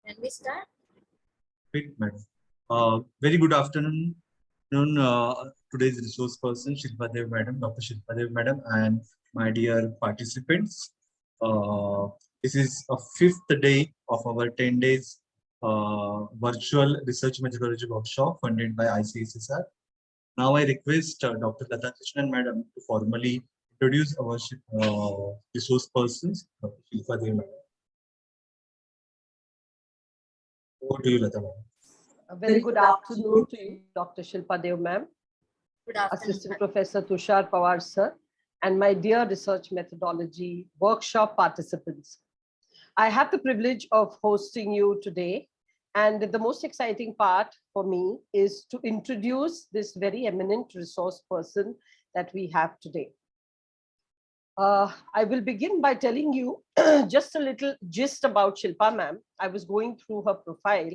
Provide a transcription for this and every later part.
Can we start? Great, madam. Very good afternoon. Today's resource person, Shilpa Dev madam, Dr. Shilpa Dev madam, and my dear participants. Uh, this is a fifth day of our 10 days virtual research methodology workshop funded by ICSSR. Now I request Dr. Lata Krishnan madam to formally introduce our resource persons, Dr. Shilpa Dev madam. Over to you, Lata madam. A very good afternoon to you, Dr. Shilpa Dev ma'am, Good afternoon. Assistant Professor Tushar Pawar sir, and my dear research methodology workshop participants. I have the privilege of hosting you today, and the most exciting part for me is to introduce this very eminent resource person that we have today. I will begin by telling you just a little gist about Shilpa ma'am. I was going through her profile,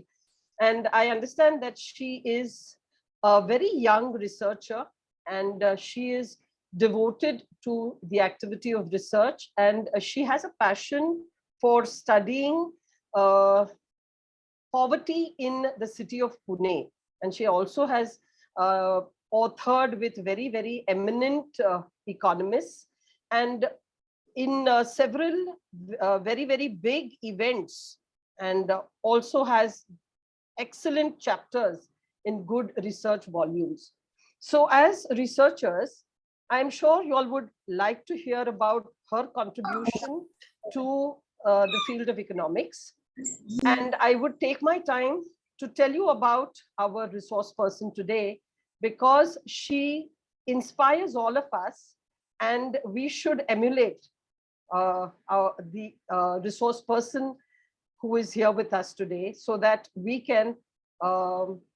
and I understand that she is a very young researcher, and she is devoted to the activity of research, and she has a passion for studying poverty in the city of Pune. And she also has authored with very, very eminent economists, and in several very, very big events, and also has excellent chapters in good research volumes. So as researchers, I'm sure you all would like to hear about her contribution to the field of economics. And I would take my time to tell you about our resource person today, because she inspires all of us, and we should emulate the resource person who is here with us today, so that we can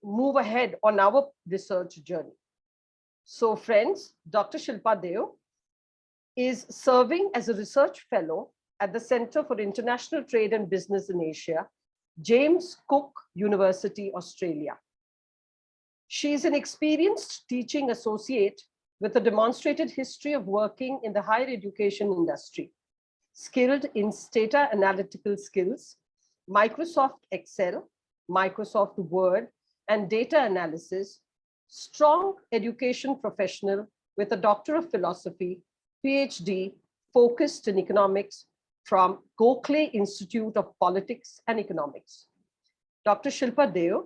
move ahead on our research journey. So friends, Dr. Shilpa Dev is serving as a research fellow at the Center for International Trade and Business in Asia, James Cook University, Australia. She is an experienced teaching associate with a demonstrated history of working in the higher education industry, skilled in data analytical skills, Microsoft Excel, Microsoft Word, and data analysis, strong education professional with a Doctor of Philosophy, PhD, focused in economics from Gokhale Institute of Politics and Economics. Dr. Shilpa Dev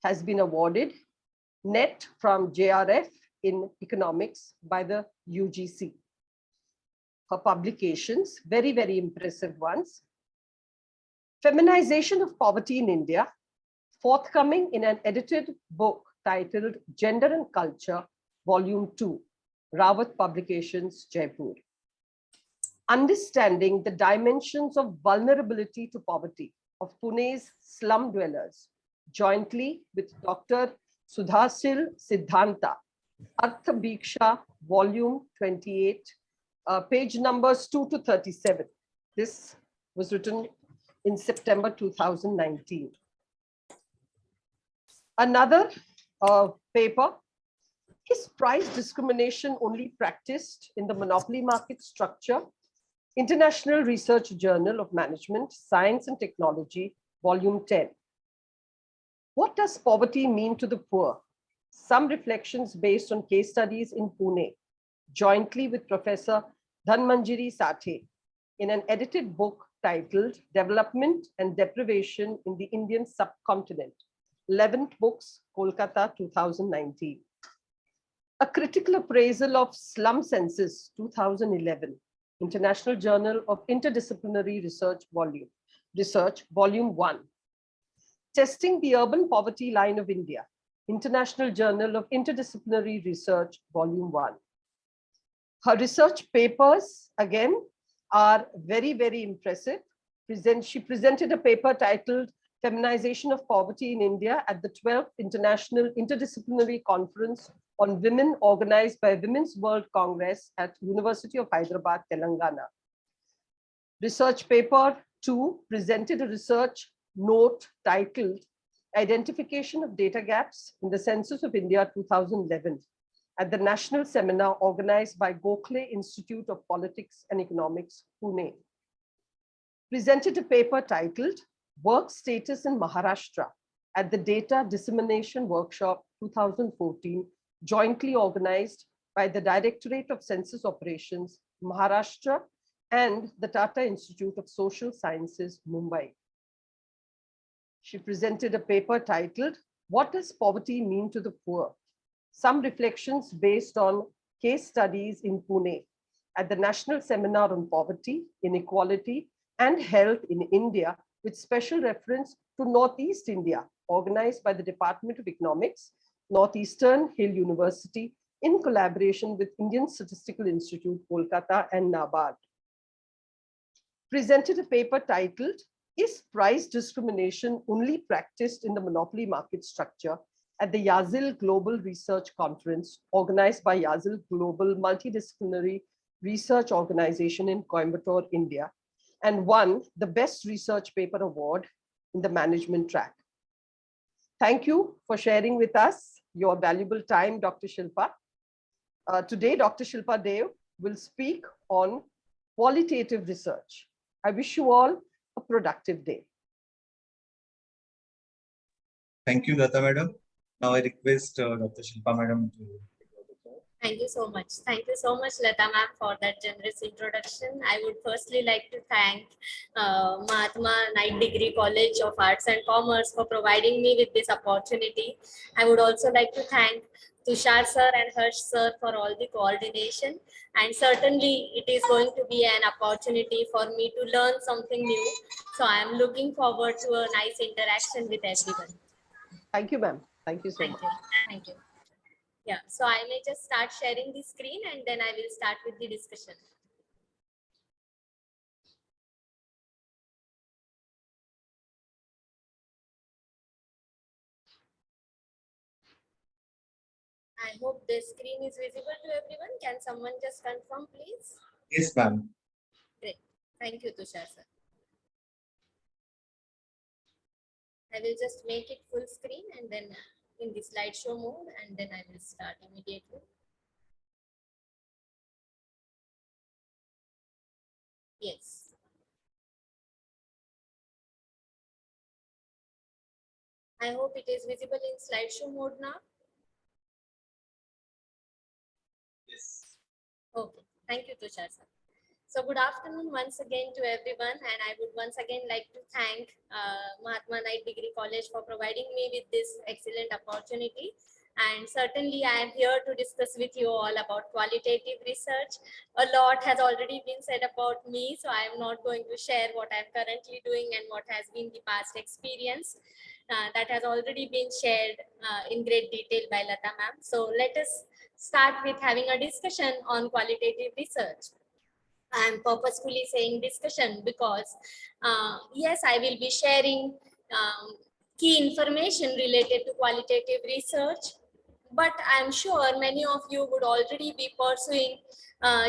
has been awarded NET from JRF in economics by the UGC. Her publications, very, very impressive ones. Feminization of Poverty in India, forthcoming in an edited book titled Gender and Culture, Volume 2, Rawat Publications, Jaipur. Understanding the dimensions of vulnerability to poverty of Pune's slum dwellers, jointly with Dr. Sudhasil Siddhanta, Artha Bhiksha, Volume 28, page numbers 2 to 37. This was written in September 2019. Another paper, is price discrimination only practiced in the monopoly market structure? International Research Journal of Management, Science and Technology, Volume 10. What does poverty mean to the poor? Some reflections based on case studies in Pune, jointly with Professor Dhanmanjari Sathe, in an edited book titled Development and Deprivation in the Indian Subcontinent, 11th Books, Kolkata, 2019. A critical appraisal of slum census, 2011, International Journal of Interdisciplinary Research, Volume 1. Testing the Urban Poverty Line of India, International Journal of Interdisciplinary Research, Volume 1. Her research papers, again, are very, very impressive. She presented a paper titled Feminization of Poverty in India at the 12th International Interdisciplinary Conference on Women, organized by Women's World Congress at University of Hyderabad, Telangana. Research paper 2 presented a research note titled Identification of Data Gaps in the Census of India 2011 at the National Seminar organized by Gokhale Institute of Politics and Economics, Pune. Presented a paper titled work status in Maharashtra at the Data Dissemination Workshop 2014, jointly organized by the Directorate of Census Operations, Maharashtra, and the Tata Institute of Social Sciences, Mumbai. She presented a paper titled, "What Does Poverty Mean to the Poor? Some reflections based on case studies in Pune at the National Seminar on Poverty, Inequality, and Health in India, with special reference to Northeast India, organized by the Department of Economics, Northeastern Hill University, in collaboration with Indian Statistical Institute, Kolkata, and NABARD. Presented a paper titled, "Is Price Discrimination Only Practiced in the Monopoly Market Structure?" at the Yazil Global Research Conference, organized by Yazil Global Multidisciplinary Research Organization in Coimbatore, India, and won the Best Research Paper Award in the management track. Thank you for sharing with us your valuable time, Dr. Shilpa. Today, Dr. Shilpa Dev will speak on qualitative research. I wish you all a productive day. Thank you, Lata Madam. Now I request Dr. Shilpa Madam to. Thank you so much. Thank you so much, Lata ma'am, for that generous introduction. I would firstly like to thank Mahatma Knight Degree College of Arts and Commerce for providing me with this opportunity. I would also like to thank Tushar sir and Harsh sir for all the coordination. And certainly it is going to be an opportunity for me to learn something new. So I am looking forward to a nice interaction with everyone. Thank you, ma'am. Thank you so Thank much. you. Thank you. Yeah, so I may just start sharing the screen and then I will start with the discussion. I hope the screen is visible to everyone. Can someone just confirm, please? Yes, ma'am. Great. Thank you, Tushar sir. I will just make it full screen and then in the slideshow mode, and then I will start immediately. Yes. I hope it is visible in slideshow mode now. Yes. Okay. Thank you, Tushar sir. So good afternoon once again to everyone, and I would once again like to thank Mahatma Knight Degree College for providing me with this excellent opportunity. And certainly I am here to discuss with you all about qualitative research. A lot has already been said about me, so I am not going to share what I am currently doing and what has been the past experience. That has already been shared in great detail by Lata ma'am. So let us start with having a discussion on qualitative research. I am purposefully saying discussion because yes, I will be sharing key information related to qualitative research, but I'm sure many of you would already be pursuing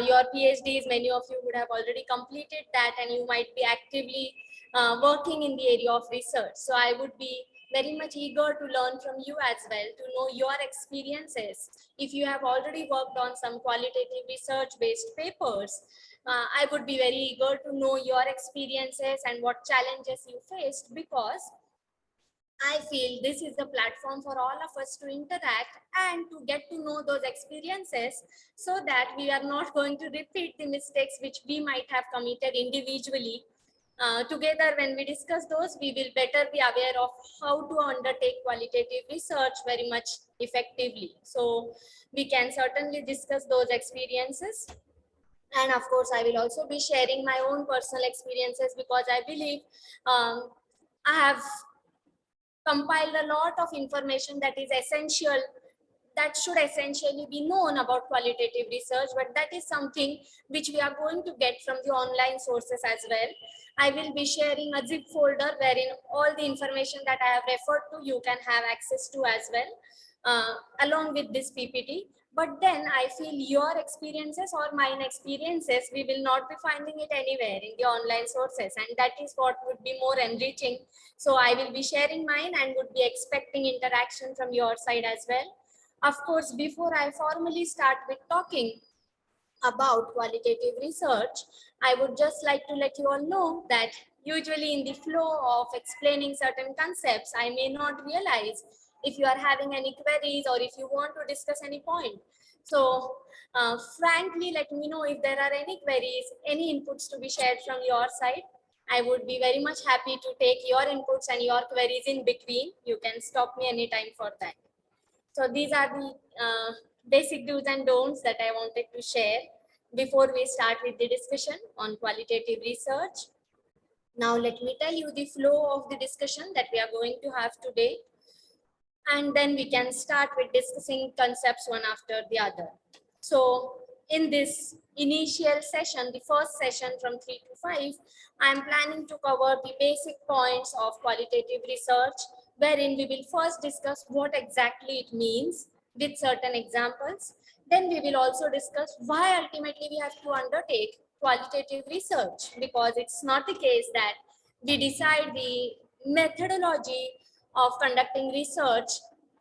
your PhDs. Many of you would have already completed that, and you might be actively working in the area of research. So I would be very much eager to learn from you as well, to know your experiences. If you have already worked on some qualitative research based papers, I would be very eager to know your experiences and what challenges you faced, because I feel this is the platform for all of us to interact and to get to know those experiences, so that we are not going to repeat the mistakes which we might have committed individually. Together, when we discuss those, we will better be aware of how to undertake qualitative research very much effectively. So we can certainly discuss those experiences. And of course, I will also be sharing my own personal experiences, because I believe I have compiled a lot of information that is essential, that should essentially be known about qualitative research, but that is something which we are going to get from the online sources as well. I will be sharing a zip folder wherein all the information that I have referred to you can have access to as well, along with this PPT. But then I feel your experiences or mine experiences, we will not be finding it anywhere in the online sources, and that is what would be more enriching. So I will be sharing mine and would be expecting interaction from your side as well. Of course, before I formally start with talking about qualitative research, I would just like to let you all know that usually in the flow of explaining certain concepts, I may not realize if you are having any queries or if you want to discuss any point. So frankly, let me know if there are any queries, any inputs to be shared from your side. I would be very much happy to take your inputs and your queries in between. You can stop me anytime for that. So these are the basic do's and don'ts that I wanted to share before we start with the discussion on qualitative research. Now let me tell you the flow of the discussion that we are going to have today, and then we can start with discussing concepts one after the other. So in this initial session, the first session from 3 to 5, I'm planning to cover the basic points of qualitative research, wherein we will first discuss what exactly it means with certain examples. Then we will also discuss why ultimately we have to undertake qualitative research, because it's not the case that we decide the methodology of conducting research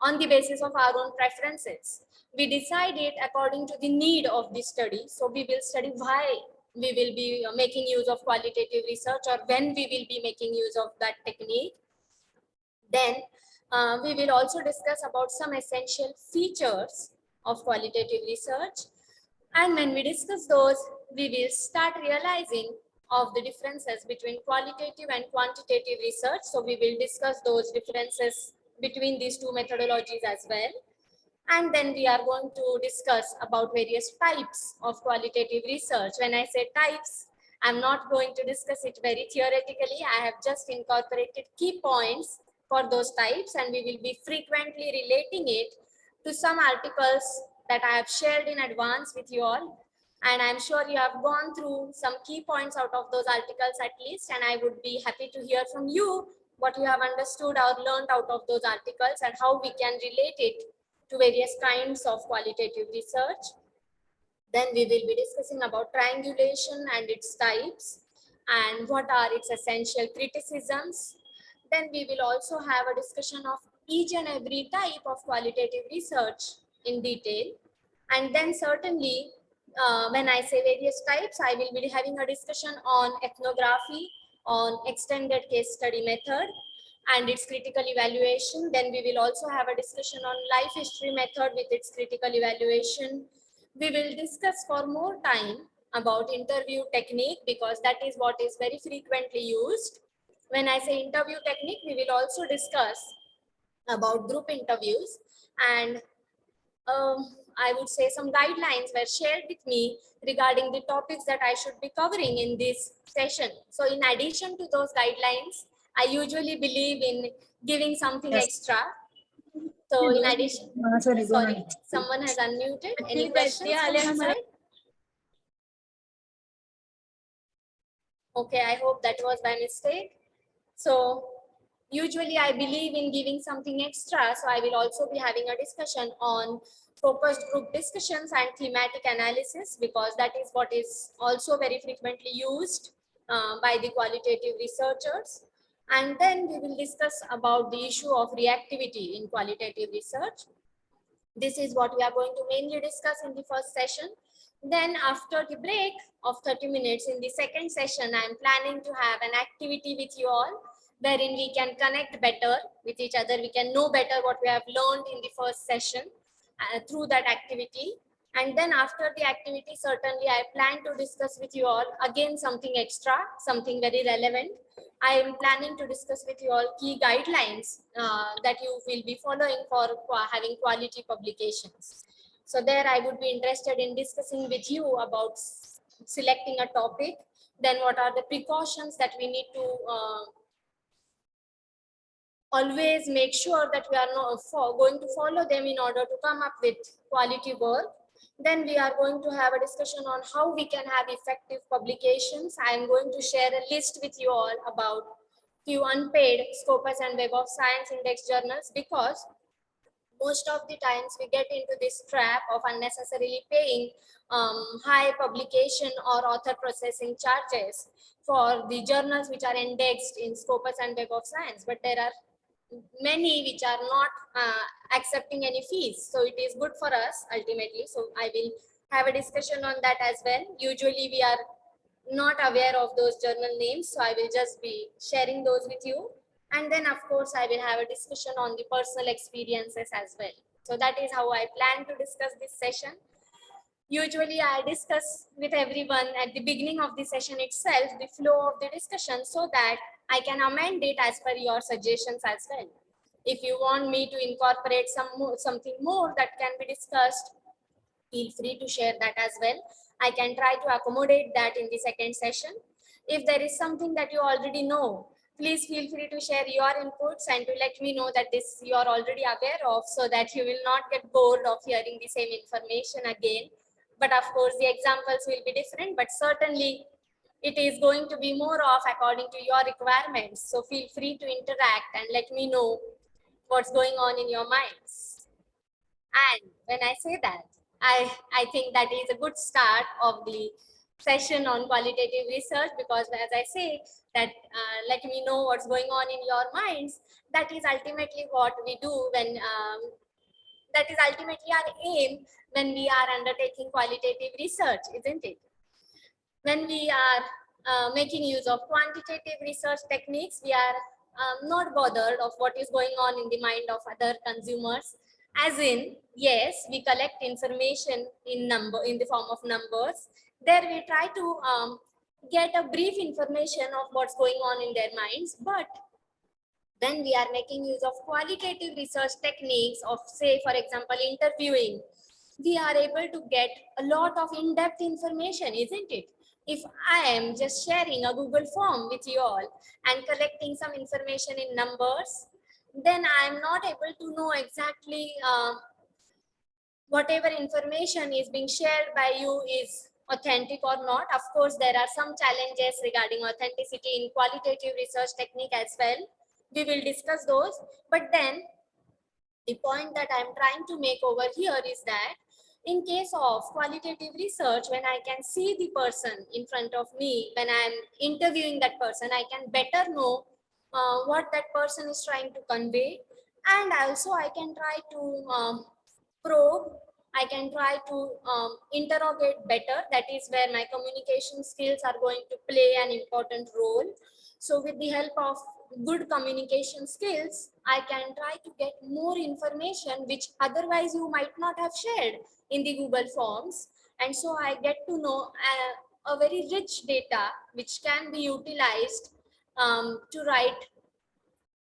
on the basis of our own preferences. We decide it according to the need of the study. So we will study why we will be making use of qualitative research, or when we will be making use of that technique. Then we will also discuss about some essential features of qualitative research. And when we discuss those, we will start realizing of the differences between qualitative and quantitative research. So we will discuss those differences between these two methodologies as well. And then we are going to discuss about various types of qualitative research. When I say types, I'm not going to discuss it very theoretically. I have just incorporated key points for those types, and we will be frequently relating it to some articles that I have shared in advance with you all. And I'm sure you have gone through some key points out of those articles at least, and I would be happy to hear from you what you have understood or learned out of those articles and how we can relate it to various kinds of qualitative research. Then we will be discussing about triangulation and its types and what are its essential criticisms. Then we will also have a discussion of each and every type of qualitative research in detail. And then certainly, when I say various types, I will be having a discussion on ethnography, on extended case study method and its critical evaluation. Then we will also have a discussion on life history method with its critical evaluation. We will discuss for more time about interview technique, because that is what is very frequently used. When I say interview technique, we will also discuss about group interviews, and I would say some guidelines were shared with me regarding the topics that I should be covering in this session. So in addition to those guidelines, I usually believe in giving something extra. So in addition, sorry, someone has unmuted. Any questions from your side? Okay, I hope that was by mistake. So usually I believe in giving something extra. So I will also be having a discussion on focused group discussions and thematic analysis, because that is what is also very frequently used by the qualitative researchers. And then we will discuss about the issue of reactivity in qualitative research. This is what we are going to mainly discuss in the first session. Then after the break of 30 minutes in the second session, I am planning to have an activity with you all, wherein we can connect better with each other. We can know better what we have learned in the first session through that activity. And then after the activity, certainly I plan to discuss with you all again something extra, something very relevant. I am planning to discuss with you all key guidelines that you will be following for having quality publications. So there I would be interested in discussing with you about selecting a topic, then what are the precautions that we need to always make sure that we are not going to follow them in order to come up with quality work. Then we are going to have a discussion on how we can have effective publications. I am going to share a list with you all about few unpaid Scopus and Web of Science index journals, because most of the times we get into this trap of unnecessarily paying high publication or author processing charges for the journals which are indexed in Scopus and Web of Science, but there are many which are not accepting any fees. So it is good for us ultimately. So I will have a discussion on that as well. Usually we are not aware of those journal names, so I will just be sharing those with you. And then of course I will have a discussion on the personal experiences as well. So that is how I plan to discuss this session. Usually I discuss with everyone at the beginning of the session itself, the flow of the discussion, so that I can amend it as per your suggestions as well. If you want me to incorporate something more that can be discussed, feel free to share that as well. I can try to accommodate that in the second session. If there is something that you already know, please feel free to share your inputs and to let me know that this you are already aware of, so that you will not get bored of hearing the same information again. But of course, the examples will be different, but certainly it is going to be more of according to your requirements. So feel free to interact and let me know what's going on in your minds. And when I say that, I think that is a good start of the session on qualitative research, because as I say that let me know what's going on in your minds, that is ultimately what we do when that is ultimately our aim when we are undertaking qualitative research, isn't it? When we are making use of quantitative research techniques, we are not bothered of what is going on in the mind of other consumers. As in, yes, we collect information in the form of numbers. There we try to get a brief information of what's going on in their minds. But when we are making use of qualitative research techniques of, say, for example, interviewing, we are able to get a lot of in-depth information, isn't it? If I am just sharing a Google form with you all and collecting some information in numbers, then I am not able to know exactly whatever information is being shared by you is authentic or not. Of course, there are some challenges regarding authenticity in qualitative research technique as well. We will discuss those. But then the point that I'm trying to make over here is that in case of qualitative research, when I can see the person in front of me, when I'm interviewing that person, I can better know what that person is trying to convey. And also I can try to probe, I can try to interrogate better. That is where my communication skills are going to play an important role. So with the help of good communication skills, I can try to get more information which otherwise you might not have shared in the Google Forms. And so I get to know a very rich data which can be utilized to write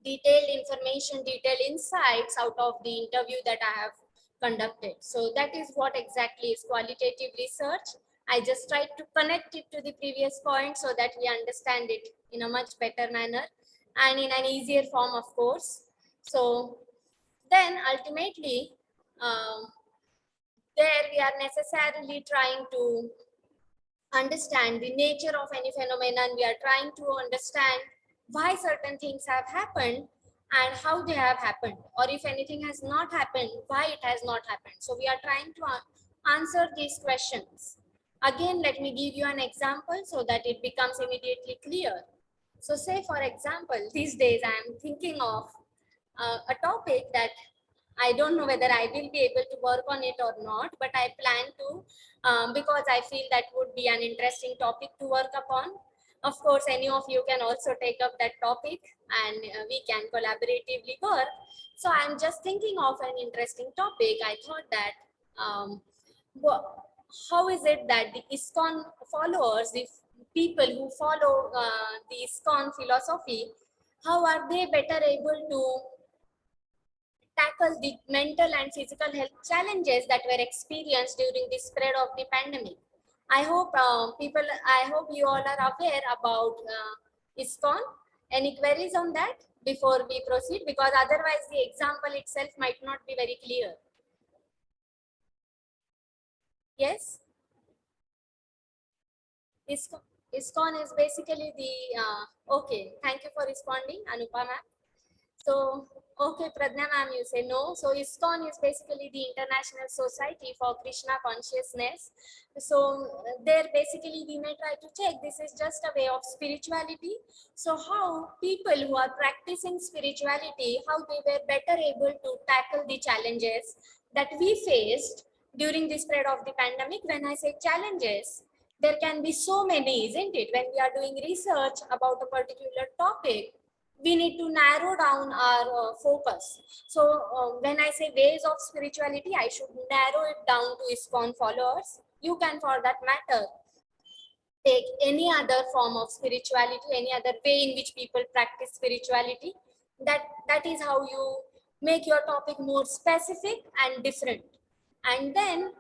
detailed information, detailed insights out of the interview that I have conducted. So that is what exactly is qualitative research. I just tried to connect it to the previous point so that we understand it in a much better manner and in an easier form, of course. So then ultimately, there we are necessarily trying to understand the nature of any phenomenon. We are trying to understand why certain things have happened and how they have happened, or if anything has not happened, why it has not happened. So we are trying to answer these questions. Again, let me give you an example so that it becomes immediately clear. So say, for example, these days I am thinking of a topic that I don't know whether I will be able to work on it or not, but I plan to, because I feel that would be an interesting topic to work upon. Of course, any of you can also take up that topic and we can collaboratively work. So I'm just thinking of an interesting topic. I thought that how is it that the ISKCON followers, the people who follow the ISKCON philosophy, how are they better able to tackle the mental and physical health challenges that were experienced during the spread of the pandemic? I hope I hope you all are aware about ISKCON. Any queries on that before we proceed? Because otherwise the example itself might not be very clear. Yes? ISKCON is basically the, okay, thank you for responding, Anupa ma'am. So, okay, Pradnya ma'am, you say no. So, ISKCON is basically the International Society for Krishna Consciousness. So, there basically we may try to check, this is just a way of spirituality. So, how people who are practicing spirituality, how they were better able to tackle the challenges that we faced during the spread of the pandemic. When I say challenges, there can be so many, isn't it? When we are doing research about a particular topic, we need to narrow down our focus. So when I say ways of spirituality, I should narrow it down to ISKCON followers. You can, for that matter, take any other form of spirituality, any other way in which people practice spirituality. That is how you make your topic more specific and different. And then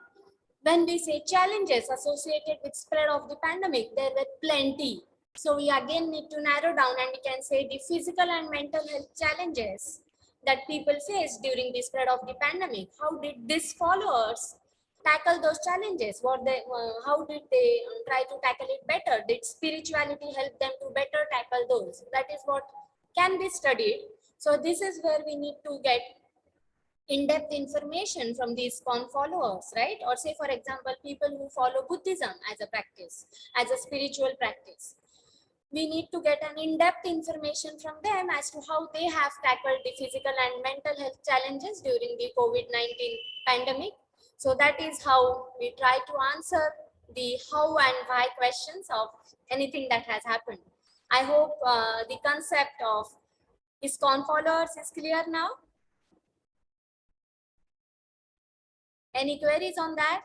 when we say challenges associated with spread of the pandemic, there were plenty. So we again need to narrow down, and we can say the physical and mental health challenges that people faced during the spread of the pandemic. How did these followers tackle those challenges? How did they try to tackle it better? Did spirituality help them to better tackle those? That is what can be studied. So this is where we need to get in-depth information from these ISKCON followers, right? Or say, for example, people who follow Buddhism as a practice, as a spiritual practice. We need to get an in-depth information from them as to how they have tackled the physical and mental health challenges during the COVID-19 pandemic. So that is how we try to answer the how and why questions of anything that has happened. I hope the concept of ISKCON followers is clear now. Any queries on that?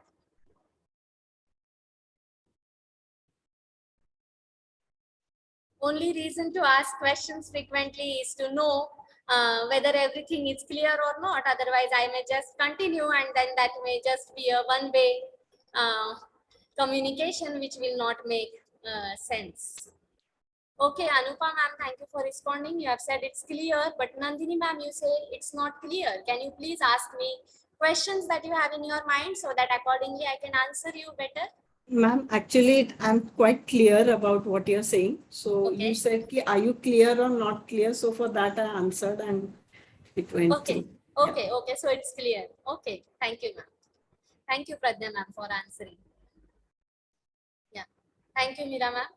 Only reason to ask questions frequently is to know whether everything is clear or not. Otherwise, I may just continue, and then that may just be a one-way communication, which will not make sense. Okay, Anupa ma'am, thank you for responding. You have said it's clear, but Nandini ma'am, you say it's not clear. Can you please ask me questions that you have in your mind so that accordingly I can answer you better? Ma'am, actually, I'm quite clear about what you're saying. So Okay. you said, are you clear or not clear? So for that, I answered and it went Okay. through. Okay. Yeah. Okay. So it's clear. Okay. Thank you, ma'am. Thank you, Pradnya ma'am, for answering. Yeah. Thank you, Meera ma'am.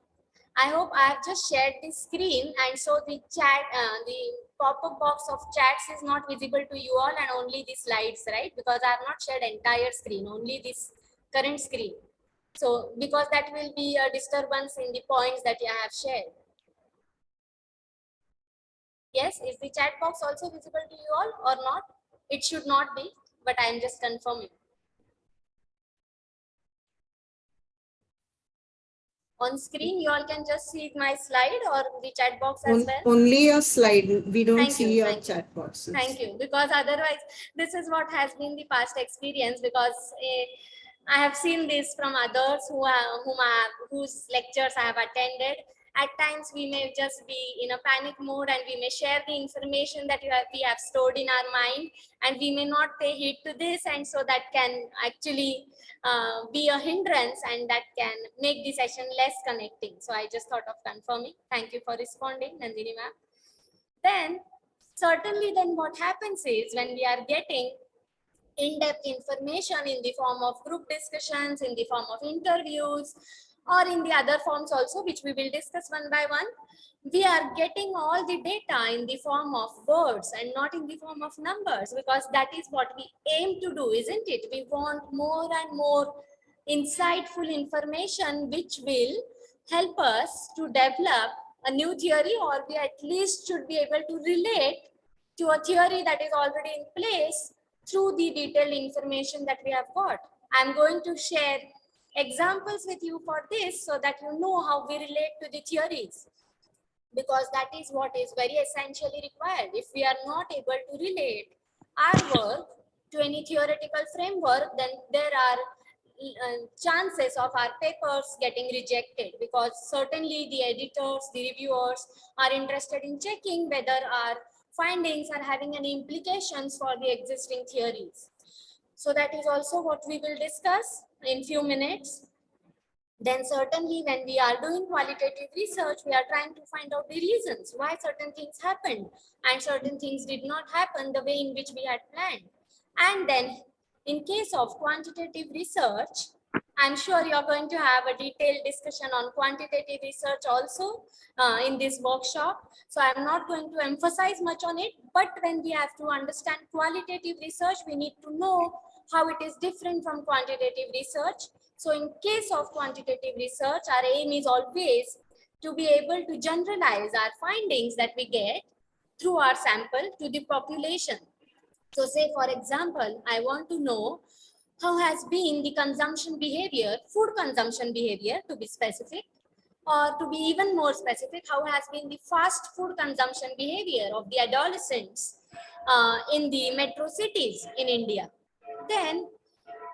I hope I have just shared the screen, and so the chat, the pop-up box of chats is not visible to you all, and only the slides, right? Because I have not shared entire screen, only this current screen. So because that will be a disturbance in the points that you have shared. Yes, is the chat box also visible to you all or not? It should not be, but I am just confirming. On screen, you all can just see my slide or the chat box as well. Only a slide. We don't see your Thank chat boxes. Thank you. Because otherwise, this is what has been the past experience. Because I have seen this from others whose lectures I have attended. At times, we may just be in a panic mode, and we may share the information that we have stored in our mind, and we may not pay heed to this, and so that can actually be a hindrance, and that can make the session less connecting. So I just thought of confirming. Thank you for responding, Nandini ma'am. Then certainly then what happens is, when we are getting in-depth information in the form of group discussions, in the form of interviews, or in the other forms also, which we will discuss one by one, we are getting all the data in the form of words and not in the form of numbers, because that is what we aim to do, isn't it? We want more and more insightful information which will help us to develop a new theory, or we at least should be able to relate to a theory that is already in place through the detailed information that we have got. I'm going to share examples with you for this so that you know how we relate to the theories, because that is what is very essentially required. If we are not able to relate our work to any theoretical framework, then there are chances of our papers getting rejected, because certainly the editors, the reviewers are interested in checking whether our findings are having any implications for the existing theories. So that is also what we will discuss in few minutes. Then certainly when we are doing qualitative research, we are trying to find out the reasons why certain things happened and certain things did not happen the way in which we had planned. And then in case of quantitative research, I'm sure you're going to have a detailed discussion on quantitative research also in this workshop. So I'm not going to emphasize much on it, but when we have to understand qualitative research, we need to know how it is different from quantitative research. So in case of quantitative research, our aim is always to be able to generalize our findings that we get through our sample to the population. So say, for example, I want to know how has been the consumption behavior, food consumption behavior to be specific, or to be even more specific, how has been the fast food consumption behavior of the adolescents in the metro cities in India. Then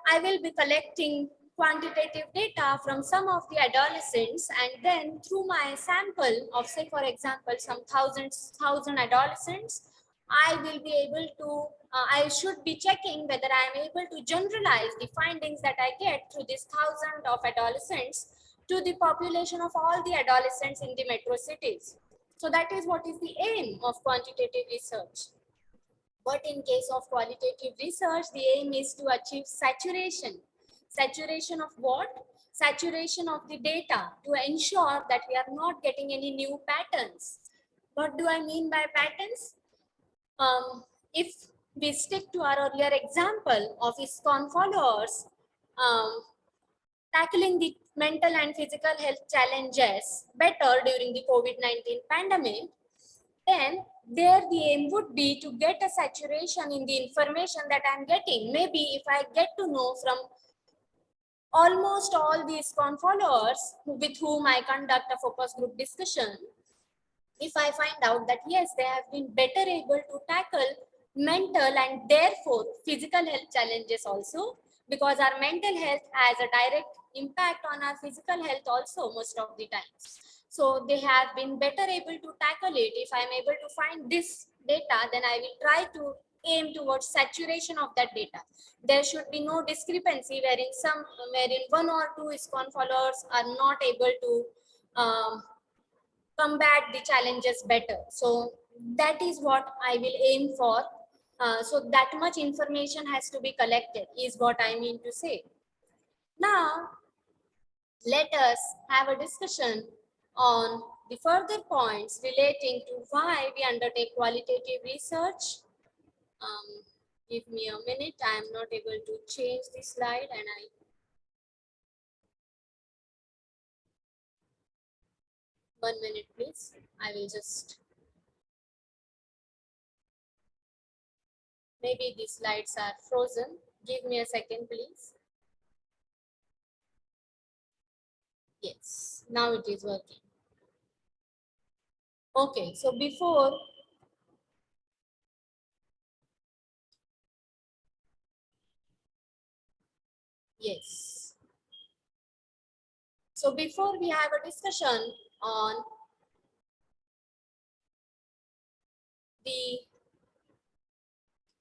I will be collecting quantitative data from some of the adolescents, and then through my sample of, say, for example, some thousand adolescents, I will be able to, I should be checking whether I am able to generalize the findings that I get through this thousand of adolescents to the population of all the adolescents in the metro cities. So that is what is the aim of quantitative research. But in case of qualitative research, the aim is to achieve saturation. Saturation of what? Saturation of the data to ensure that we are not getting any new patterns. What do I mean by patterns? If we stick to our earlier example of ISKCON followers, tackling the mental and physical health challenges better during the COVID-19 pandemic, then there the aim would be to get a saturation in the information that I'm getting. Maybe if I get to know from almost all these followers with whom I conduct a focus group discussion, if I find out that yes, they have been better able to tackle mental and therefore physical health challenges also, because our mental health has a direct impact on our physical health also most of the times. So they have been better able to tackle it. If I'm able to find this data, then I will try to aim towards saturation of that data. There should be no discrepancy wherein one or two ISKCON followers are not able to combat the challenges better. So that is what I will aim for. So that much information has to be collected is what I mean to say. Now, let us have a discussion on the further points relating to why we undertake qualitative research. Give me a minute. I am not able to change the slide, and one minute, please. I will just, maybe the slides are frozen. Give me a second, please. Yes, now it is working. Okay, so before, yes. So before we have a discussion on the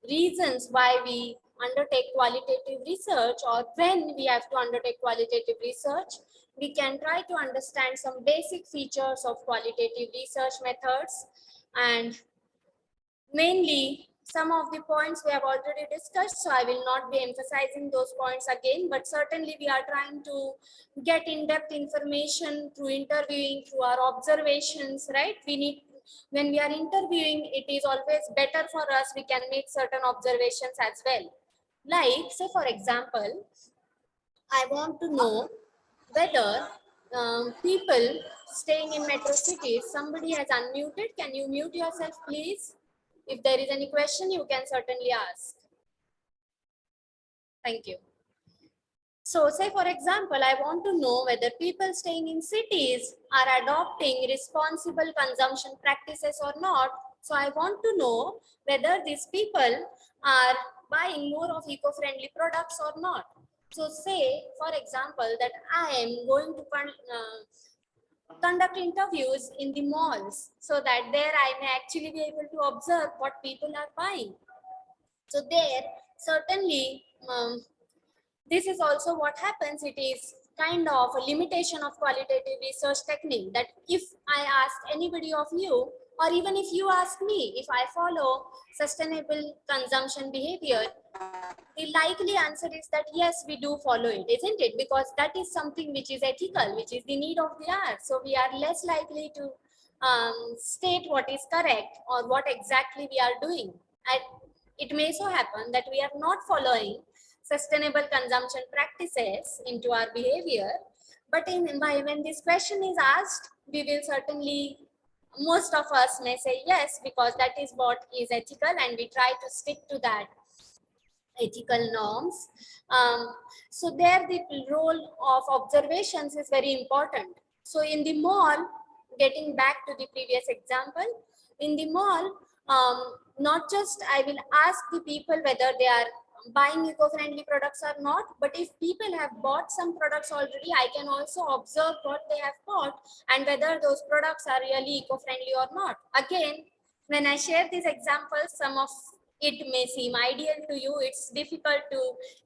reasons why we undertake qualitative research, or when we have to undertake qualitative research, we can try to understand some basic features of qualitative research methods, and mainly some of the points we have already discussed, so I will not be emphasizing those points again, but certainly we are trying to get in-depth information through interviewing, through our observations, right? We need, when we are interviewing, it is always better for us, we can make certain observations as well. Like, say for example, I want to know whether people staying in metro cities, somebody has unmuted, can you mute yourself please? If there is any question, you can certainly ask. Thank you. So say for example, I want to know whether people staying in cities are adopting responsible consumption practices or not. So I want to know whether these people are buying more of eco-friendly products or not. So say for example that I am going to conduct interviews in the malls, so that there I may actually be able to observe what people are buying. So there certainly this is also what happens. It is kind of a limitation of qualitative research technique, that if I ask anybody of you, or even if you ask me, if I follow sustainable consumption behavior, the likely answer is that yes, we do follow it, isn't it? Because that is something which is ethical, which is the need of the hour. So we are less likely to state what is correct or what exactly we are doing. And it may so happen that we are not following sustainable consumption practices into our behavior. But when this question is asked, we will certainly, most of us may say yes, because that is what is ethical and we try to stick to that ethical norms. So there the role of observations is very important. So in the mall, getting back to the previous example, in the mall, not just I will ask the people whether they are buying eco-friendly products or not, but if people have bought some products already, I can also observe what they have bought and whether those products are really eco-friendly or not. Again, when I share these examples, some of it may seem ideal to you. It's difficult to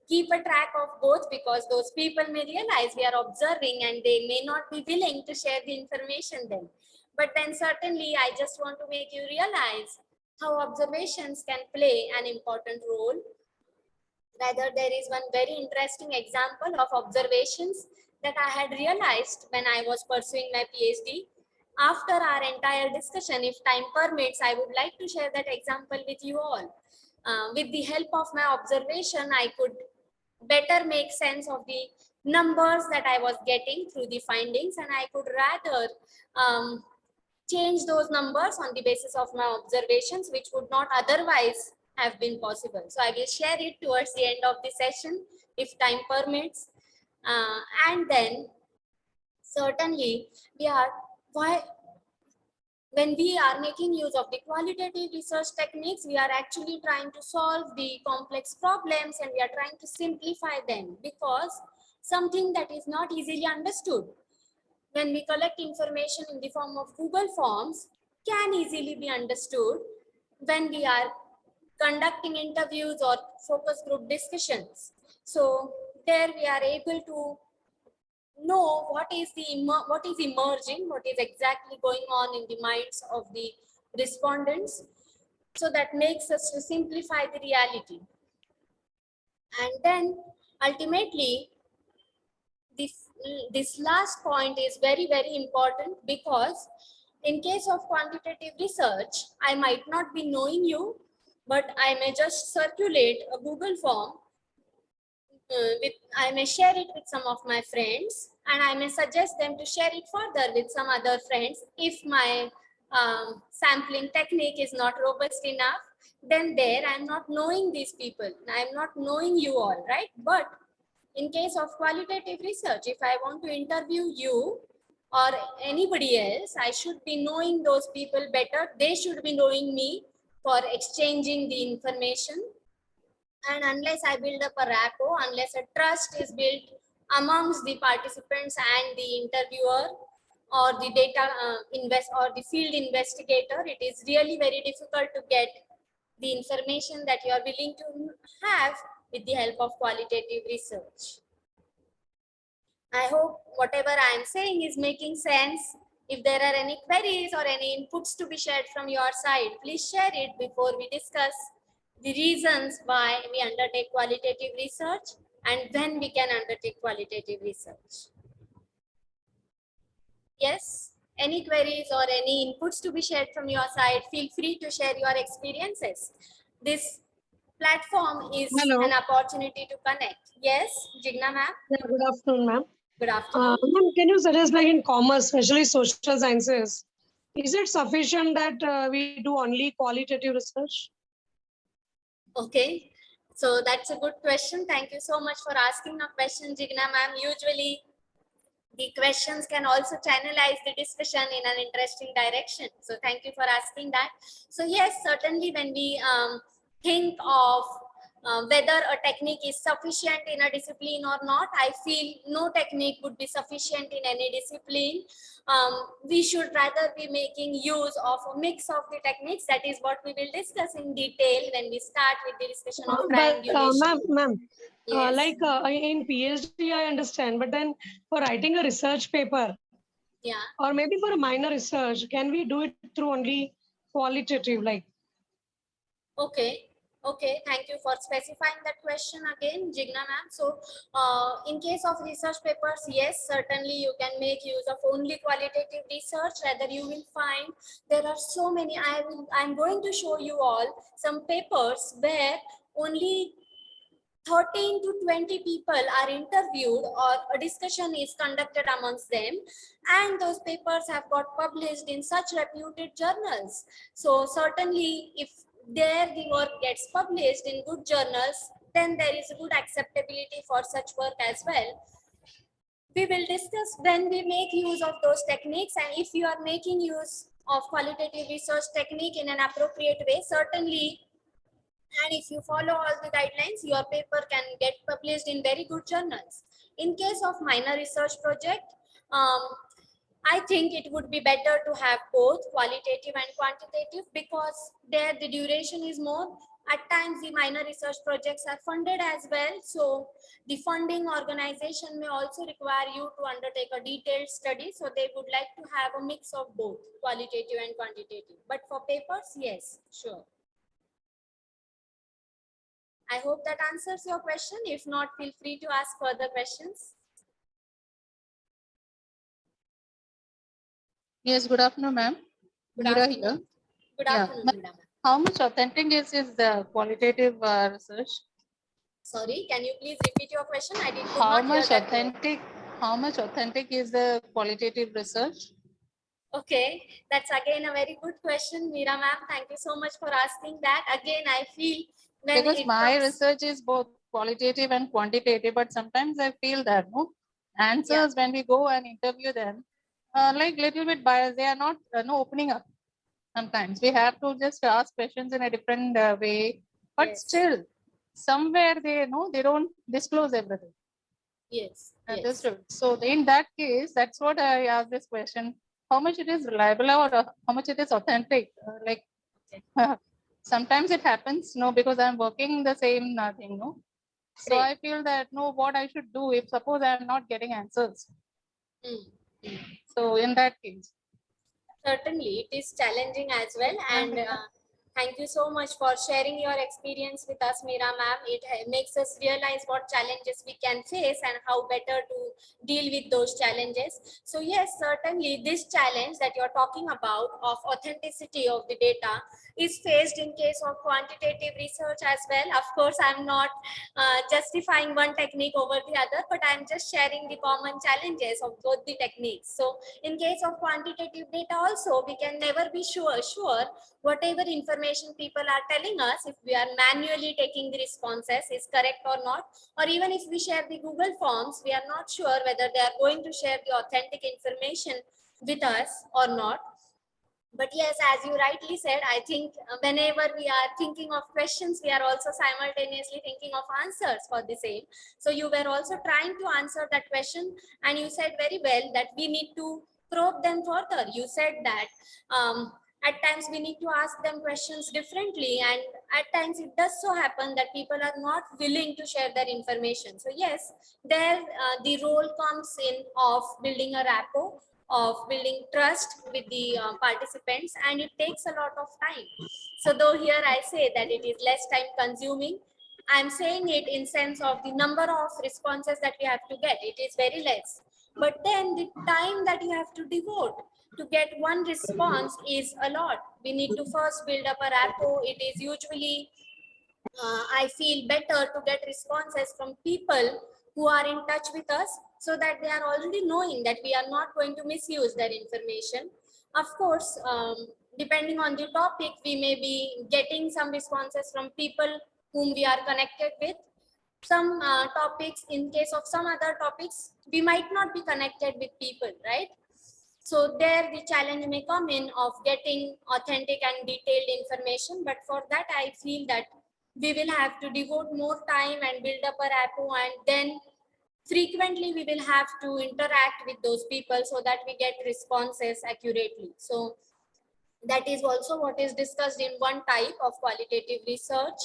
keep a track of both because those people may realize we are observing and they may not be willing to share the information then. But then certainly I just want to make you realize how observations can play an important role. Rather, there is one very interesting example of observations that I had realized when I was pursuing my PhD. After our entire discussion, if time permits, I would like to share that example with you all. With the help of my observation, I could better make sense of the numbers that I was getting through the findings, and I could rather change those numbers on the basis of my observations, which would not otherwise have been possible. So I will share it towards the end of the session if time permits. And then certainly we are, when we are making use of the qualitative research techniques, we are actually trying to solve the complex problems and we are trying to simplify them, because something that is not easily understood when we collect information in the form of Google Forms can easily be understood when we are conducting interviews or focus group discussions. So there we are able to know what is emerging, what is exactly going on in the minds of the respondents. So that makes us to simplify the reality. And then ultimately, this last point is very, very important, because in case of quantitative research, I might not be knowing you, but I may just circulate a Google form. I may share it with some of my friends, and I may suggest them to share it further with some other friends. If my sampling technique is not robust enough, then there I'm not knowing these people. I'm not knowing you all, right? But in case of qualitative research, if I want to interview you or anybody else, I should be knowing those people better. They should be knowing me for exchanging the information. And unless I build up a rapport, unless a trust is built amongst the participants and the interviewer or the data or the field investigator, it is really very difficult to get the information that you are willing to have with the help of qualitative research. I hope whatever I am saying is making sense. If there are any queries or any inputs to be shared from your side, please share it before we discuss the reasons why we undertake qualitative research and when we can undertake qualitative research. Yes, any queries or any inputs to be shared from your side, feel free to share your experiences. This platform is Hello. an opportunity to connect. Yes, Jigna ma'am. Yeah, good afternoon, ma'am. Good afternoon. Ma'am, can you suggest, like in commerce, especially social sciences, is it sufficient that we do only qualitative research? Okay, so that's a good question. Thank you so much for asking a question, Jigna ma'am. Usually the questions can also channelize the discussion in an interesting direction. So thank you for asking that. So yes, certainly when we think of whether a technique is sufficient in a discipline or not, I feel no technique would be sufficient in any discipline. We should rather be making use of a mix of the techniques. That is what we will discuss in detail when we start with the discussion of triangulation. Ma'am, Yes. in PhD, I understand, but then for writing a research paper, Yeah. or maybe for a minor research, can we do it through only qualitative, like? Okay. Okay, thank you for specifying that question again, Jigna ma'am. So in case of research papers, yes, certainly you can make use of only qualitative research. Rather, you will find there are so many. I'm going to show you all some papers where only 13 to 20 people are interviewed or a discussion is conducted amongst them, and those papers have got published in such reputed journals. So certainly if there the work gets published in good journals, then there is good acceptability for such work as well. We will discuss when we make use of those techniques, and if you are making use of qualitative research technique in an appropriate way, certainly, and if you follow all the guidelines, your paper can get published in very good journals. In case of minor research project, I think it would be better to have both qualitative and quantitative, because there the duration is more. At times the minor research projects are funded as well, so the funding organization may also require you to undertake a detailed study, so they would like to have a mix of both qualitative and quantitative. But for papers, yes, sure. I hope that answers your question. If not, feel free to ask further questions. Yes, good afternoon, ma'am. Good Meera afternoon. here. Good Yeah, afternoon, ma'am. Madam. How much authentic is the qualitative research? Sorry, can you please repeat your question? I could How not hear much that word. authentic? How much authentic is the qualitative research? Okay, that's again a very good question, Meera ma'am. Thank you so much for asking that. Again, I feel when Because it my comes, research is both qualitative and quantitative, but sometimes I feel that answers when we go and interview them, like little bit biased. They are not no opening up. Sometimes we have to just ask questions in a different way, but yes, still somewhere they don't disclose everything. yes, yes, Understood. So in that case, that's what I asked this question: how much it is reliable or how much it is authentic? Like okay, sometimes it happens, because I'm working the same thing, So great. I feel that what I should do if suppose I'm not getting answers. Mm, mm. So in that case, Certainly, it is challenging as well, and thank you so much for sharing your experience with us, Meera ma'am. It makes us realize what challenges we can face and how better to deal with those challenges. So yes, certainly this challenge that you're talking about of authenticity of the data is faced in case of quantitative research as well. Of course, I'm not justifying one technique over the other, but I'm just sharing the common challenges of both the techniques. So in case of quantitative data also, we can never be sure whatever information people are telling us, if we are manually taking the responses, is correct or not, or even if we share the Google Forms, we are not sure whether they are going to share the authentic information with us or not. But yes, as you rightly said, I think whenever we are thinking of questions, we are also simultaneously thinking of answers for the same. So you were also trying to answer that question, and you said very well that we need to probe them further. You said that at times we need to ask them questions differently, and at times it does so happen that people are not willing to share their information. So yes, there the role comes in of building a rapport, of building trust with the participants, and it takes a lot of time. So though here I say that it is less time consuming, I'm saying it in sense of the number of responses that we have to get, it is very less, but then the time that you have to devote to get one response is a lot. We need to first build up a rapport. It is usually I feel better to get responses from people who are in touch with us, so that they are already knowing that we are not going to misuse their information. Of course, depending on the topic, we may be getting some responses from people whom we are connected with. Some topics, in case of some other topics, we might not be connected with people, right? So there the challenge may come in of getting authentic and detailed information. But for that, I feel that we will have to devote more time and build up a rapport, and then frequently we will have to interact with those people so that we get responses accurately. So that is also what is discussed in one type of qualitative research,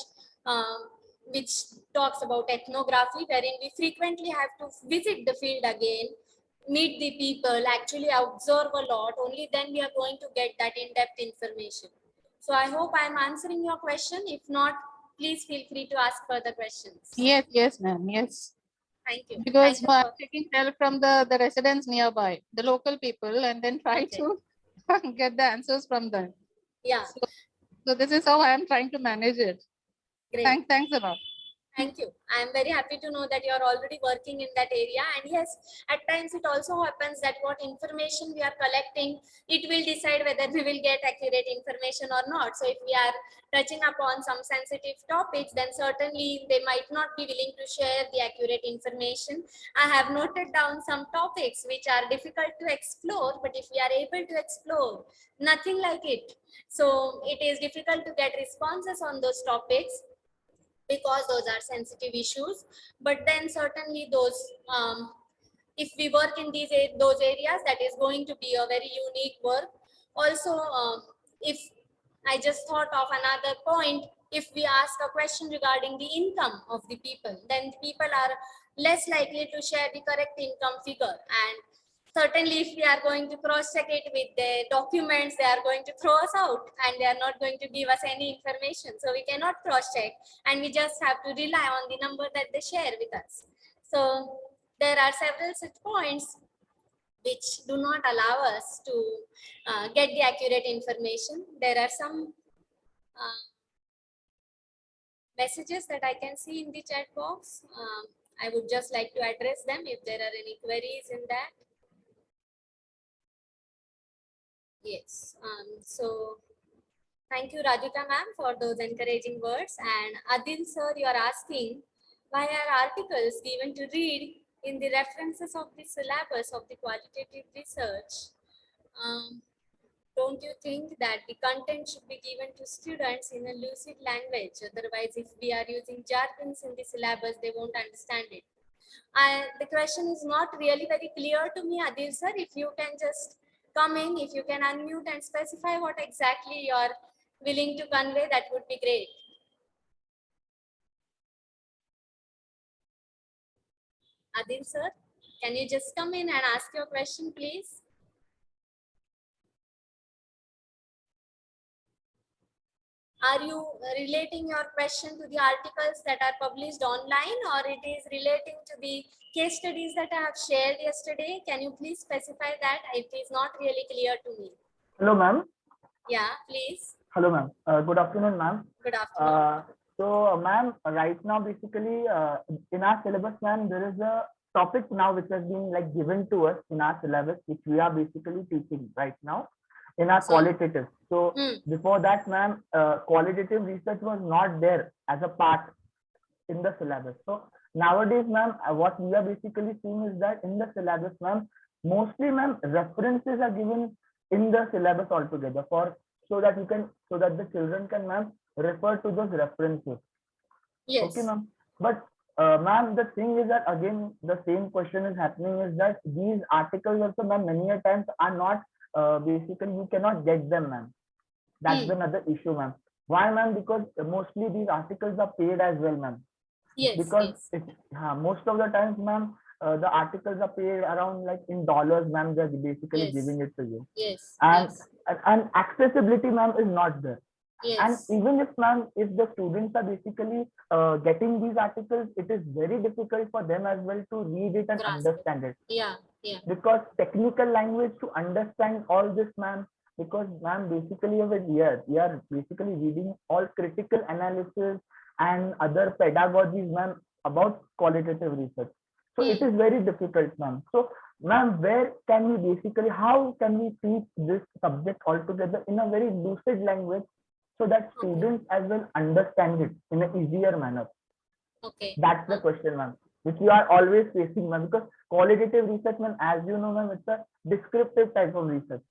which talks about ethnography, wherein we frequently have to visit the field again, meet the people, actually observe a lot. Only then we are going to get that in-depth information. So I hope I'm answering your question. If not, please feel free to ask further questions. yes, ma'am, yes. Thank you. Because Thank you I'm for, taking help from the residents nearby, the local people, and then try okay. to get the answers from them. Yeah, So this is how I am trying to manage it. great. Thanks a lot. Thank you. I am very happy to know that you are already working in that area. And yes, at times it also happens that what information we are collecting, it will decide whether we will get accurate information or not. So if we are touching upon some sensitive topics, then certainly they might not be willing to share the accurate information. I have noted down some topics which are difficult to explore, but if we are able to explore, nothing like it. So it is difficult to get responses on those topics, because those are sensitive issues. But then certainly those, if we work in those areas, that is going to be a very unique work. Also, if I just thought of another point, if we ask a question regarding the income of the people, then people are less likely to share the correct income figure. And certainly if we are going to cross check it with the documents, they are going to throw us out and they are not going to give us any information. So we cannot cross check, and we just have to rely on the number that they share with us. So there are several such points which do not allow us to get the accurate information. There are some messages that I can see in the chat box. I would just like to address them if there are any queries in that. Yes, so thank you, Radhika ma'am, for those encouraging words. And Adil sir, you are asking, why are articles given to read in the references of the syllabus of the qualitative research? Don't you think that the content should be given to students in a lucid language? Otherwise, if we are using jargons in the syllabus, they won't understand it. The question is not really very clear to me, Adil sir. If you can just come in, if you can unmute and specify what exactly you are willing to convey, that would be great. Adil sir, can you just come in and ask your question, please? Are you relating your question to the articles that are published online, or it is relating to the case studies that I have shared yesterday? Can you please specify that? It is not really clear to me. Hello, ma'am. Yeah, please. Hello, ma'am. Good afternoon, ma'am. Good afternoon. Ma'am, right now, basically, in our syllabus, ma'am, there is a topic now which has been like given to us in our syllabus, which we are basically teaching right now in our qualitative. So before that, ma'am, qualitative research was not there as a part in the syllabus. So nowadays, ma'am, what we are basically seeing is that in the syllabus, ma'am, mostly, ma'am, references are given in the syllabus altogether so that the children can, ma'am, refer to those references. Yes. Okay, ma'am. But ma'am, the thing is that again the same question is happening, is that these articles also, ma'am, many a times are not basically you cannot get them, ma'am. That's another issue, ma'am. Why, ma'am? Because mostly these articles are paid as well, ma'am. Yes. Because most of the times, ma'am, the articles are paid around like in dollars, ma'am. They're basically giving it to you. Yes. And accessibility, ma'am, is not there. Yes. And even if, ma'am, if the students are basically getting these articles, it is very difficult for them as well to read it and understand it. Yeah. Because technical language to understand all this, ma'am, because, ma'am, basically over here, we are basically reading all critical analysis and other pedagogies, ma'am, about qualitative research. So it is very difficult, ma'am. So, ma'am, how can we teach this subject altogether in a very lucid language so that students as well understand it in an easier manner? Okay. That's the question, ma'am, which we are always facing, ma'am, because qualitative research, ma'am, as you know, ma'am, it's a descriptive type of research.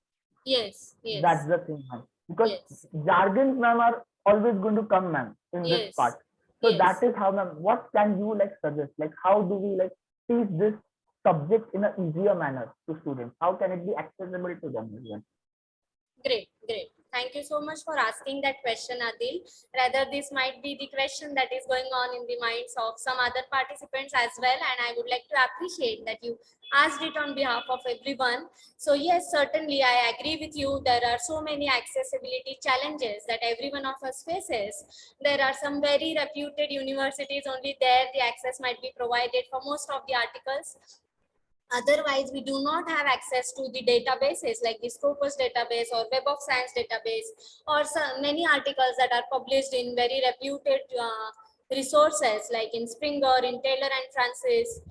Yes. That's the thing, ma'am. Because jargons, ma'am, are always going to come, ma'am, in this part. So that is how, ma'am, what can you like suggest? Like, how do we like teach this subject in an easier manner to students? How can it be accessible to them? Great. Thank you so much for asking that question, Adil. Rather, this might be the question that is going on in the minds of some other participants as well. And I would like to appreciate that you asked it on behalf of everyone. So yes, certainly I agree with you. There are so many accessibility challenges that every one of us faces. There are some very reputed universities, only there the access might be provided for most of the articles. Otherwise, we do not have access to the databases like the Scopus database or Web of Science database, or many articles that are published in very reputed resources like in Springer, in Taylor and Francis.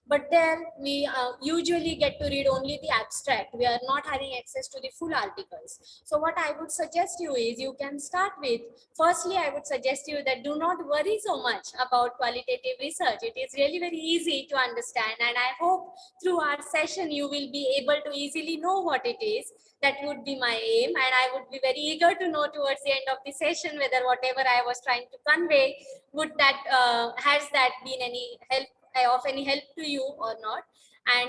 But there we usually get to read only the abstract. We are not having access to the full articles. So what I would suggest you is you can start with, firstly, I would suggest you that do not worry so much about qualitative research. It is really very easy to understand, and I hope through our session you will be able to easily know what it is. That would be my aim, and I would be very eager to know towards the end of the session whether whatever I was trying to convey would that has that been any help of any help to you or not. And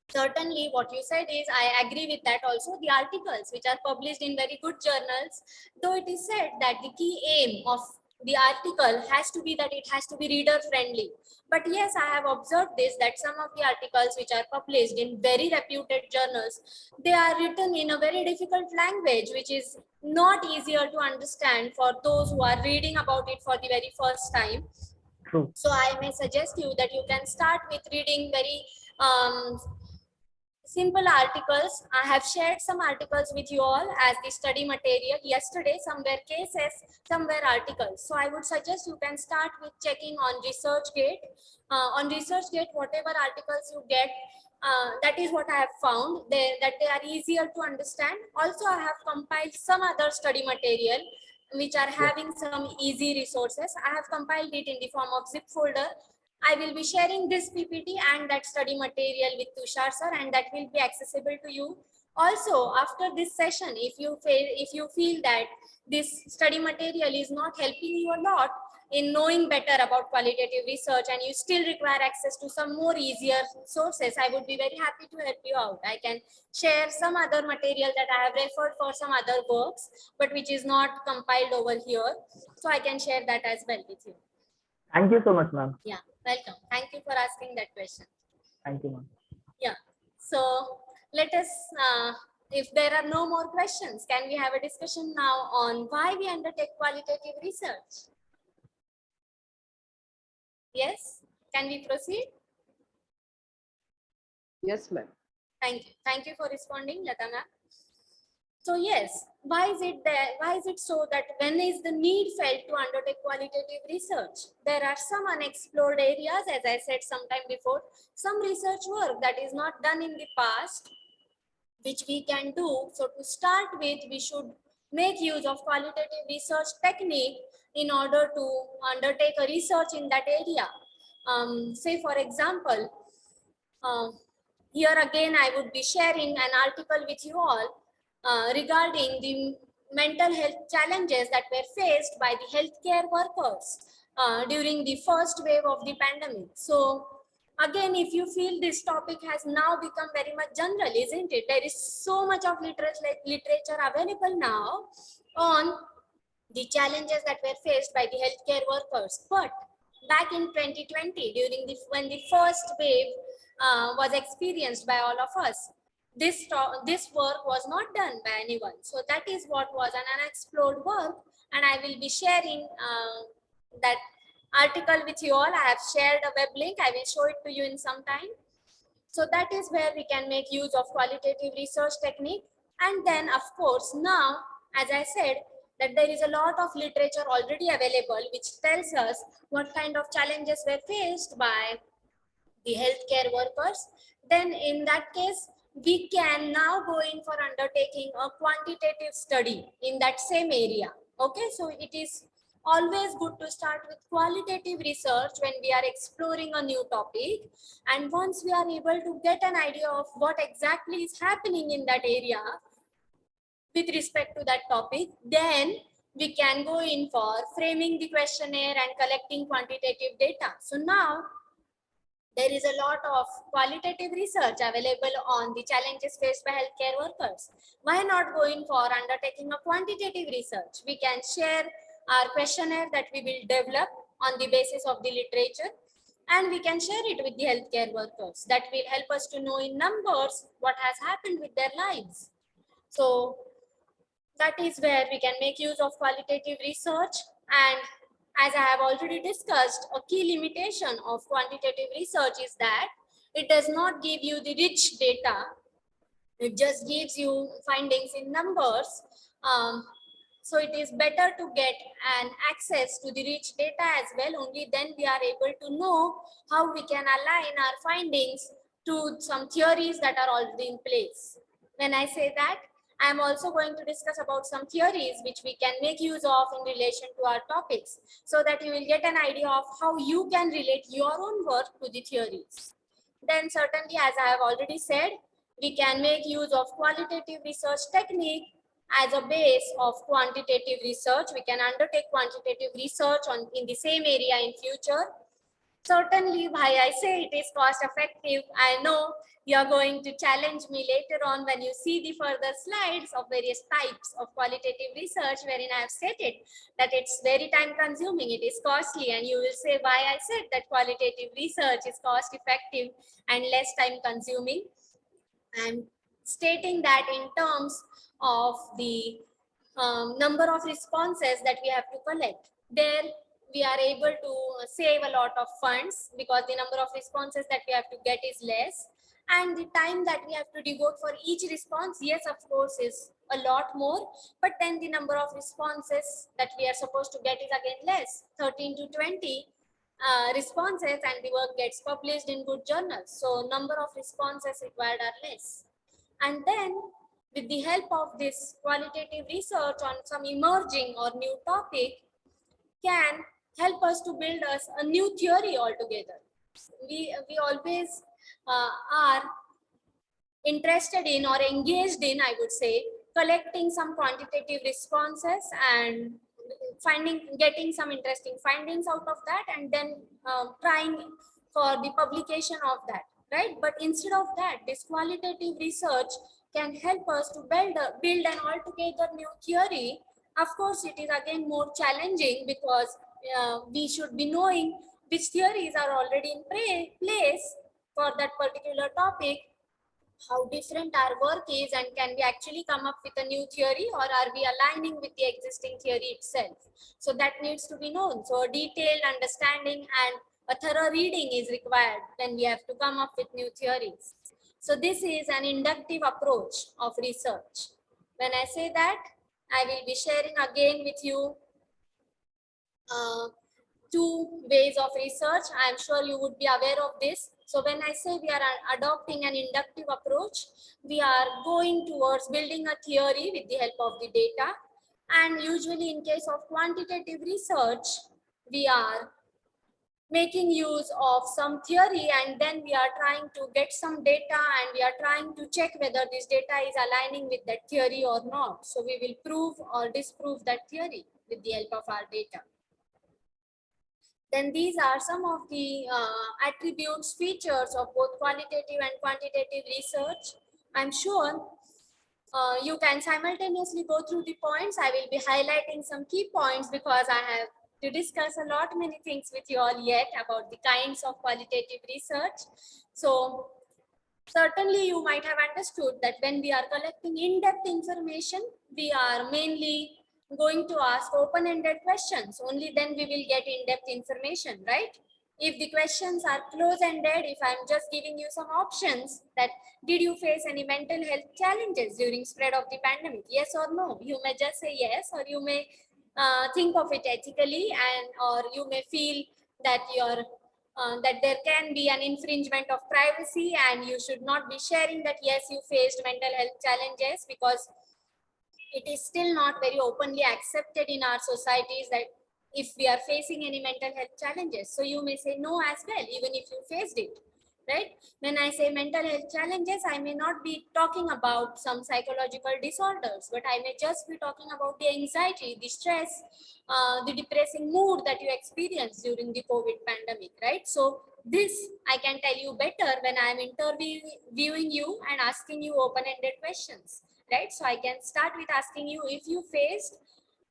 certainly what you said is I agree with that also. The articles which are published in very good journals, though it is said that the key aim of the article has to be that it has to be reader friendly. But yes, I have observed this, that some of the articles which are published in very reputed journals, they are written in a very difficult language, which is not easier to understand for those who are reading about it for the very first time. True. So I may suggest you that you can start with reading very simple articles. I have shared some articles with you all as the study material yesterday. Some were cases, some were articles. So I would suggest you can start with checking on ResearchGate. On ResearchGate, whatever articles you get, that is what I have found, that they are easier to understand. Also, I have compiled some other study material which are having some easy resources. I have compiled it in the form of zip folder. I will be sharing this PPT and that study material with Tushar sir, and that will be accessible to you. Also, after this session, if you feel that this study material is not helping you a lot in knowing better about qualitative research and you still require access to some more easier sources, I would be very happy to help you out. I can share some other material that I have referred for some other works, but which is not compiled over here. So I can share that as well with you. Thank you so much, ma'am. Yeah, welcome. Thank you for asking that question. Thank you, ma'am. Yeah, so let us, if there are no more questions, can we have a discussion now on why we undertake qualitative research? Yes, can we proceed? Yes, ma'am. Thank you. Thank you for responding, Lata ma'am. So yes, why is it there? Why is it so that when is the need felt to undertake qualitative research? There are some unexplored areas, as I said sometime before, some research work that is not done in the past, which we can do. So to start with, we should make use of qualitative research technique in order to undertake a research in that area. Say for example, here again, I would be sharing an article with you all regarding the mental health challenges that were faced by the healthcare workers during the first wave of the pandemic. So again, if you feel this topic has now become very much general, isn't it? There is so much of literature available now on the challenges that were faced by the healthcare workers. But back in 2020, when the first wave was experienced by all of us, this work was not done by anyone. So that is what was an unexplored work, and I will be sharing that article with you all. I have shared a web link. I will show it to you in some time. So that is where we can make use of qualitative research technique. And then of course, now, as I said, that there is a lot of literature already available which tells us what kind of challenges were faced by the healthcare workers. Then in that case, we can now go in for undertaking a quantitative study in that same area. Okay, so it is always good to start with qualitative research when we are exploring a new topic. And once we are able to get an idea of what exactly is happening in that area with respect to that topic, then we can go in for framing the questionnaire and collecting quantitative data. So now there is a lot of qualitative research available on the challenges faced by healthcare workers. Why not go in for undertaking a quantitative research? We can share our questionnaire that we will develop on the basis of the literature, and we can share it with the healthcare workers. That will help us to know in numbers what has happened with their lives. So that is where we can make use of qualitative research. And as I have already discussed, a key limitation of quantitative research is that it does not give you the rich data. It just gives you findings in numbers. So it is better to get an access to the rich data as well. Only then we are able to know how we can align our findings to some theories that are already in place. When I say that, I am also going to discuss about some theories which we can make use of in relation to our topics, so that you will get an idea of how you can relate your own work to the theories. Then certainly, as I have already said, we can make use of qualitative research technique as a base of quantitative research. We can undertake quantitative research in the same area in future. Certainly, why I say it is cost effective, I know you are going to challenge me later on when you see the further slides of various types of qualitative research, wherein I have stated that it's very time consuming, it is costly, and you will say why I said that qualitative research is cost effective and less time consuming. I'm stating that in terms of the number of responses that we have to collect. There we are able to save a lot of funds because the number of responses that we have to get is less, and the time that we have to devote for each response, yes, of course, is a lot more, but then the number of responses that we are supposed to get is again less, 13 to 20 responses, and the work gets published in good journals. So number of responses required are less. And then with the help of this qualitative research on some emerging or new topic can help us to build us a new theory altogether. We always are interested in or engaged in, I would say, collecting some quantitative responses and getting some interesting findings out of that, and then trying for the publication of that, right? But instead of that, this qualitative research can help us to build an altogether new theory. Of course, it is again more challenging because we should be knowing which theories are already in place for that particular topic, how different our work is, and can we actually come up with a new theory, or are we aligning with the existing theory itself? So that needs to be known. So a detailed understanding and a thorough reading is required when we have to come up with new theories. So this is an inductive approach of research. When I say that, I will be sharing again with you two ways of research. I am sure you would be aware of this. So when I say we are adopting an inductive approach, we are going towards building a theory with the help of the data. And usually in case of quantitative research, we are making use of some theory, and then we are trying to get some data, and we are trying to check whether this data is aligning with that theory or not. So we will prove or disprove that theory with the help of our data. Then these are some of the attributes, features of both qualitative and quantitative research. I'm sure you can simultaneously go through the points. I will be highlighting some key points because I have to discuss a lot many things with you all yet about the kinds of qualitative research. So certainly you might have understood that when we are collecting in-depth information, we are mainly going to ask open-ended questions. Only then we will get in-depth information, right? If the questions are close-ended, if I'm just giving you some options that did you face any mental health challenges during spread of the pandemic, yes or no, you may just say yes, or you may think of it ethically, and or you may feel that that there can be an infringement of privacy and you should not be sharing that yes, you faced mental health challenges, because it is still not very openly accepted in our societies that if we are facing any mental health challenges. So you may say no as well, even if you faced it, right? When I say mental health challenges, I may not be talking about some psychological disorders, but I may just be talking about the anxiety, the stress, the depressing mood that you experience during the COVID pandemic, right? So this I can tell you better when I am interviewing you and asking you open-ended questions, right? So I can start with asking you if you faced.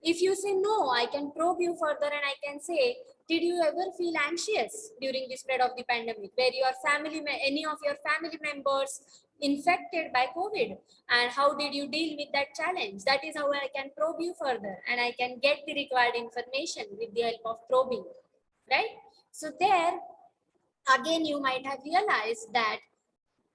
If you say no, I can probe you further and I can say, did you ever feel anxious during the spread of the pandemic, where your any of your family members infected by COVID, and how did you deal with that challenge? That is how I can probe you further, and I can get the required information with the help of probing, right? So there, again, you might have realized that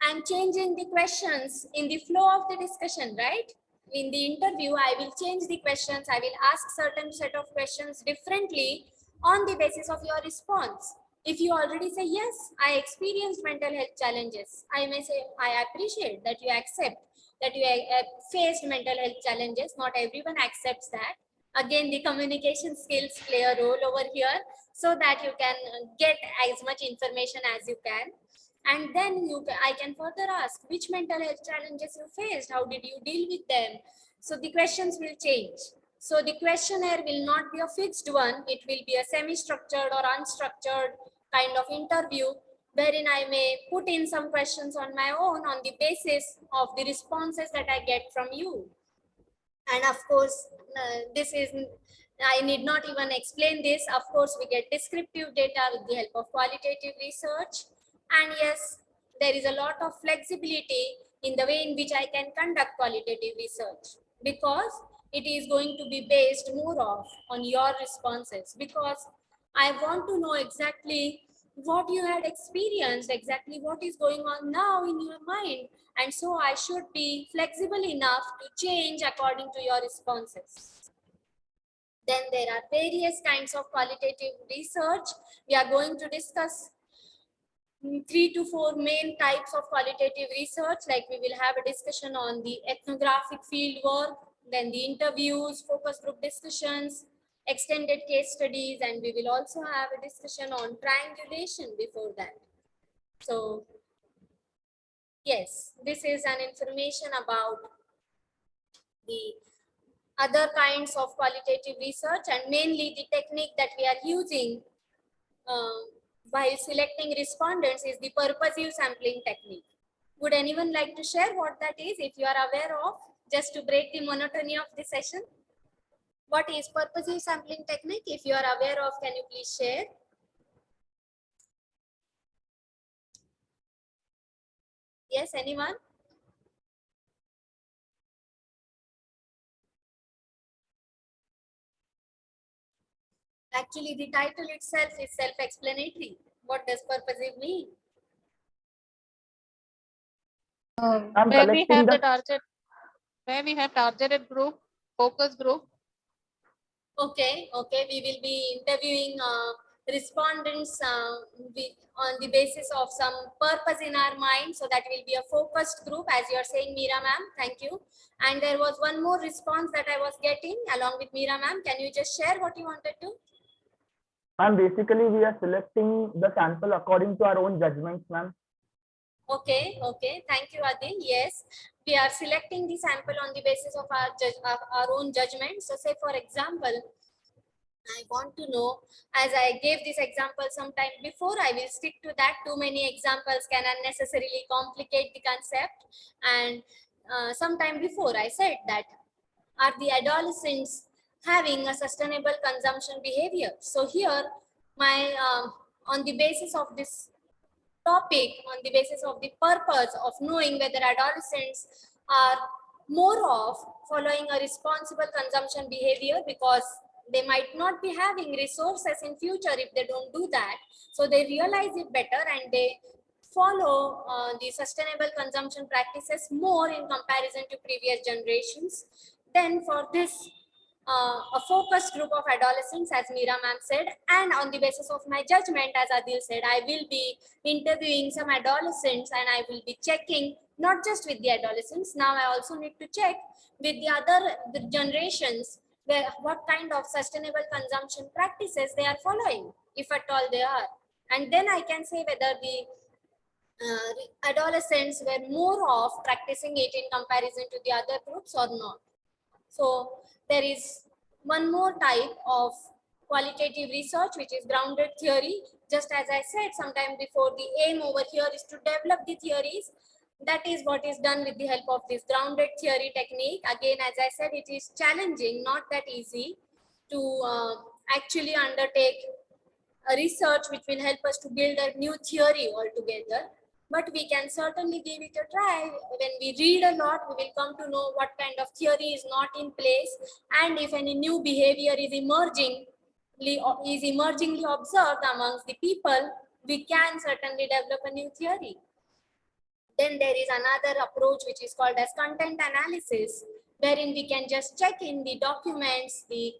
I'm changing the questions in the flow of the discussion, right? in the interview, I will change the questions. I will ask certain set of questions differently on the basis of your response. If you already say, yes, I experienced mental health challenges, I may say, I appreciate that you accept that you faced mental health challenges. Not everyone accepts that. Again, the communication skills play a role over here so that you can get as much information as you can. And then I can further ask which mental health challenges you faced, how did you deal with them? So the questions will change. So the questionnaire will not be a fixed one. It will be a semi-structured or unstructured kind of interview wherein I may put in some questions on my own on the basis of the responses that I get from you. And of course, I need not even explain this. Of course, we get descriptive data with the help of qualitative research. And yes, there is a lot of flexibility in the way in which I can conduct qualitative research, because it is going to be based more on your responses, because I want to know exactly what you had experienced, exactly what is going on now in your mind. And so I should be flexible enough to change according to your responses. Then there are various kinds of qualitative research. We are going to discuss 3 to 4 main types of qualitative research. Like we will have a discussion on the ethnographic field work, then the interviews, focus group discussions, extended case studies, and we will also have a discussion on triangulation before that. So yes, this is an information about the other kinds of qualitative research, and mainly the technique that we are using while selecting respondents is the purposive sampling technique. Would anyone like to share what that is, if you are aware of, just to break the monotony of the session? What is purposive sampling technique? If you are aware of, can you please share? Yes, anyone? Actually, the title itself is self-explanatory. What does purposive mean? I'm Where we collecting have the the target, where we have targeted group, focus group. Okay, we will be interviewing respondents on the basis of some purpose in our mind. So that will be a focused group, as you are saying, Meera ma'am. Thank you. And there was one more response that I was getting along with Meera ma'am. Can you just share what you wanted to? ma'am, basically we are selecting the sample according to our own judgments, ma'am. Okay. Thank you, Adil. Yes, we are selecting the sample on the basis of our own judgment. So say, for example, I want to know, as I gave this example sometime before, I will stick to that. Too many examples can unnecessarily complicate the concept. And sometime before I said that, are the adolescents having a sustainable consumption behavior? So here, my on the basis of this topic, on the basis of the purpose of knowing whether adolescents are more of following a responsible consumption behavior, because they might not be having resources in future if they don't do that. So they realize it better and they follow the sustainable consumption practices more in comparison to previous generations. Then for this, a focus group of adolescents, as Meera ma'am said, and on the basis of my judgment, as Adil said, I will be interviewing some adolescents and I will be checking not just with the adolescents. Now I also need to check with the generations where what kind of sustainable consumption practices they are following, if at all they are. And then I can say whether the adolescents were more of practicing it in comparison to the other groups or not. So there is one more type of qualitative research, which is grounded theory. Just as I said sometime before, the aim over here is to develop the theories. That is what is done with the help of this grounded theory technique. Again, as I said, it is challenging, not that easy to actually undertake a research which will help us to build a new theory altogether. But we can certainly give it a try. When we read a lot, we will come to know what kind of theory is not in place, and if any new behavior is emergingly observed amongst the people, we can certainly develop a new theory. Then there is another approach which is called as content analysis, wherein we can just check in the documents, the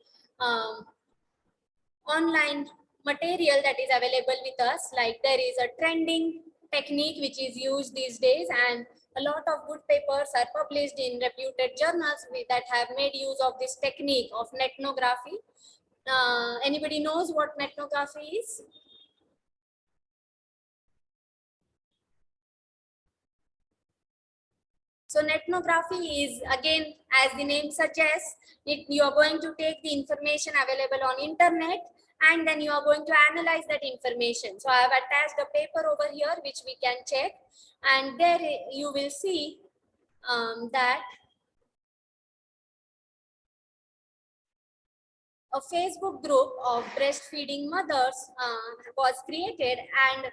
online material that is available with us. Like there is a trending technique which is used these days, and a lot of good papers are published in reputed journals that have made use of this technique of netnography. Anybody knows what netnography is? So netnography is, again, as the name suggests, you are going to take the information available on internet and then you are going to analyze that information. So I have attached a paper over here which we can check, and there you will see that a Facebook group of breastfeeding mothers was created, and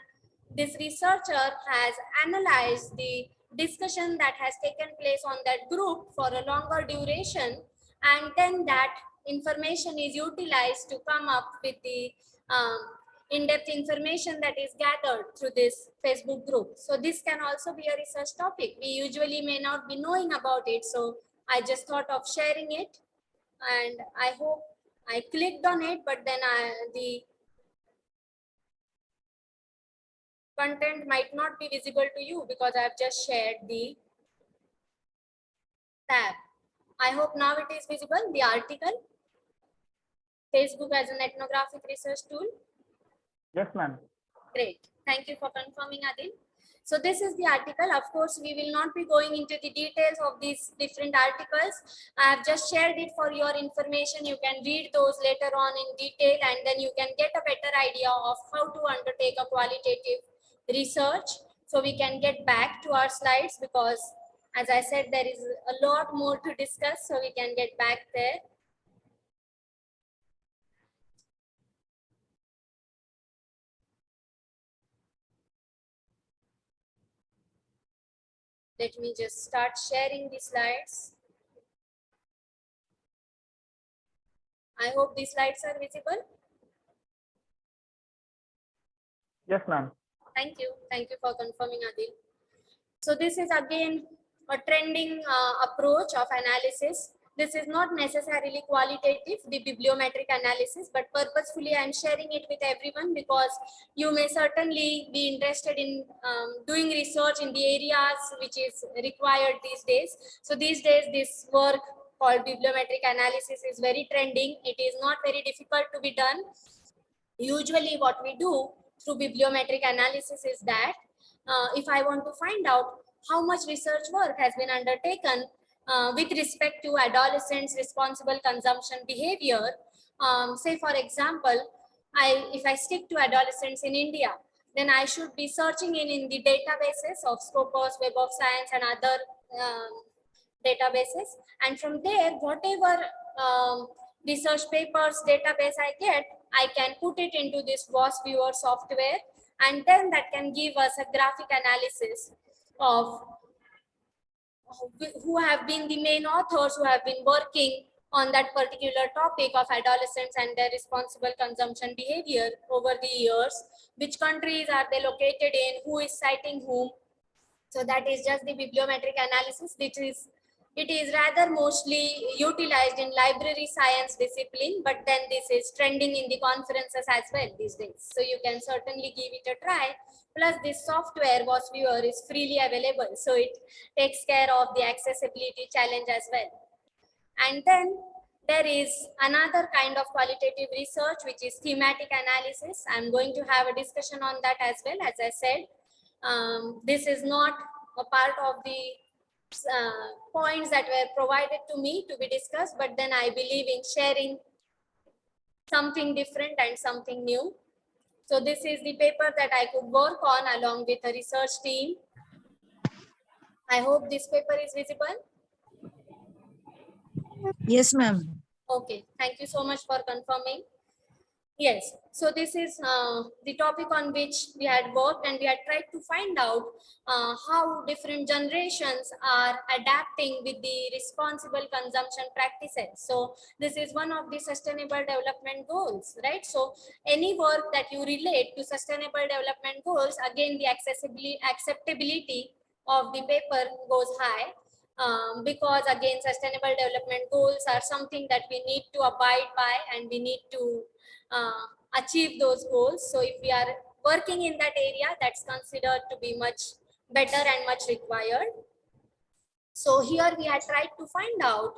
this researcher has analyzed the discussion that has taken place on that group for a longer duration, and then that information is utilized to come up with the in-depth information that is gathered through this Facebook group. So this can also be a research topic. We usually may not be knowing about it, so I just thought of sharing it, and I hope I clicked on it, but then the content might not be visible to you because I've just shared the tab. I hope now it is visible, the article, Facebook as an ethnographic research tool. Yes, ma'am. Great. Thank you for confirming, Adil. So this is the article. Of course, we will not be going into the details of these different articles. I have just shared it for your information. You can read those later on in detail, and then you can get a better idea of how to undertake a qualitative research. So we can get back to our slides because, as I said, there is a lot more to discuss. So we can get back there. Let me just start sharing the slides. I hope these slides are visible. Yes, ma'am. Thank you. Thank you for confirming, Adil. So this is again a trending approach of analysis. This is not necessarily qualitative, the bibliometric analysis, but purposefully I'm sharing it with everyone because you may certainly be interested in doing research in the areas which is required these days. So these days, this work called bibliometric analysis is very trending. It is not very difficult to be done. Usually what we do through bibliometric analysis is that if I want to find out how much research work has been undertaken with respect to adolescents' responsible consumption behavior, say for example, if I stick to adolescents in India, then I should be searching in the databases of Scopus, Web of Science, and other databases, and from there, whatever research papers database I get, I can put it into this WAS viewer software, and then that can give us a graphic analysis of who have been the main authors who have been working on that particular topic of adolescents and their responsible consumption behavior over the years, which countries are they located in, who is citing whom. So that is just the bibliometric analysis, which is, it is rather mostly utilized in library science discipline, but then this is trending in the conferences as well these days. So you can certainly give it a try. Plus this software WAS viewer is freely available. So it takes care of the accessibility challenge as well. And then there is another kind of qualitative research, which is thematic analysis. I'm going to have a discussion on that as well. As I said, this is not a part of the points that were provided to me to be discussed, but then I believe in sharing something different and something new. So this is the paper that I could work on along with a research team. I hope this paper is visible. Yes, ma'am. Okay, thank you so much for confirming. Yes, so this is the topic on which we had worked, and we had tried to find out how different generations are adapting with the responsible consumption practices. So this is one of the sustainable development goals, right? So any work that you relate to sustainable development goals, again, the acceptability of the paper goes high. because again, sustainable development goals are something that we need to abide by, and we need to achieve those goals. So if we are working in that area, that's considered to be much better and much required. So here we had tried to find out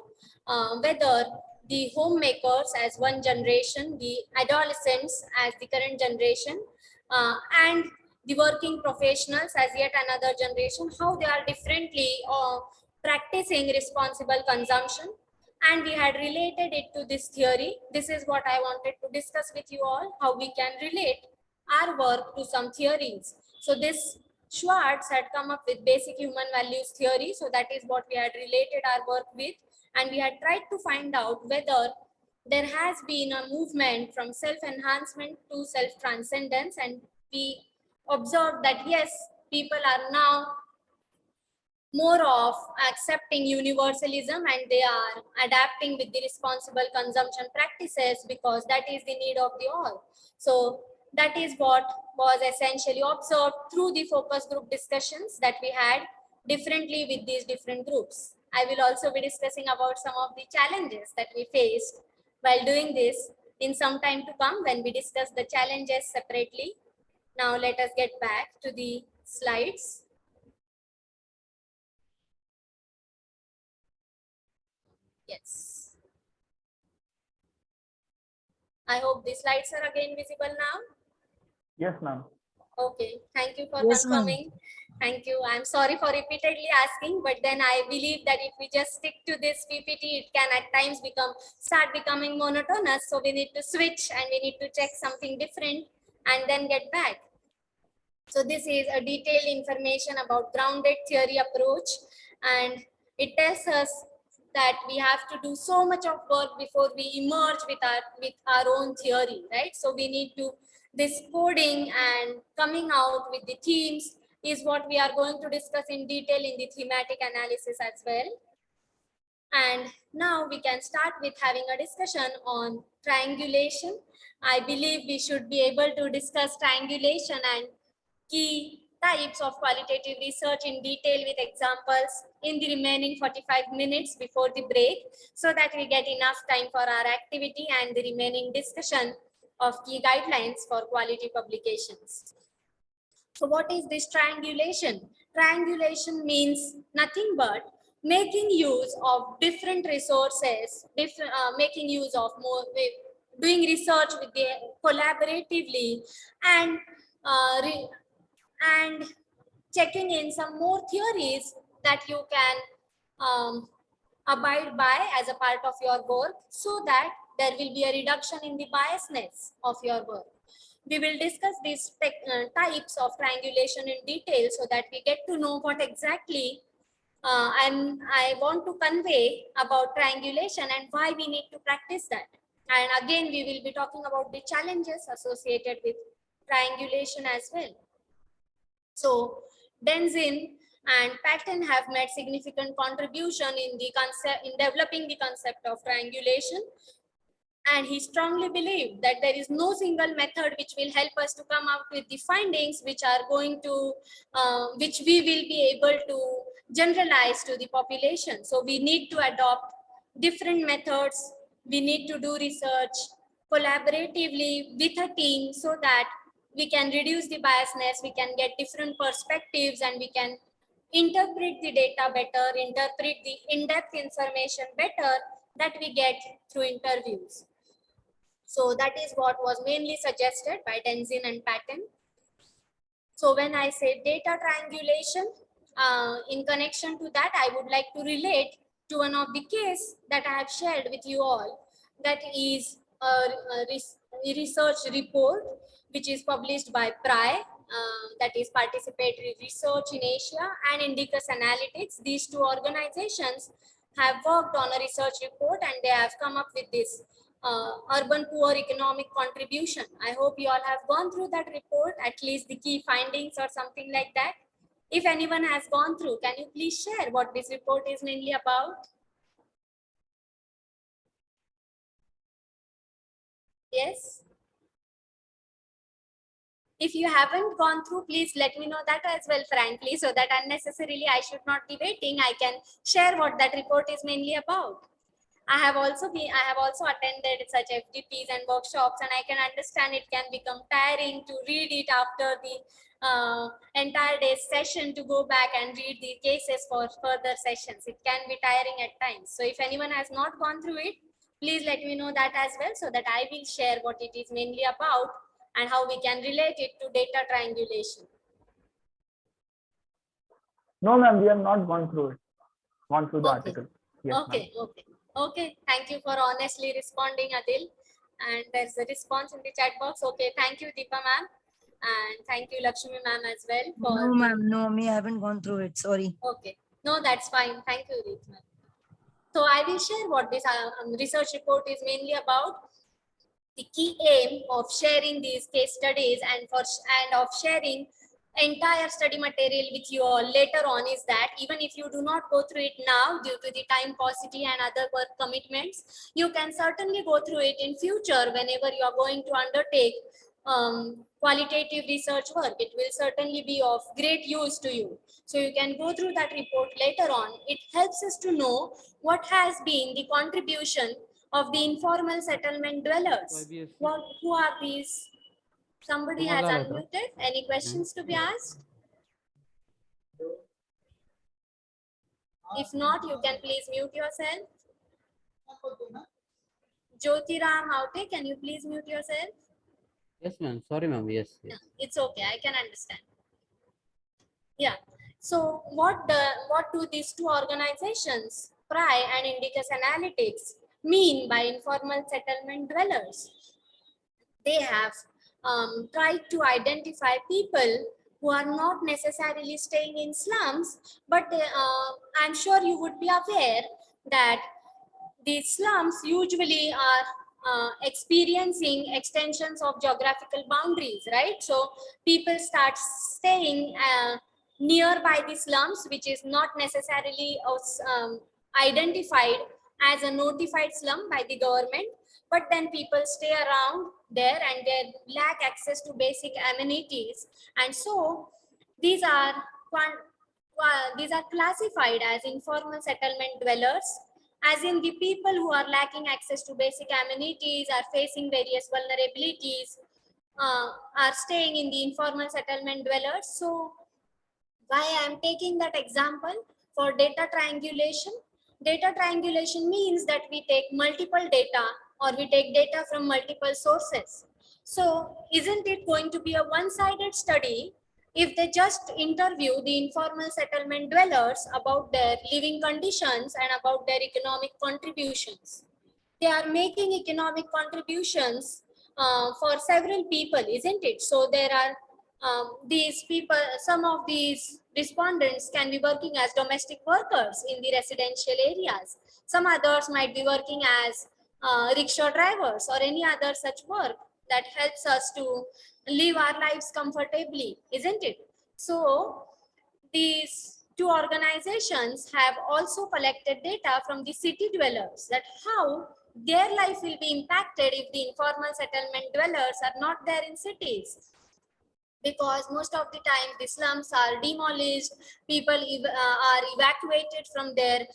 whether the homemakers as one generation, the adolescents as the current generation, and the working professionals as yet another generation, how they are differently practicing responsible consumption. And we had related it to this theory. This is what I wanted to discuss with you all, how we can relate our work to some theories. So this Schwartz had come up with basic human values theory. So that is what we had related our work with. And we had tried to find out whether there has been a movement from self-enhancement to self-transcendence. And we observed that yes, people are now more of accepting universalism, and they are adapting with the responsible consumption practices because that is the need of the all. So that is what was essentially observed through the focus group discussions that we had differently with these different groups. I will also be discussing about some of the challenges that we faced while doing this in some time to come when we discuss the challenges separately. Now let us get back to the slides. Yes. I hope the slides are again visible now. Yes, ma'am. Okay, thank you for Yes, ma'am. confirming. Thank you. I'm sorry for repeatedly asking, but then I believe that if we just stick to this PPT, it can at times start becoming monotonous. So we need to switch and we need to check something different and then get back. So this is a detailed information about grounded theory approach, and it tells us that we have to do so much of work before we emerge with our own theory, right? So we need to, this coding and coming out with the themes is what we are going to discuss in detail in the thematic analysis as well. And now we can start with having a discussion on triangulation. I believe we should be able to discuss triangulation and key types of qualitative research in detail with examples in the remaining 45 minutes before the break, so that we get enough time for our activity and the remaining discussion of key guidelines for quality publications. So what is this triangulation? Triangulation means nothing but making use of different resources, making use of doing research with the collaboratively, and and checking in some more theories that you can abide by as a part of your work, so that there will be a reduction in the biasness of your work. We will discuss these types of triangulation in detail so that we get to know what exactly I want to convey about triangulation and why we need to practice that. And again, we will be talking about the challenges associated with triangulation as well. So Denzin and Patton have made significant contribution in developing the concept of triangulation. And he strongly believed that there is no single method which will help us to come out with the findings which are going to, which we will be able to generalize to the population. So we need to adopt different methods. We need to do research collaboratively with a team so that we can reduce the biasness, we can get different perspectives, and we can interpret the data better, interpret the in-depth information better that we get through interviews. So that is what was mainly suggested by Denzin and Patton. So when I say data triangulation, in connection to that, I would like to relate to one of the case that I have shared with you all. That is a research report which is published by PRI, that is Participatory Research in Asia, and Indicus Analytics. These two organizations have worked on a research report and they have come up with this urban poor economic contribution. I hope you all have gone through that report, at least the key findings or something like that. If anyone has gone through, can you please share what this report is mainly about? Yes. If you haven't gone through, please let me know that as well, frankly, so that unnecessarily I should not be waiting. I can share what that report is mainly about. I have also attended such FDPs and workshops, and I can understand it can become tiring to read it after the entire day's session, to go back and read the cases for further sessions. It can be tiring at times. So if anyone has not gone through it, please let me know that as well, so that I will share what it is mainly about and how we can relate it to data triangulation. No, ma'am, we have not gone through it. Gone through the Okay. article. Yes, Okay, okay. Thank you for honestly responding, Adil. And there's a response in the chat box. Okay, thank you, Deepa ma'am. And thank you, Lakshmi ma'am, as well. No, ma'am, no, me haven't gone through it. Sorry. Okay, no, that's fine. Thank you, Deepa ma'am. So I will share what this research report is mainly about. The key aim of sharing these case studies and of sharing entire study material with you all later on is that even if you do not go through it now due to the time paucity and other work commitments, you can certainly go through it in future whenever you are going to undertake qualitative research work. It will certainly be of great use to you. So you can go through that report later on. It helps us to know what has been the contribution of the informal settlement dwellers. Who are these? Somebody has unmuted. Any questions to be asked? If not, you can please mute yourself. Jyotiram Aute, can you please mute yourself? Yes, ma'am. Sorry, ma'am. Yes, yes. It's okay. I can understand. Yeah. So what do these two organizations, PRI and Indicus Analytics, mean by informal settlement dwellers? They have tried to identify people who are not necessarily staying in slums, but I'm sure you would be aware that these slums usually are experiencing extensions of geographical boundaries, right? So people start staying nearby the slums, which is not necessarily identified as a notified slum by the government, but then people stay around there and they lack access to basic amenities, and so these are classified as informal settlement dwellers, as in the people who are lacking access to basic amenities, are facing various vulnerabilities, are staying in the informal settlement dwellers. So why I am taking that example for data triangulation? Data triangulation means that we take multiple data, or we take data from multiple sources. So isn't it going to be a one-sided study if they just interview the informal settlement dwellers about their living conditions and about their economic contributions? They are making economic contributions for several people, isn't it? So there are these people, some of these respondents can be working as domestic workers in the residential areas. Some others might be working as rickshaw drivers or any other such work that helps us to live our lives comfortably, isn't it? So these two organizations have also collected data from the city dwellers, that how their life will be impacted if the informal settlement dwellers are not there in cities. Because most of the time the slums are demolished, people are evacuated from there.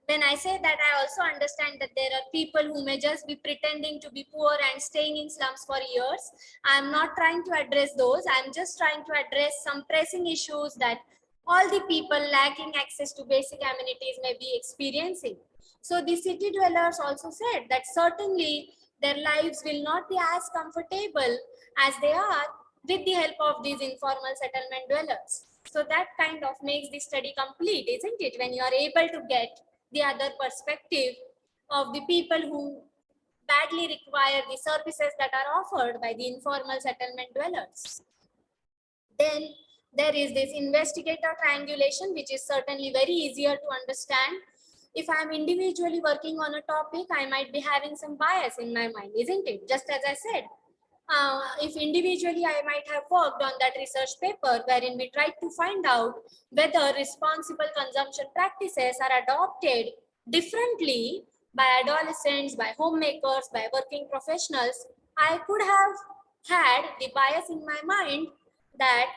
When I say that, I also understand that there are people who may just be pretending to be poor and staying in slums for years. I'm not trying to address those. I'm just trying to address some pressing issues that all the people lacking access to basic amenities may be experiencing. So the city dwellers also said that certainly their lives will not be as comfortable as they are with the help of these informal settlement dwellers. So that kind of makes the study complete, isn't it? When you are able to get the other perspective of the people who badly require the services that are offered by the informal settlement dwellers. Then there is this investigator triangulation, which is certainly very easier to understand. If I'm individually working on a topic, I might be having some bias in my mind, isn't it? Just as I said, if individually I might have worked on that research paper wherein we tried to find out whether responsible consumption practices are adopted differently by adolescents, by homemakers, by working professionals, I could have had the bias in my mind that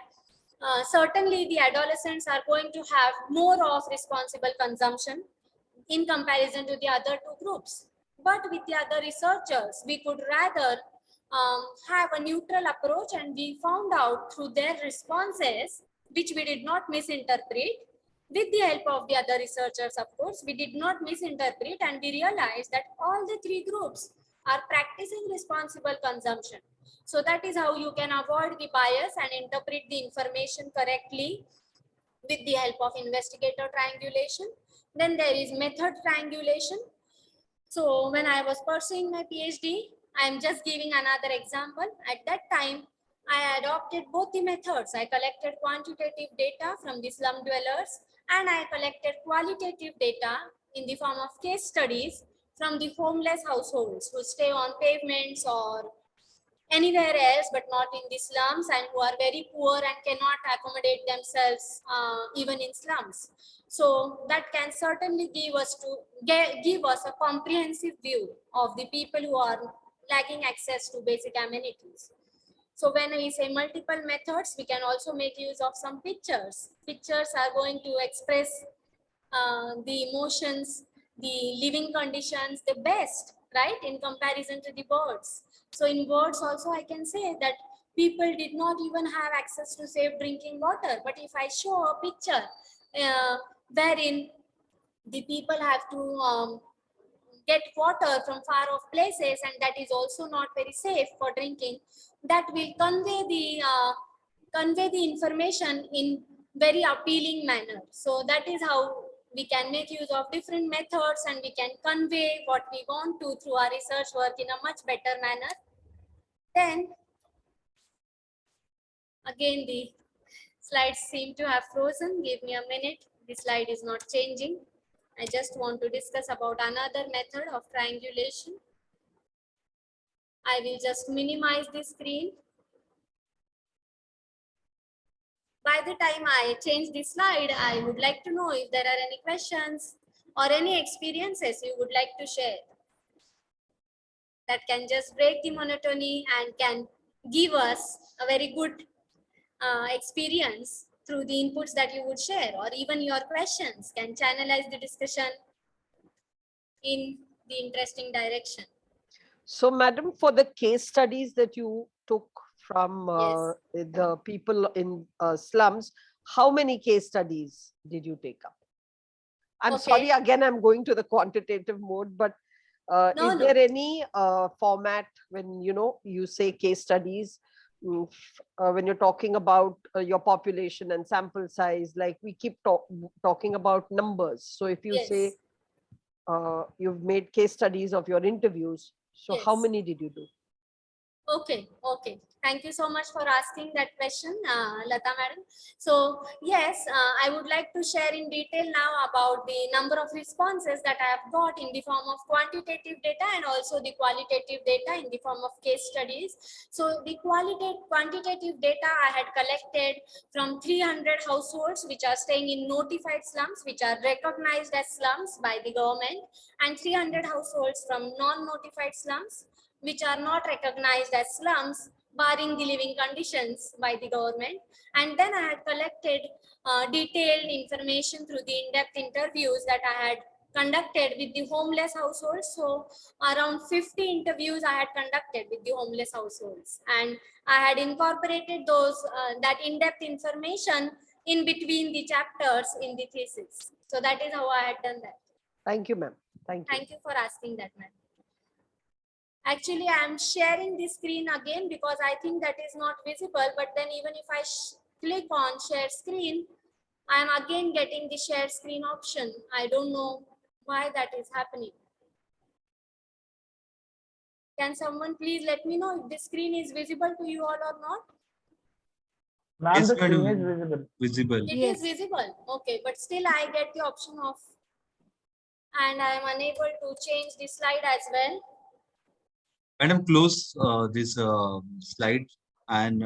certainly the adolescents are going to have more of responsible consumption in comparison to the other two groups. But with the other researchers, we could rather have a neutral approach, and we found out through their responses, which we did not misinterpret, with the help of the other researchers, of course, we did not misinterpret, and we realized that all the three groups are practicing responsible consumption. So that is how you can avoid the bias and interpret the information correctly with the help of investigator triangulation. Then there is method triangulation. So when I was pursuing my PhD, I am just giving another example. At that time, I adopted both the methods. I collected quantitative data from the slum dwellers, and I collected qualitative data in the form of case studies from the homeless households who stay on pavements or anywhere else, but not in the slums, and who are very poor and cannot accommodate themselves even in slums. So that can certainly give us a comprehensive view of the people who are lacking access to basic amenities. So when we say multiple methods, we can also make use of some pictures. Pictures are going to express the emotions, the living conditions, the best, right, in comparison to the birds. So in birds also, I can say that people did not even have access to safe drinking water. But if I show a picture wherein the people have to get water from far off places, and that is also not very safe for drinking, that will convey the information in very appealing manner. So that is how we can make use of different methods, and we can convey what we want to through our research work in a much better manner. Then again, the slides seem to have frozen. Give me a minute. The slide is not changing. I just want to discuss about another method of triangulation. I will just minimize the screen. By the time I change the slide, I would like to know if there are any questions or any experiences you would like to share that can just break the monotony and can give us a very good experience through the inputs that you would share, or even your questions can channelize the discussion in the interesting direction. So, madam, for the case studies that you took from Yes. the people in slums, how many case studies did you take up? I'm sorry, Okay. again, I'm going to the quantitative mode, but No, is no. there any format when you say case studies, when you're talking about your population and sample size, like we keep talking about numbers. So if you say Yes. you've made case studies of your interviews, so how Yes. many did you do? Okay, okay. Thank you so much for asking that question, Lata madam. So yes, I would like to share in detail now about the number of responses that I have got in the form of quantitative data and also the qualitative data in the form of case studies. So the quantitative data I had collected from 300 households which are staying in notified slums, which are recognized as slums by the government, and 300 households from non-notified slums, which are not recognized as slums, barring the living conditions by the government. And then I had collected detailed information through the in-depth interviews that I had conducted with the homeless households. So around 50 interviews I had conducted with the homeless households, and I had incorporated those that in-depth information in between the chapters in the thesis. So that is how I had done that. Thank you, ma'am. Thank you. Thank you for asking that, ma'am. Actually, I am sharing the screen again because I think that is not visible. But then even if I click on share screen, I am again getting the share screen option. I don't know why that is happening. Can someone please let me know if the screen is visible to you all or not? Ma'am, Yes, the screen is madam. visible. Visible. It is visible. Okay, but still I get the option of, and I am unable to change the slide as well. Madam, close this slide and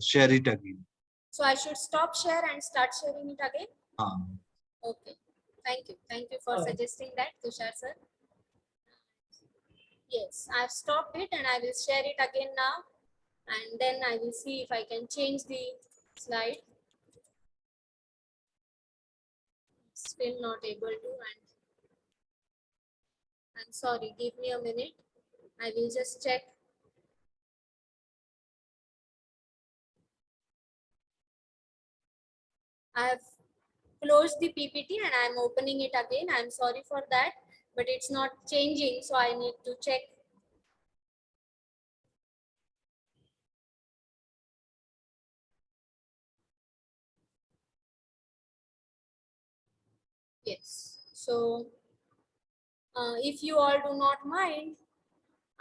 share it again. So I should stop share and start sharing it again. Okay. Thank you. Thank you for suggesting that, Tushar sir. Yes, I've stopped it and I will share it again now. And then I will see if I can change the slide. Still not able to, and I'm sorry, give me a minute. I will just check. I have closed the PPT and I'm opening it again. I'm sorry for that, but it's not changing, so I need to check. Yes, so if you all do not mind,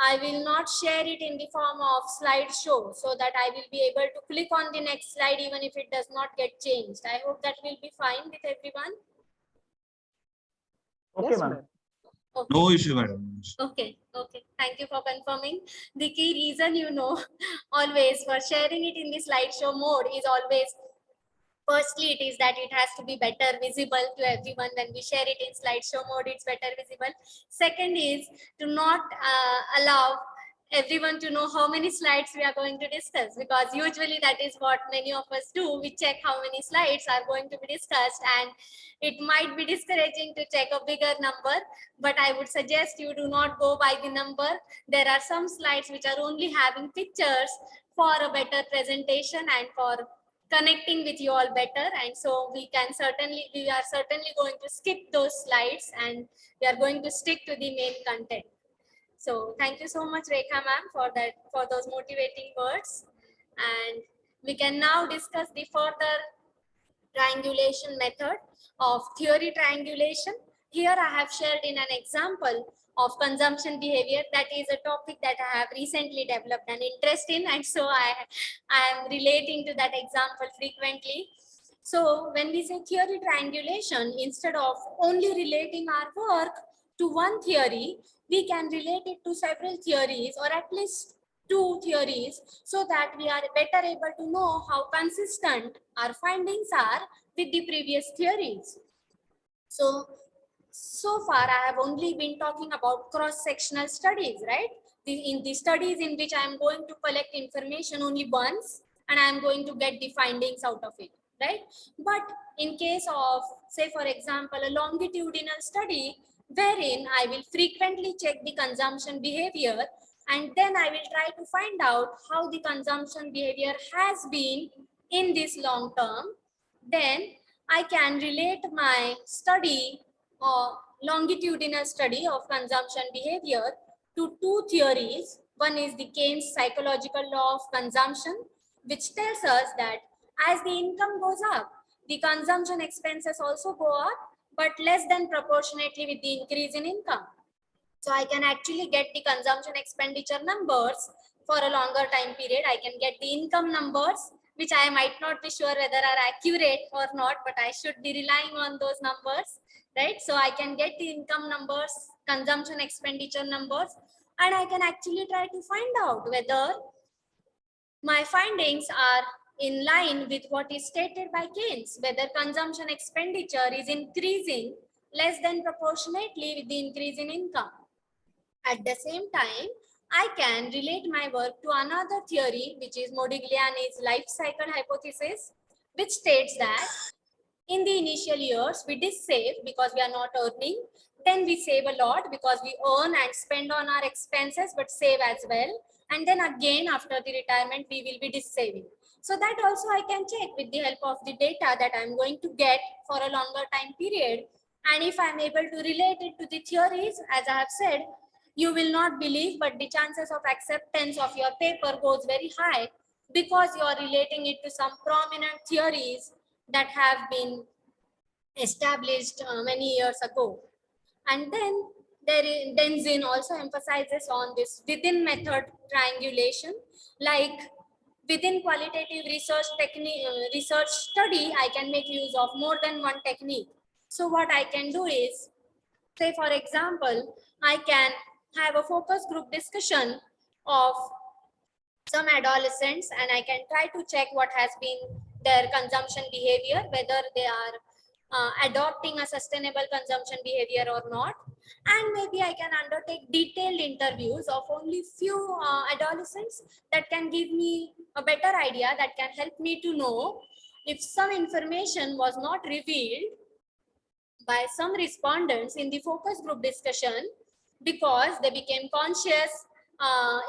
I will not share it in the form of slideshow so that I will be able to click on the next slide even if it does not get changed. I hope that will be fine with everyone. Okay, Yes, ma'am. ma'am. Okay. No issue, madam. Okay, okay. Thank you for confirming. The key reason, always for sharing it in the slideshow mode is always, firstly, it is that it has to be better visible to everyone. When we share it in slideshow mode, it's better visible. Second is to not allow everyone to know how many slides we are going to discuss, because usually that is what many of us do. We check how many slides are going to be discussed, and it might be discouraging to check a bigger number, but I would suggest you do not go by the number. There are some slides which are only having pictures for a better presentation and for connecting with you all better, and so we are certainly going to skip those slides and we are going to stick to the main content. So thank you so much, Rekha ma'am, for those motivating words. And we can now discuss the further triangulation method of theory triangulation. Here I have shared in an example of consumption behavior. That is a topic that I have recently developed an interest in, and so I am relating to that example frequently. So when we say theory triangulation, instead of only relating our work to one theory, we can relate it to several theories, or at least two theories, so that we are better able to know how consistent our findings are with the previous theories. So far I have only been talking about cross-sectional studies, right? In the studies in which I am going to collect information only once and I am going to get the findings out of it, right? But in case of, say for example, a longitudinal study wherein I will frequently check the consumption behavior, and then I will try to find out how the consumption behavior has been in this long term, then I can relate my study or longitudinal study of consumption behavior to two theories. One is the Keynes psychological law of consumption, which tells us that as the income goes up, the consumption expenses also go up, but less than proportionately with the increase in income. So I can actually get the consumption expenditure numbers for a longer time period. I can get the income numbers, which I might not be sure whether are accurate or not, but I should be relying on those numbers, right? So I can get the income numbers, consumption expenditure numbers, and I can actually try to find out whether my findings are in line with what is stated by Keynes, whether consumption expenditure is increasing less than proportionately with the increase in income. At the same time, I can relate my work to another theory, which is Modigliani's life cycle hypothesis, which states that in the initial years, we did save because we are not earning. Then we save a lot because we earn and spend on our expenses, but save as well. And then again, after the retirement, we will be saving. So that also I can check with the help of the data that I'm going to get for a longer time period. And if I'm able to relate it to the theories, as I have said, you will not believe, but the chances of acceptance of your paper goes very high because you are relating it to some prominent theories that have been established many years ago. And then Denzin also emphasizes on this within method triangulation, like within qualitative research technique, research study, I can make use of more than one technique. So what I can do is, say for example, I can have a focus group discussion of some adolescents and I can try to check what has been their consumption behavior, whether they are adopting a sustainable consumption behavior or not. And maybe I can undertake detailed interviews of only few adolescents that can give me a better idea, that can help me to know if some information was not revealed by some respondents in the focus group discussion because they became conscious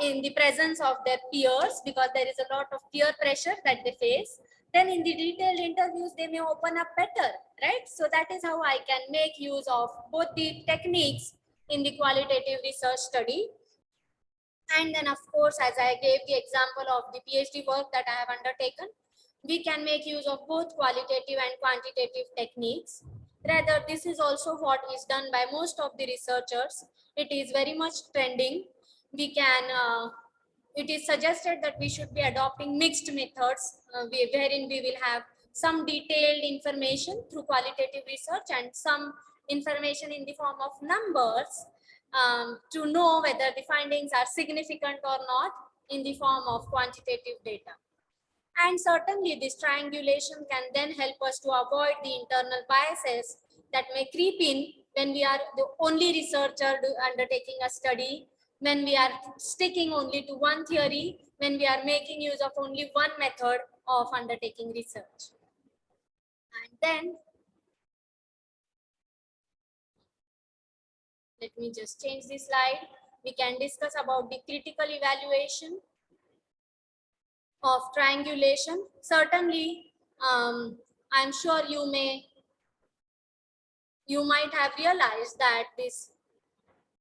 in the presence of their peers, because there is a lot of peer pressure that they face. Then in the detailed interviews they may open up better, right? So that is how I can make use of both the techniques in the qualitative research study. And then of course, as I gave the example of the PhD work that I have undertaken, we can make use of both qualitative and quantitative techniques. Rather, this is also what is done by most of the researchers. It is very much trending. We can, it is suggested that we should be adopting mixed methods, wherein we will have some detailed information through qualitative research and some information in the form of numbers to know whether the findings are significant or not in the form of quantitative data. And certainly this triangulation can then help us to avoid the internal biases that may creep in when we are the only researcher undertaking a study, when we are sticking only to one theory, when we are making use of only one method of undertaking research. And then, let me just change the slide. We can discuss about the critical evaluation of triangulation. Certainly, I'm sure you might have realized that this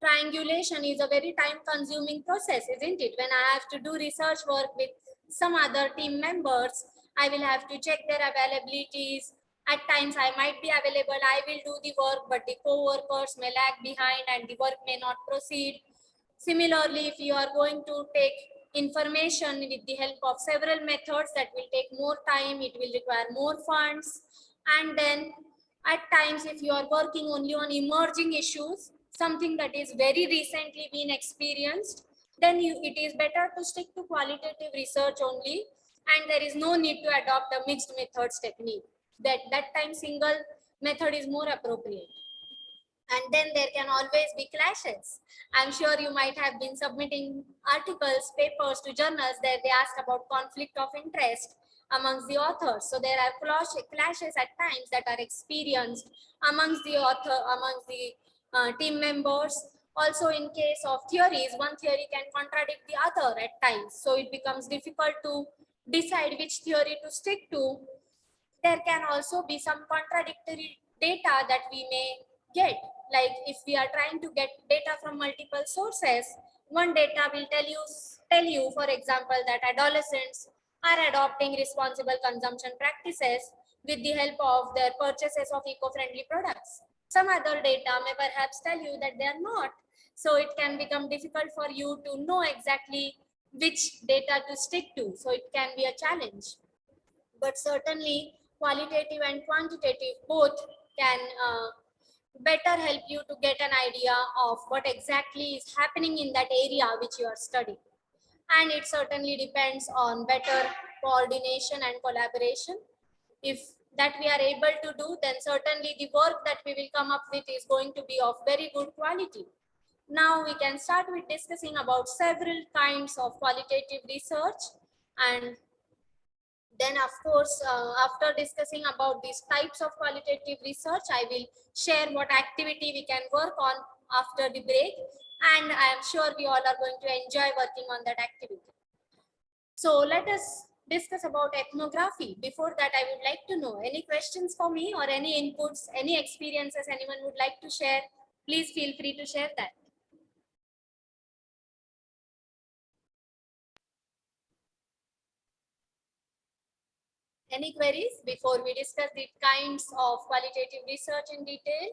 triangulation is a very time-consuming process, isn't it? When I have to do research work with some other team members, I will have to check their availabilities. At times, I might be available, I will do the work, but the co-workers may lag behind and the work may not proceed. Similarly, if you are going to take information with the help of several methods, that will take more time, it will require more funds. And then at times, if you are working only on emerging issues, something that is very recently been experienced, then it is better to stick to qualitative research only, and there is no need to adopt a mixed methods technique. That time single method is more appropriate. And then there can always be clashes. I'm sure you might have been submitting articles, papers to journals that they ask about conflict of interest amongst the authors. So there are clashes at times that are experienced amongst the author, amongst the team members. Also in case of theories, one theory can contradict the other at times. So it becomes difficult to decide which theory to stick to. There can also be some contradictory data that we may get. Like if we are trying to get data from multiple sources, one data will tell you, for example, that adolescents are adopting responsible consumption practices with the help of their purchases of eco-friendly products. Some other data may perhaps tell you that they are not. So it can become difficult for you to know exactly which data to stick to. So it can be a challenge. But certainly qualitative and quantitative both can better help you to get an idea of what exactly is happening in that area which you are studying. And it certainly depends on better coordination and collaboration. If that we are able to do, then certainly the work that we will come up with is going to be of very good quality. Now we can start with discussing about several kinds of qualitative research. And then of course, after discussing about these types of qualitative research, I will share what activity we can work on after the break. And I am sure we all are going to enjoy working on that activity. So let us discuss about ethnography. Before that, I would like to know any questions for me or any inputs, any experiences anyone would like to share. Please feel free to share that. Any queries before we discuss the kinds of qualitative research in detail?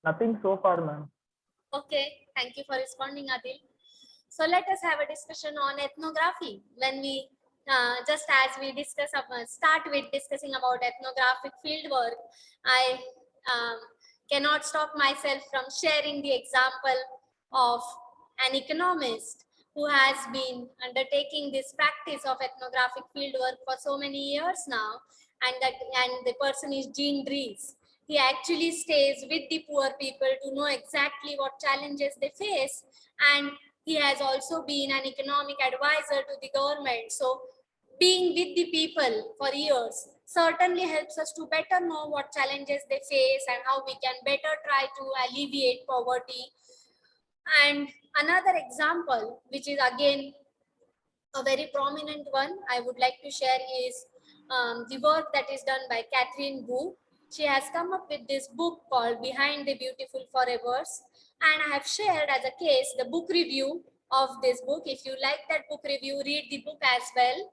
Nothing so far, ma'am. Okay, thank you for responding, Adil. So let us have a discussion on ethnography. When we just as we discuss start with discussing about ethnographic fieldwork, I cannot stop myself from sharing the example of an economist who has been undertaking this practice of ethnographic fieldwork for so many years now, and the person is Jean Dries. He actually stays with the poor people to know exactly what challenges they face. And he has also been an economic advisor to the government. So being with the people for years certainly helps us to better know what challenges they face and how we can better try to alleviate poverty. And another example, which is again a very prominent one I would like to share, is the work that is done by Catherine Wu. She has come up with this book called Behind the Beautiful Forevers, and I have shared as a case the book review of this book. If you like that book review, read the book as well.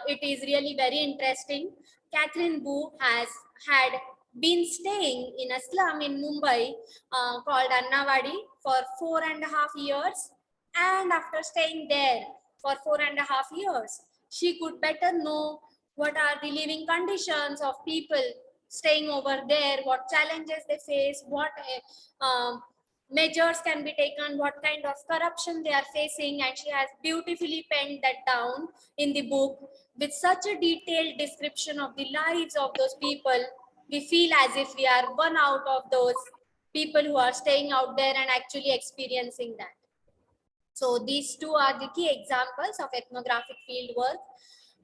It is really very interesting. Catherine Wu has had been staying in a slum in Mumbai called Annawadi for 4.5 years. And after staying there for 4.5 years, she could better know what are the living conditions of people staying over there, what challenges they face, what measures can be taken, what kind of corruption they are facing. And she has beautifully penned that down in the book with such a detailed description of the lives of those people. We feel as if we are one out of those people who are staying out there and actually experiencing that. So these two are the key examples of ethnographic field work.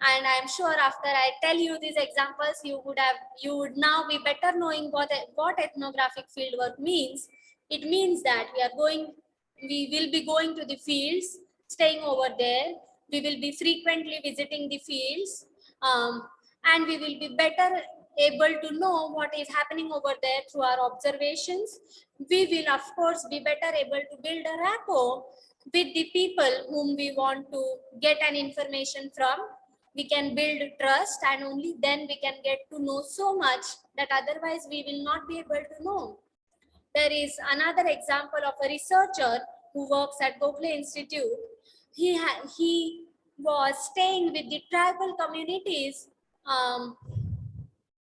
And I'm sure after I tell you these examples, you would now be better knowing what ethnographic field work means. It means that we will be going to the fields, staying over there. We will be frequently visiting the fields, and we will be better able to know what is happening over there through our observations. We will, of course, be better able to build a rapport with the people whom we want to get an information from. We can build trust, and only then we can get to know so much that otherwise we will not be able to know. There is another example of a researcher who works at Gokhale Institute. He was staying with the tribal communities,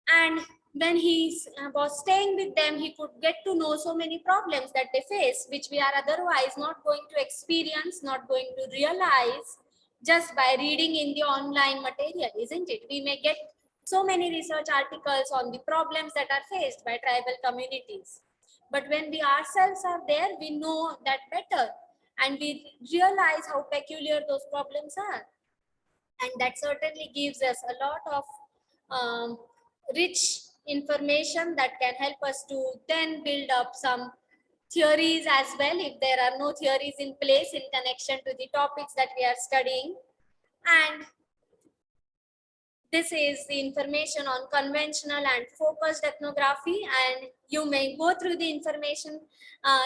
and when he was staying with them, he could get to know so many problems that they face, which we are otherwise not going to experience, not going to realize just by reading in the online material, isn't it? We may get so many research articles on the problems that are faced by tribal communities. But when we ourselves are there, we know that better, and we realize how peculiar those problems are. And that certainly gives us a lot of rich information that can help us to then build up some theories as well, if there are no theories in place in connection to the topics that we are studying. And this is the information on conventional and focused ethnography, and you may go through the information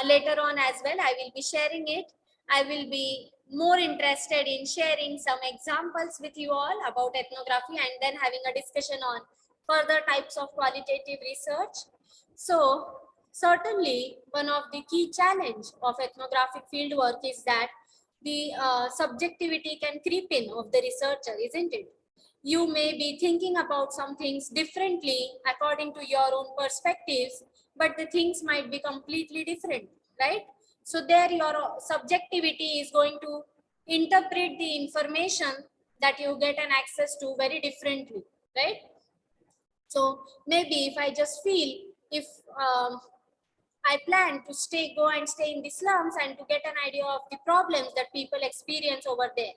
later on as well. I will be sharing it. I will be more interested in sharing some examples with you all about ethnography and then having a discussion on further types of qualitative research. So certainly one of the key challenge of ethnographic fieldwork is that the subjectivity can creep in of the researcher, isn't it? You may be thinking about some things differently according to your own perspectives, but the things might be completely different, right? So there your subjectivity is going to interpret the information that you get an access to very differently, right? So maybe if I just feel, if I plan to go and stay in the slums and to get an idea of the problems that people experience over there.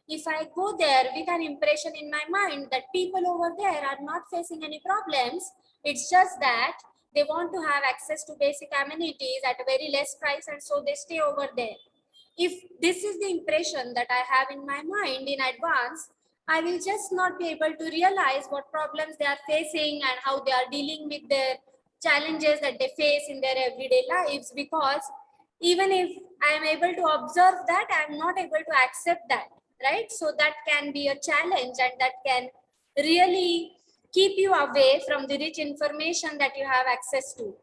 If I go there with an impression in my mind that people over there are not facing any problems, it's just that they want to have access to basic amenities at a very less price, and so they stay over there. If this is the impression that I have in my mind in advance, I will just not be able to realize what problems they are facing and how they are dealing with their challenges that they face in their everyday lives, because even if I am able to observe that, I am not able to accept that, right? So that can be a challenge, and that can really keep you away from the rich information that you have access to.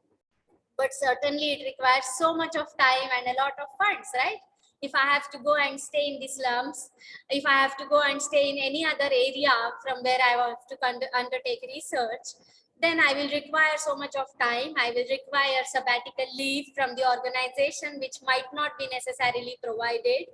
But certainly it requires so much of time and a lot of funds, right? If I have to go and stay in the slums, if I have to go and stay in any other area from where I have to undertake research, then I will require so much of time. I will require sabbatical leave from the organization, which might not be necessarily provided.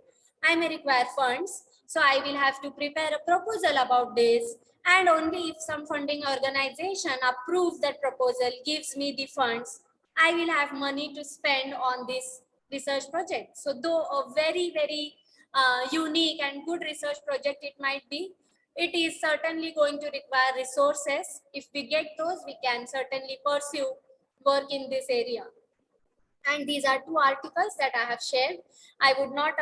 I may require funds. So I will have to prepare a proposal about this. And only if some funding organization approves that proposal, gives me the funds, I will have money to spend on this research project. So though a very, very unique and good research project it might be, it is certainly going to require resources. If we get those, we can certainly pursue work in this area. And these are two articles that I have shared. I would not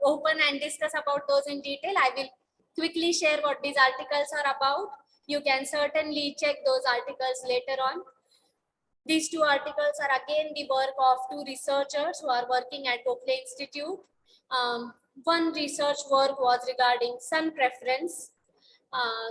open and discuss about those in detail. I will quickly share what these articles are about. You can certainly check those articles later on. These two articles are again the work of two researchers who are working at Berkeley Institute. One research work was regarding sun preference.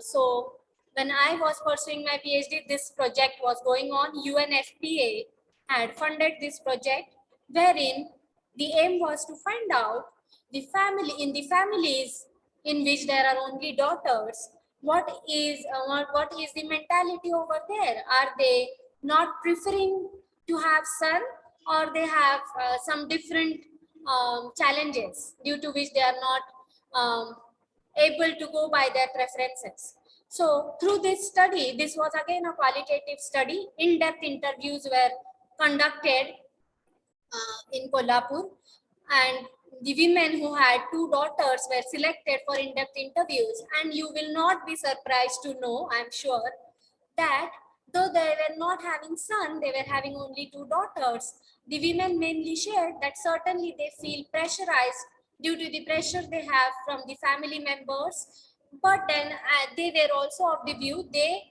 So when I was pursuing my PhD, this project was going on. UNFPA had funded this project, wherein the aim was to find out the families in which there are only daughters, what is the mentality over there? Are they not preferring to have son, or they have some different challenges due to which they are not able to go by their preferences? So through this study, this was again a qualitative study, in-depth interviews were conducted in Kolhapur, and the women who had two daughters were selected for in-depth interviews. And you will not be surprised to know, I'm sure, that though they were not having son, they were having only two daughters. The women mainly shared that certainly they feel pressurized due to the pressure they have from the family members. But then they were also of the view, they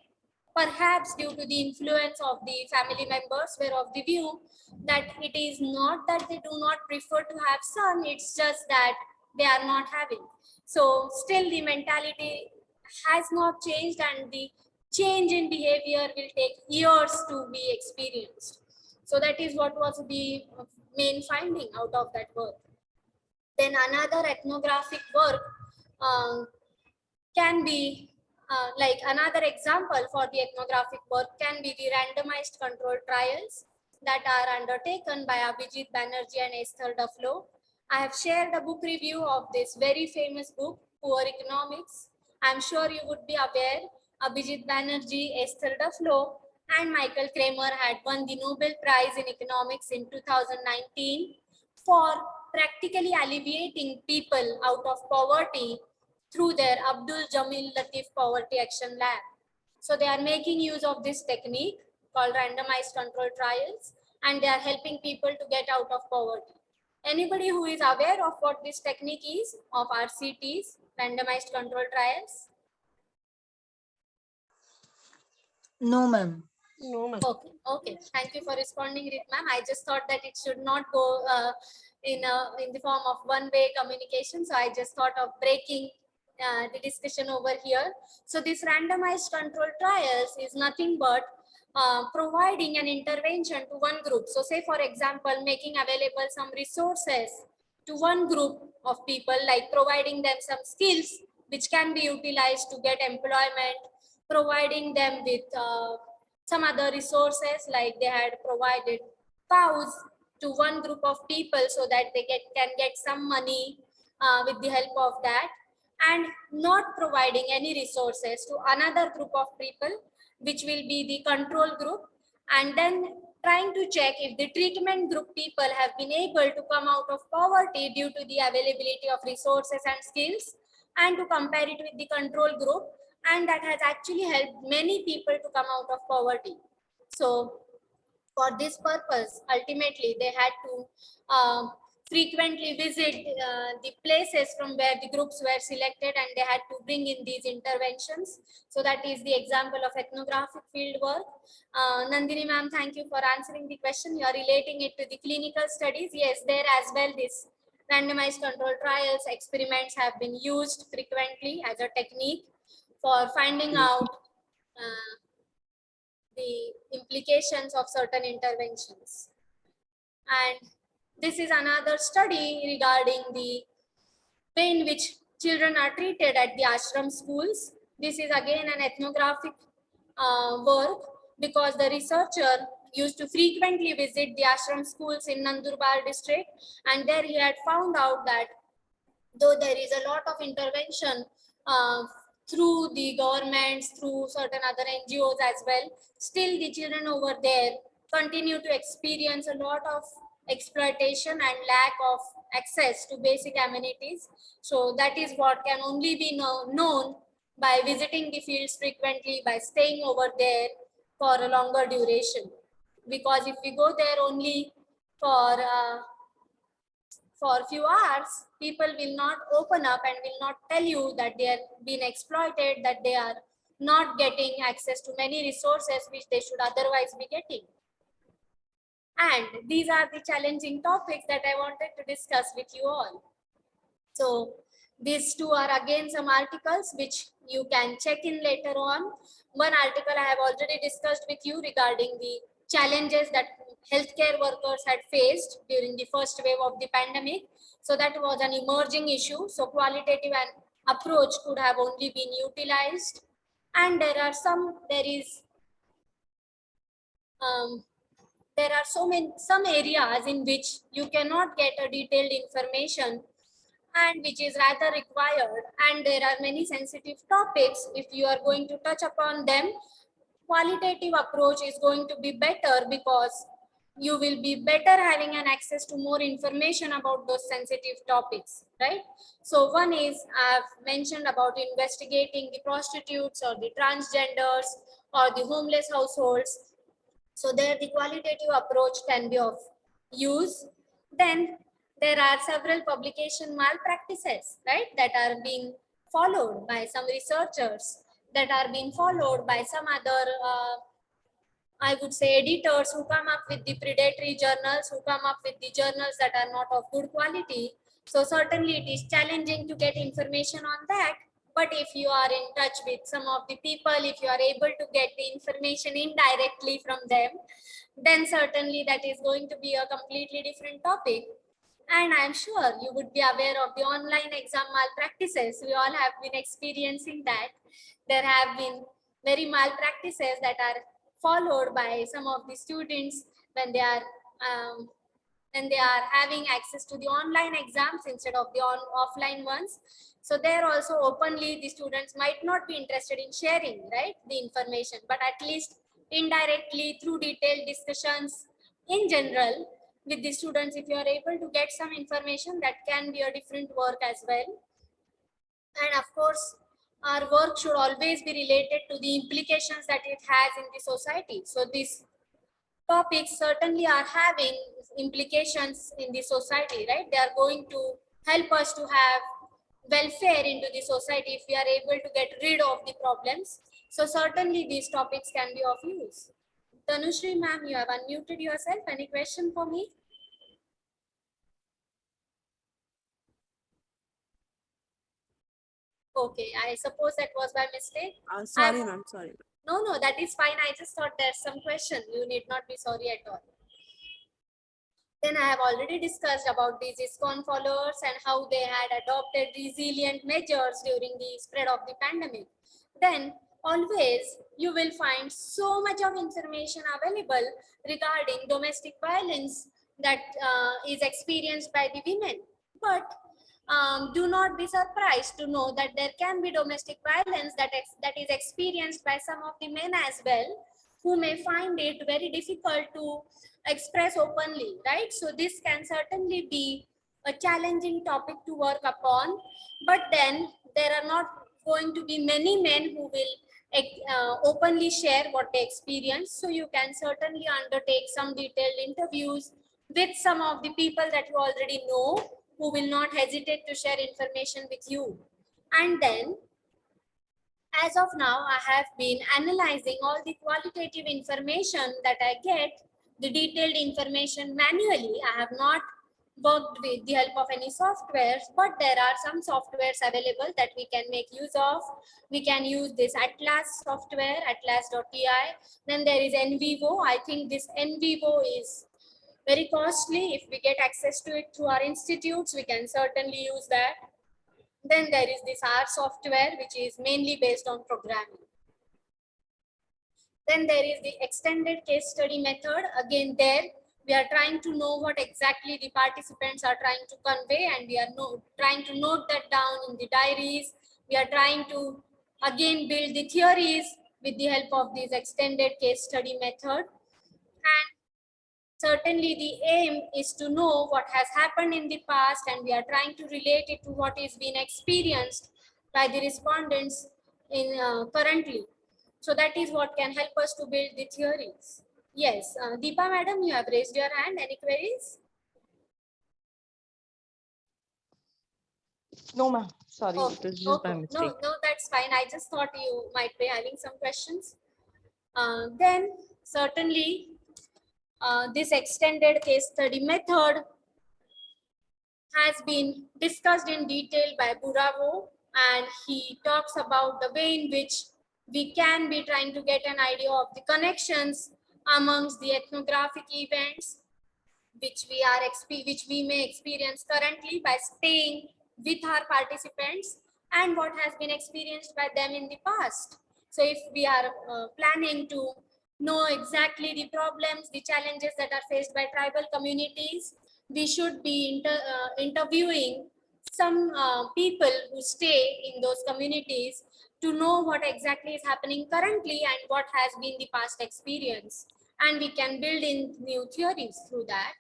perhaps due to the influence of the family members were of the view that it is not that they do not prefer to have son, it's just that they are not having. So still the mentality has not changed, and the change in behavior will take years to be experienced. So that is what was the main finding out of that work. Then another ethnographic work can be like another example for the ethnographic work can be the randomized controlled trials that are undertaken by Abhijit Banerjee and Esther Duflo. I have shared a book review of this very famous book, Poor Economics. I'm sure you would be aware Abhijit Banerjee, Esther Duflo, and Michael Kramer had won the Nobel Prize in Economics in 2019 for practically alleviating people out of poverty through their Abdul Jamil Latif Poverty Action Lab. So they are making use of this technique called randomized control trials, and they are helping people to get out of poverty. Anybody who is aware of what this technique is of RCTs, randomized control trials? No, ma'am. No, ma'am. Okay. Thank you for responding, Rit ma'am. I just thought that it should not go in the form of one-way communication. So I just thought of breaking the discussion over here. So this randomized control trials is nothing but providing an intervention to one group. So say for example, making available some resources to one group of people, like providing them some skills which can be utilized to get employment, providing them with some other resources, like they had provided cows to one group of people so that they can get some money with the help of that, and not providing any resources to another group of people, which will be the control group, and then trying to check if the treatment group people have been able to come out of poverty due to the availability of resources and skills, and to compare it with the control group, and that has actually helped many people to come out of poverty. So for this purpose, ultimately they had to frequently visit the places from where the groups were selected, and they had to bring in these interventions. So that is the example of ethnographic field work. Nandini ma'am, thank you for answering the question. You are relating it to the clinical studies. Yes, there as well, this randomized control trials experiments have been used frequently as a technique for finding out the implications of certain interventions. And this is another study regarding the way in which children are treated at the ashram schools. This is again an ethnographic work, because the researcher used to frequently visit the ashram schools in Nandurbar district, and there he had found out that though there is a lot of intervention through the governments, through certain other NGOs as well, still the children over there continue to experience a lot of exploitation and lack of access to basic amenities. So that is what can only be known by visiting the fields frequently, by staying over there for a longer duration. Because if we go there only for a few hours, people will not open up and will not tell you that they are being exploited, that they are not getting access to many resources which they should otherwise be getting. And these are the challenging topics that I wanted to discuss with you all. So these two are again some articles which you can check in later on. One article I have already discussed with you regarding the challenges that healthcare workers had faced during the first wave of the pandemic. So that was an emerging issue. So qualitative approach could have only been utilized. And there are some some areas in which you cannot get a detailed information and which is rather required, and there are many sensitive topics. If you are going to touch upon them, qualitative approach is going to be better, because you will be better having an access to more information about those sensitive topics, right? So one is, I've mentioned about investigating the prostitutes or the transgenders or the homeless households. So there the qualitative approach can be of use. Then there are several publication malpractices, right, that are being followed by some researchers, that are being followed by some other, I would say, editors who come up with the predatory journals, who come up with the journals that are not of good quality. So certainly it is challenging to get information on that. But if you are in touch with some of the people, if you are able to get the information indirectly from them, then certainly that is going to be a completely different topic. And I'm sure you would be aware of the online exam malpractices. We all have been experiencing that. There have been very malpractices that are followed by some of the students when they are having access to the online exams instead of the offline ones. So there also openly the students might not be interested in sharing, right, the information, but at least indirectly through detailed discussions in general with the students, if you are able to get some information, that can be a different work as well. And of course, our work should always be related to the implications that it has in the society. So these topics certainly are having implications in the society, right? They are going to help us to have welfare into the society if we are able to get rid of the problems. So certainly these topics can be of use. Tanushri ma'am, you have unmuted yourself. Any question for me? Okay, I suppose that was by mistake. Sorry, ma'am. Sorry. No, that is fine. I just thought there's some question. You need not be sorry at all. Then I have already discussed about these ISKCON followers and how they had adopted resilient measures during the spread of the pandemic. Then always you will find so much of information available regarding domestic violence that is experienced by the women. But do not be surprised to know that there can be domestic violence that is experienced by some of the men as well, who may find it very difficult to express openly, right? So this can certainly be a challenging topic to work upon, but then there are not going to be many men who will openly share what they experience. So you can certainly undertake some detailed interviews with some of the people that you already know, who will not hesitate to share information with you. And then, as of now, I have been analyzing all the qualitative information that I get, the detailed information manually. I have not worked with the help of any softwares, but there are some softwares available that we can make use of. We can use this Atlas software, atlas.ti. Then there is NVivo. I think this NVivo is very costly. If we get access to it through our institutes, we can certainly use that. Then there is this R software, which is mainly based on programming. Then there is the extended case study method. Again, there we are trying to know what exactly the participants are trying to convey, and we are trying to note that down in the diaries. We are trying to again build the theories with the help of this extended case study method. And certainly the aim is to know what has happened in the past, and we are trying to relate it to what is being experienced by the respondents in currently. So that is what can help us to build the theories. Yes, Deepa madam, you have raised your hand. Any queries? No, ma'am. Sorry, Okay, it was just by okay. mistake. No, that's fine. I just thought you might be having some questions. Then certainly this extended case study method has been discussed in detail by Buravo, and he talks about the way in which we can be trying to get an idea of the connections amongst the ethnographic events which we may experience currently by staying with our participants, and what has been experienced by them in the past. So if we are planning to know exactly the problems, the challenges that are faced by tribal communities, we should be interviewing some people who stay in those communities to know what exactly is happening currently and what has been the past experience. And we can build in new theories through that.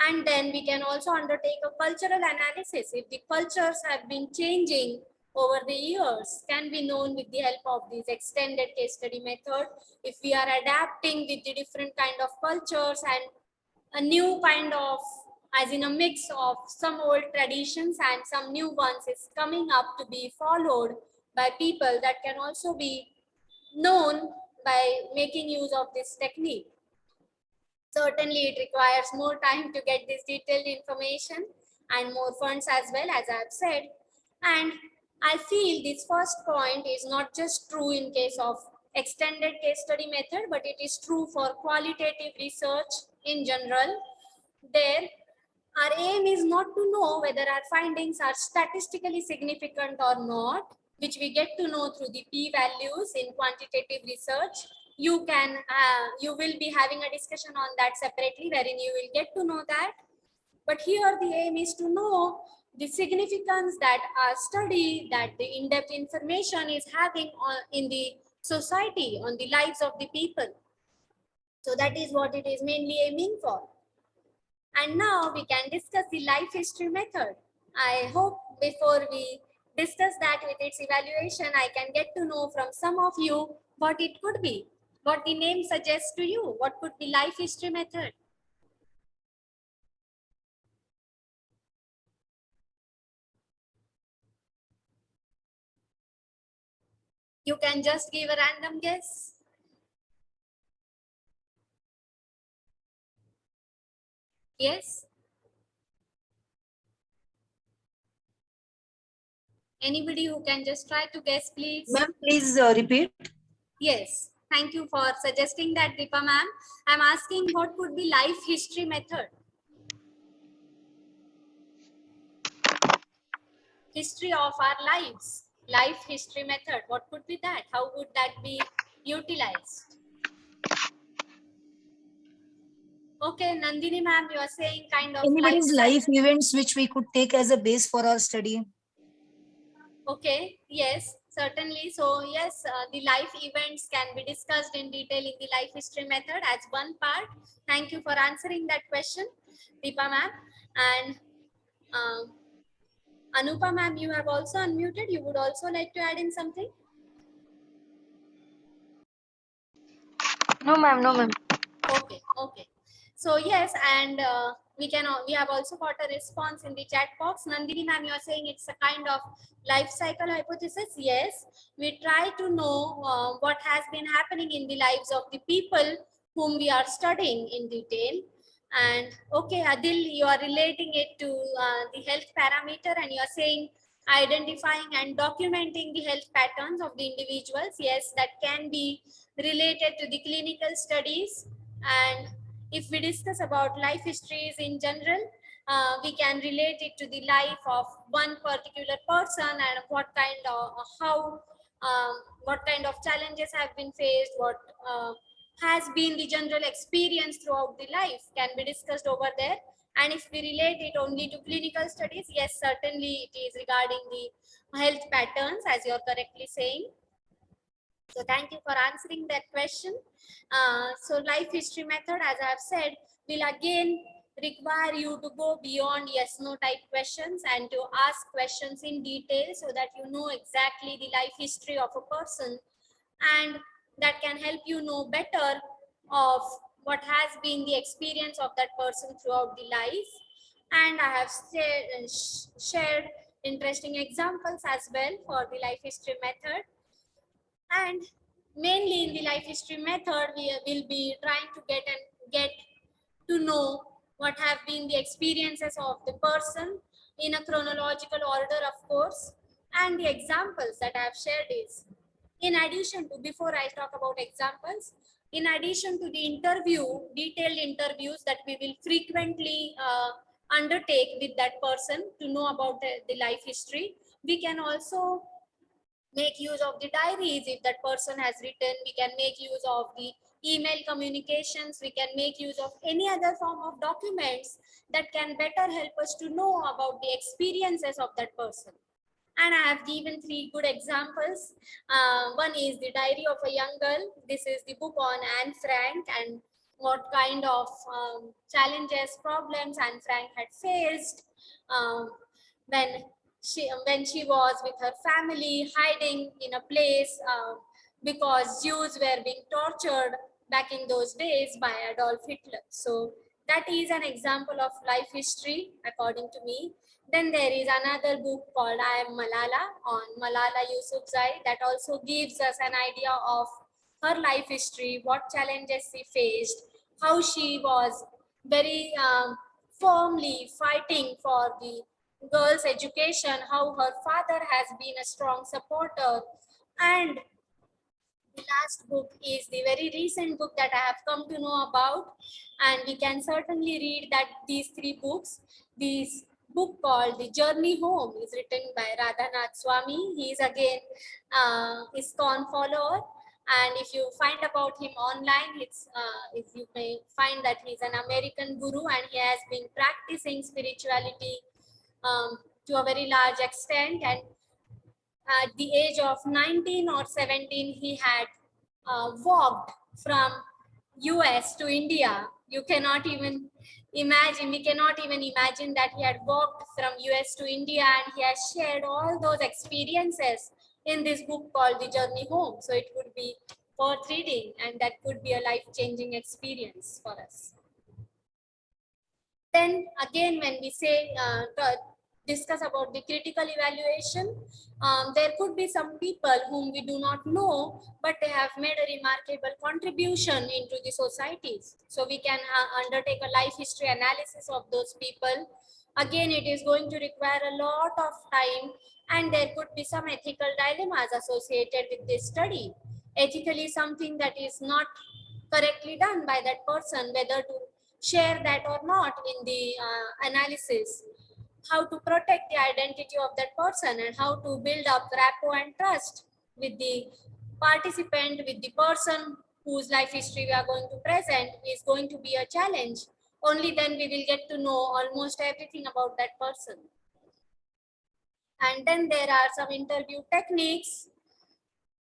And then we can also undertake a cultural analysis. If the cultures have been changing over the years, can be known with the help of this extended case study method. If we are adapting with the different kind of cultures and a new kind of, as in a mix of some old traditions and some new ones is coming up to be followed by people, that can also be known by making use of this technique. Certainly, it requires more time to get this detailed information and more funds as well, as I have said. And I feel this first point is not just true in case of extended case study method, but it is true for qualitative research in general. There, our aim is not to know whether our findings are statistically significant or not, which we get to know through the p-values in quantitative research. You will be having a discussion on that separately, wherein you will get to know that. But here the aim is to know the significance that our study, that the in-depth information is having in the society, on the lives of the people. So that is what it is mainly aiming for. And now we can discuss the life history method. I hope before we discuss that with its evaluation, I can get to know from some of you what it could be, what the name suggests to you, what could be life history method. You can just give a random guess. Yes? Anybody who can just try to guess, please? Ma'am, please repeat. Yes. Thank you for suggesting that, Deepa ma'am. I'm asking what could be life history method? History of our lives. Life history method. What could be that? How would that be utilized? Okay, Nandini ma'am, you are saying kind of Anybody's lifestyle. life events which we could take as a base for our study. Okay, yes, certainly. So yes, the life events can be discussed in detail in the life history method as one part. Thank you for answering that question, Deepa ma'am. And Anupa ma'am, you have also unmuted. You would also like to add in something? No, ma'am. No, ma'am. Okay, okay. So yes, and we have also got a response in the chat box. Nandini ma'am, you are saying it's a kind of life cycle hypothesis. Yes, we try to know what has been happening in the lives of the people whom we are studying in detail. And okay, Adil, you are relating it to the health parameter, and you are saying identifying and documenting the health patterns of the individuals. Yes, that can be related to the clinical studies. And if we discuss about life histories in general, we can relate it to the life of one particular person and what kind of what kind of challenges have been faced, what has been the general experience throughout the life can be discussed over there. And if we relate it only to clinical studies, yes, certainly it is regarding the health patterns, as you're correctly saying. So thank you for answering that question. So life history method, as I have said, will again require you to go beyond yes no type questions and to ask questions in detail so that you know exactly the life history of a person, and that can help you know better of what has been the experience of that person throughout the life. And I have shared interesting examples as well for the life history method. And mainly in the life history method, we will be trying to get to know what have been the experiences of the person in a chronological order, of course. And the examples that I have shared is, in addition to, before I talk about examples, in addition to the detailed interviews that we will frequently undertake with that person to know about the life history, we can also make use of the diaries if that person has written. We can make use of the email communications. We can make use of any other form of documents that can better help us to know about the experiences of that person. And I have given 3 good examples. One is the Diary of a Young Girl. This is the book on Anne Frank and what kind of challenges, problems Anne Frank had faced um, when she was with her family hiding in a place because Jews were being tortured back in those days by Adolf Hitler. So that is an example of life history according to me. Then there is another book called I Am Malala on Malala Yousafzai that also gives us an idea of her life history, what challenges she faced, how she was very firmly fighting for the girls' education, how her father has been a strong supporter. And the last book is the very recent book that I have come to know about, and we can certainly read that these 3 books. This book called The Journey Home is written by Radhanath Swami. He is again ISKCON follower, and if you find about him online, if you may find that he's an American guru and he has been practicing spirituality to a very large extent, and at the age of 19 or 17, he had walked from US to India. You cannot even imagine, we cannot even imagine that he had walked from US to India, and he has shared all those experiences in this book called The Journey Home. So it would be worth reading, and that could be a life-changing experience for us. Then again, when we say discuss about the critical evaluation, there could be some people whom we do not know, but they have made a remarkable contribution into the societies. So we can undertake a life history analysis of those people. Again, it is going to require a lot of time, and there could be some ethical dilemmas associated with this study. Ethically, something that is not correctly done by that person, whether to share that or not in the analysis, how to protect the identity of that person, and how to build up rapport and trust with the participant, with the person whose life history we are going to present, is going to be a challenge. Only then we will get to know almost everything about that person. And then there are some interview techniques,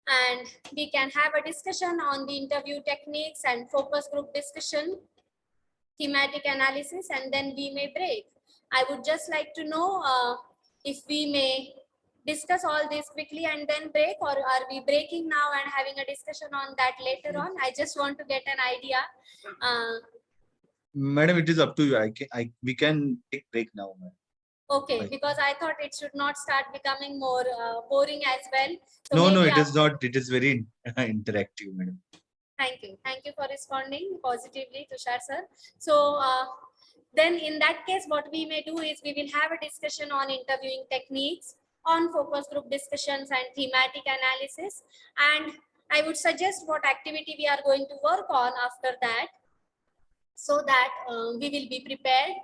and we can have a discussion on the interview techniques and focus group discussion, thematic analysis, and then we may break. I would just like to know if we may discuss all this quickly and then break, or are we breaking now and having a discussion on that later on? I just want to get an idea. Madam, it is up to you. We can take break now, madam. Okay, because I thought it should not start becoming more boring as well. So no, it is not. It is very interactive, madam. Thank you. Thank you for responding positively, Tushar sir. So then in that case, what we may do is we will have a discussion on interviewing techniques, on focus group discussions and thematic analysis. And I would suggest what activity we are going to work on after that, so that we will be prepared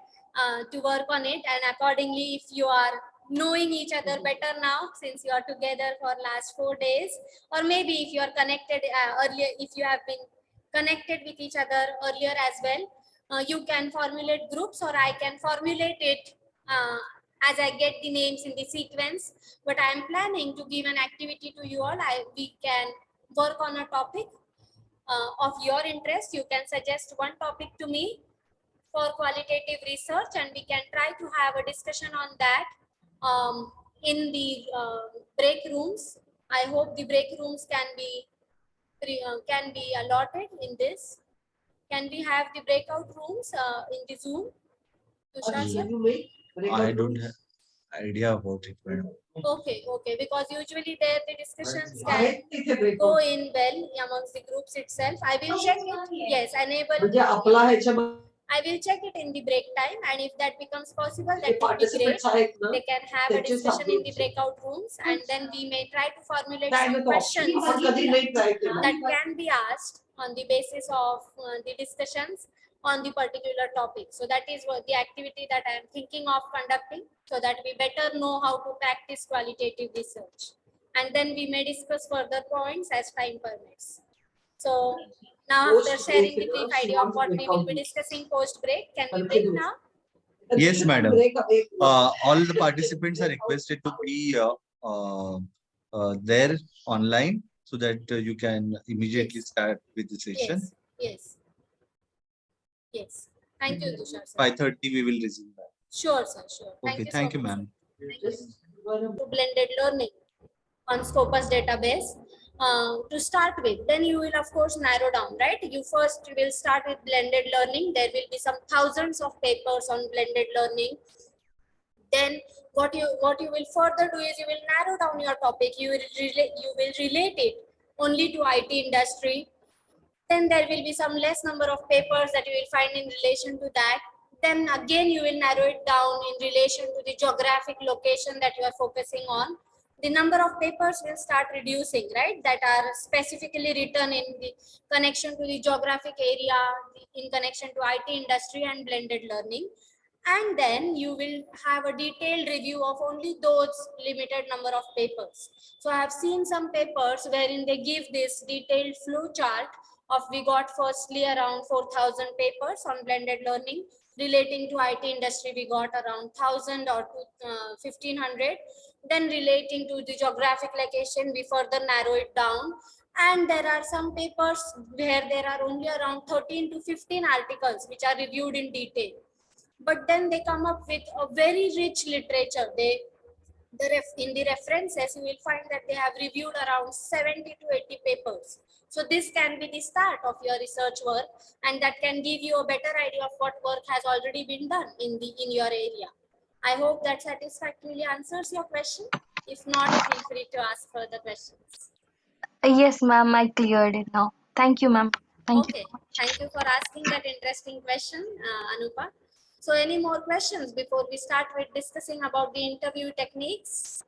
to work on it. And accordingly, if you are knowing each other better now, since you are together for last 4 days, or maybe if you are connected earlier, if you have been connected with each other earlier as well, you can formulate groups, or I can formulate it as I get the names in the sequence. But I am planning to give an activity to you all. We can work on a topic of your interest. You can suggest one topic to me for qualitative research, and we can try to have a discussion on that in the break rooms. I hope the break rooms can be allotted in this. Can we have the breakout rooms in the Zoom? Tushar sir? I don't have idea about it, madam. Okay, because usually there the discussions can go in well amongst the groups itself. I will check it. Yes, enable. I will check it in the break time, and if that becomes possible, that would be great. They can have a discussion in the breakout rooms, and then we may try to formulate some questions that can be asked on the basis of the discussions on the particular topic. So that is what the activity that I am thinking of conducting, so that we better know how to practice qualitative research. And then we may discuss further points as time permits. So now, after sharing the brief idea of what we will be discussing post break, can we break now? Yes, madam. All the participants are requested to be there online so that you can immediately start with the session. Yes. Thank you, Tushar sir. 5:30 we will resume that. Sure, sir. Sure. Okay, thank you, ma'am. To blended learning on Scopus database. To start with, then you will of course narrow down, right? You will start with blended learning. There will be some thousands of papers on blended learning. Then what you will further do is you will narrow down your topic. You will relate it only to IT industry. Then there will be some less number of papers that you will find in relation to that. Then again you will narrow it down in relation to the geographic location that you are focusing on. The number of papers will start reducing, right? That are specifically written in the connection to the geographic area, in connection to IT industry and blended learning. And then you will have a detailed review of only those limited number of papers. So I have seen some papers wherein they give this detailed flow chart of we got firstly around 4,000 papers on blended learning. Relating to IT industry, we got around 1,000 or 1,500. Then relating to the geographic location, we further narrow it down. And there are some papers where there are only around 13 to 15 articles which are reviewed in detail. But then they come up with a very rich literature. In the references, you will find that they have reviewed around 70 to 80 papers. So this can be the start of your research work, and that can give you a better idea of what work has already been done in your area. I hope that satisfactorily answers your question. If not, feel free to ask further questions. Yes, ma'am, I cleared it now. Thank you, ma'am. Thank you. Thank you for asking that interesting question, Anupa. So any more questions before we start with discussing about the interview techniques?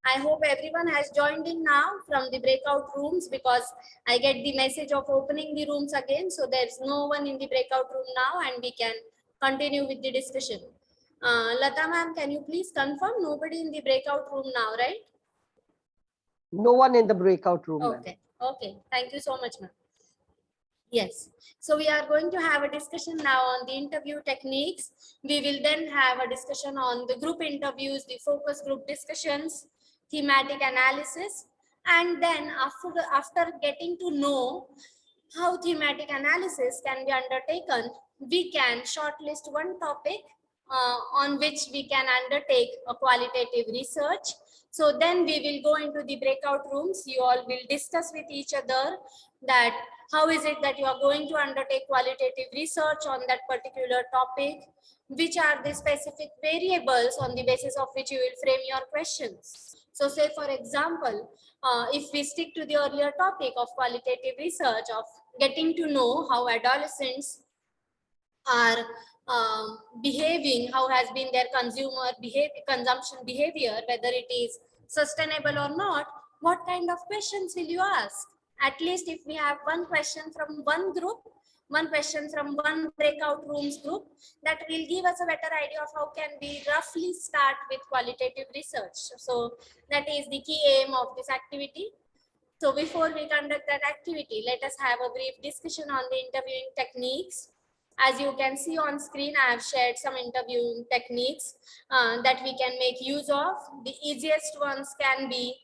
I hope everyone has joined in now from the breakout rooms, because I get the message of opening the rooms again. So there's no one in the breakout room now and we can continue with the discussion. Lata ma'am, can you please confirm nobody in the breakout room now, right? No one in the breakout room. Okay. Okay. Thank you so much, ma'am. Yes. So we are going to have a discussion now on the interview techniques. We will then have a discussion on the group interviews, the focus group discussions, thematic analysis. And then after getting to know how thematic analysis can be undertaken, we can shortlist one topic on which we can undertake a qualitative research. So then we will go into the breakout rooms. You all will discuss with each other that how is it that you are going to undertake qualitative research on that particular topic, which are the specific variables on the basis of which you will frame your questions. So say for example, if we stick to the earlier topic of qualitative research, of getting to know how adolescents are behaving, how has been their consumption behavior, whether it is sustainable or not, what kind of questions will you ask? At least if we have one question from one group, one question from one breakout rooms group, that will give us a better idea of how can we roughly start with qualitative research. So that is the key aim of this activity. So before we conduct that activity, let us have a brief discussion on the interviewing techniques. As you can see on screen, I have shared some interviewing techniques that we can make use of. The easiest ones can be,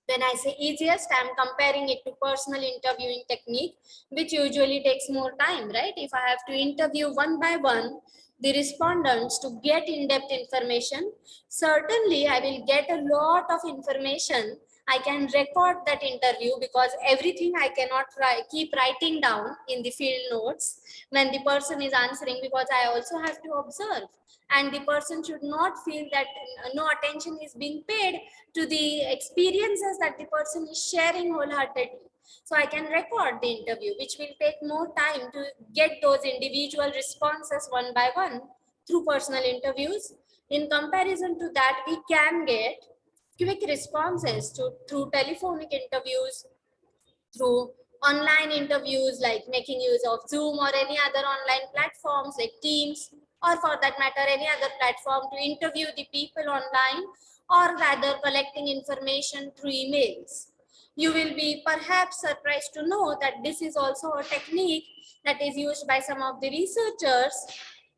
when I say easiest, I'm comparing it to personal interviewing technique, which usually takes more time, right? If I have to interview one by one the respondents to get in-depth information, certainly I will get a lot of information. I can record that interview because everything I cannot keep writing down in the field notes when the person is answering, because I also have to observe. And the person should not feel that no attention is being paid to the experiences that the person is sharing wholeheartedly. So I can record the interview, which will take more time to get those individual responses one by one through personal interviews. In comparison to that, we can get quick responses through telephonic interviews, through online interviews, like making use of Zoom or any other online platforms like Teams, or for that matter, any other platform to interview the people online, or rather collecting information through emails. You will be perhaps surprised to know that this is also a technique that is used by some of the researchers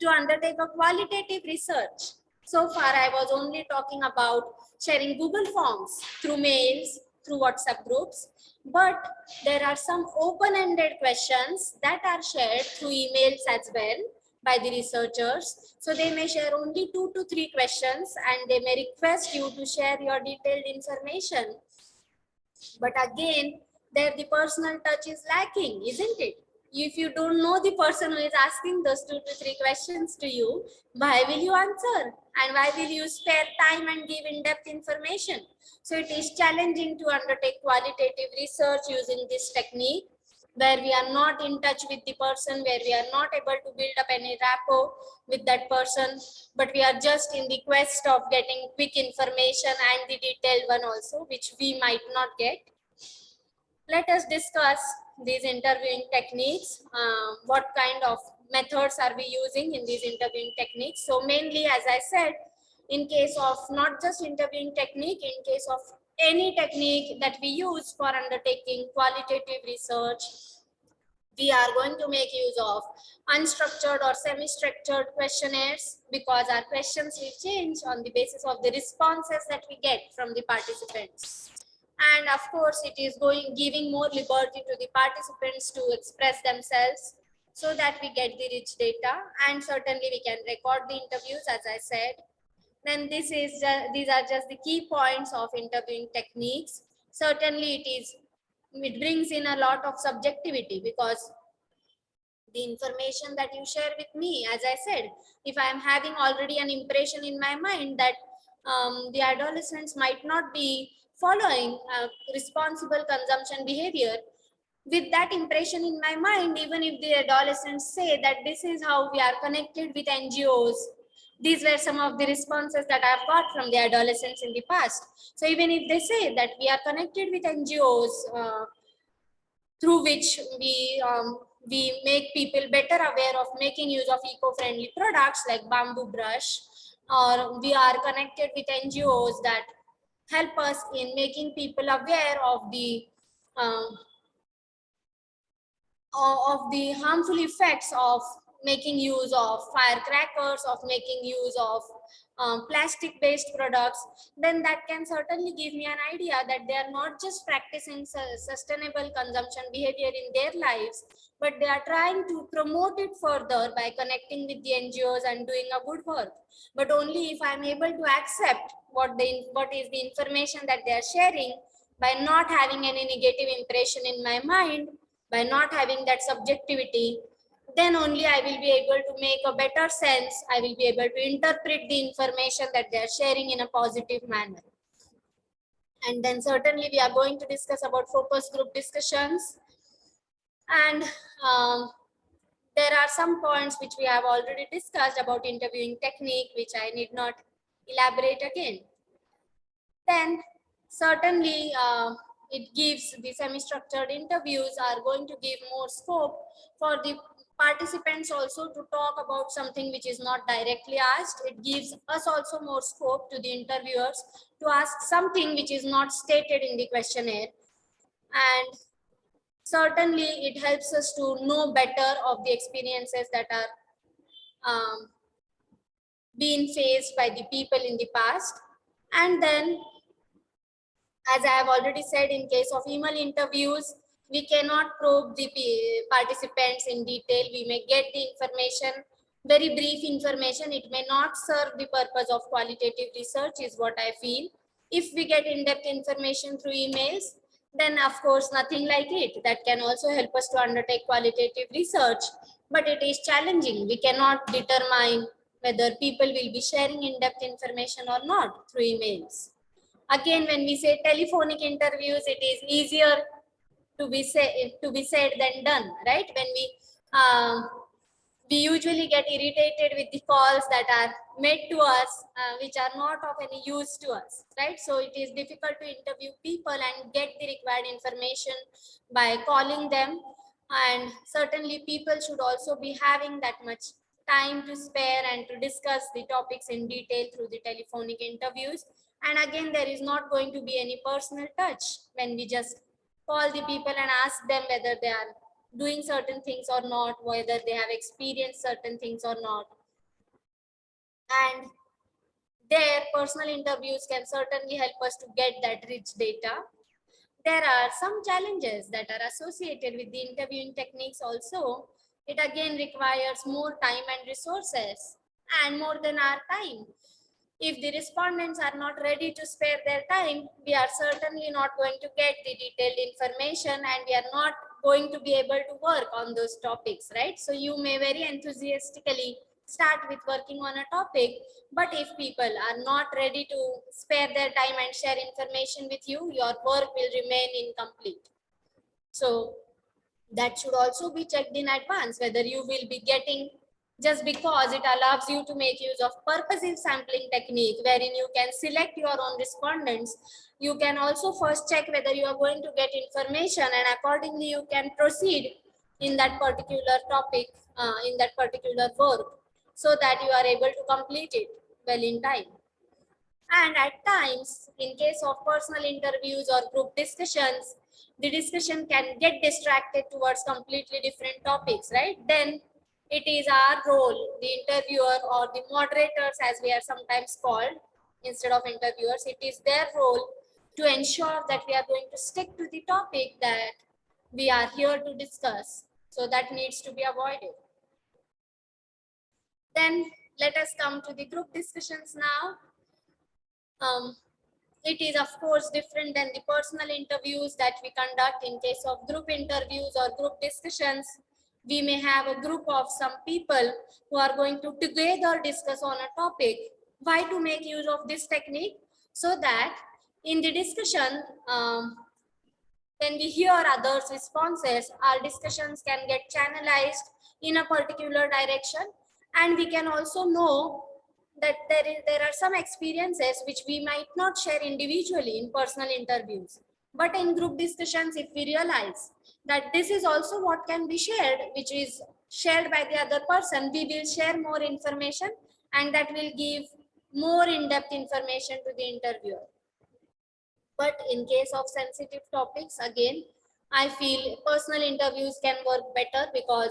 to undertake a qualitative research. So far, I was only talking about sharing Google Forms through mails, through WhatsApp groups, but there are some open-ended questions that are shared through emails as well by the researchers. So they may share only 2 to 3 questions and they may request you to share your detailed information. But again, there the personal touch is lacking, isn't it? If you don't know the person who is asking those 2 to 3 questions to you, why will you answer? And why will you spare time and give in-depth information? So it is challenging to undertake qualitative research using this technique, where we are not in touch with the person, where we are not able to build up any rapport with that person, but we are just in the quest of getting quick information and the detailed one also, which we might not get. Let us discuss these interviewing techniques. What kind of methods are we using in these interviewing techniques? So mainly, as I said, in case of not just interviewing technique, in case of any technique that we use for undertaking qualitative research, we are going to make use of unstructured or semi-structured questionnaires, because our questions will change on the basis of the responses that we get from the participants. And of course, it is giving more liberty to the participants to express themselves so that we get the rich data, and certainly we can record the interviews, as I said. Then these are just the key points of interviewing techniques. Certainly it brings in a lot of subjectivity, because the information that you share with me, as I said, if I am having already an impression in my mind that the adolescents might not be following responsible consumption behavior, with that impression in my mind, even if the adolescents say that this is how we are connected with NGOs, these were some of the responses that I've got from the adolescents in the past. So even if they say that we are connected with NGOs, through which we make people better aware of making use of eco-friendly products like bamboo brush, or we are connected with NGOs that help us in making people aware of the harmful effects of making use of firecrackers, of making use of plastic-based products, then that can certainly give me an idea that they are not just practicing sustainable consumption behavior in their lives, but they are trying to promote it further by connecting with the NGOs and doing a good work. But only if I'm able to accept what is the information that they are sharing, by not having any negative impression in my mind, by not having that subjectivity, then only I will be able to make a better sense. I will be able to interpret the information that they are sharing in a positive manner. And then certainly we are going to discuss about focus group discussions. And there are some points which we have already discussed about interviewing technique, which I need not elaborate again. Then certainly it gives the semi-structured interviews are going to give more scope for the participants also to talk about something which is not directly asked. It gives us also more scope to the interviewers to ask something which is not stated in the questionnaire. And certainly it helps us to know better of the experiences that are being faced by the people in the past. And then, as I have already said, in case of email interviews, we cannot probe the participants in detail. We may get the information, very brief information. It may not serve the purpose of qualitative research, is what I feel. If we get in-depth information through emails, then of course nothing like it. That can also help us to undertake qualitative research, but it is challenging. We cannot determine whether people will be sharing in-depth information or not through emails. Again, when we say telephonic interviews, it is easier to be said than done, right? When we usually get irritated with the calls that are made to us, which are not of any use to us, right? So it is difficult to interview people and get the required information by calling them. And certainly people should also be having that much time to spare and to discuss the topics in detail through the telephonic interviews. And again, there is not going to be any personal touch when we just call the people and ask them whether they are doing certain things or not, whether they have experienced certain things or not. And their personal interviews can certainly help us to get that rich data. There are some challenges that are associated with the interviewing techniques also. It again requires more time and resources, and more than our time. If the respondents are not ready to spare their time, we are certainly not going to get the detailed information, and we are not going to be able to work on those topics, right? So you may very enthusiastically start with working on a topic, but if people are not ready to spare their time and share information with you, your work will remain incomplete. So that should also be checked in advance, whether you will be getting, just because it allows you to make use of purposive sampling technique, wherein you can select your own respondents. You can also first check whether you are going to get information, and accordingly you can proceed in that particular topic, in that particular work, so that you are able to complete it well in time. And at times, in case of personal interviews or group discussions, the discussion can get distracted towards completely different topics, right? Then it is our role, the interviewer or the moderators, as we are sometimes called, instead of interviewers, it is their role to ensure that we are going to stick to the topic that we are here to discuss. So that needs to be avoided. Then let us come to the group discussions now. It is of course different than the personal interviews that we conduct. In case of group interviews or group discussions, we may have a group of some people who are going to together discuss on a topic. Why to make use of this technique? So that in the discussion, when we hear others' responses, our discussions can get channelized in a particular direction, and we can also know that there are some experiences which we might not share individually in personal interviews. But in group discussions, if we realize that this is also what can be shared, which is shared by the other person, we will share more information, and that will give more in-depth information to the interviewer. But in case of sensitive topics, again, I feel personal interviews can work better, because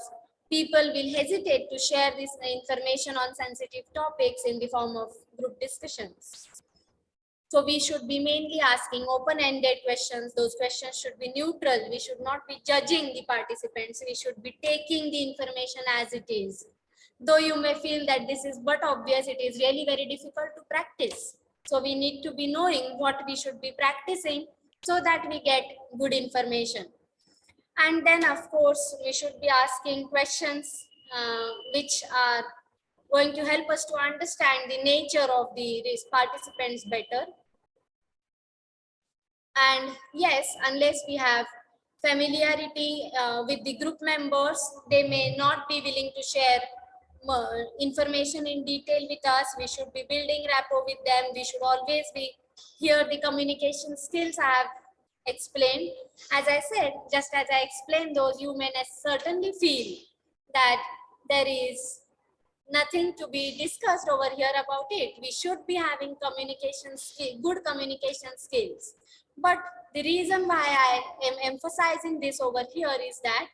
people will hesitate to share this information on sensitive topics in the form of group discussions. So we should be mainly asking open-ended questions. Those questions should be neutral. We should not be judging the participants. We should be taking the information as it is. Though you may feel that this is but obvious, it is really very difficult to practice. So we need to be knowing what we should be practicing so that we get good information. And then of course, we should be asking questions which are going to help us to understand the nature of the participants better. And yes, unless we have familiarity with the group members, they may not be willing to share information in detail with us. We should be building rapport with them. We should always be here. The communication skills I have explained. As I said, just as I explained those, you may certainly feel that there is nothing to be discussed over here about it. We should be having communication skill, good communication skills. But the reason why I am emphasizing this over here is that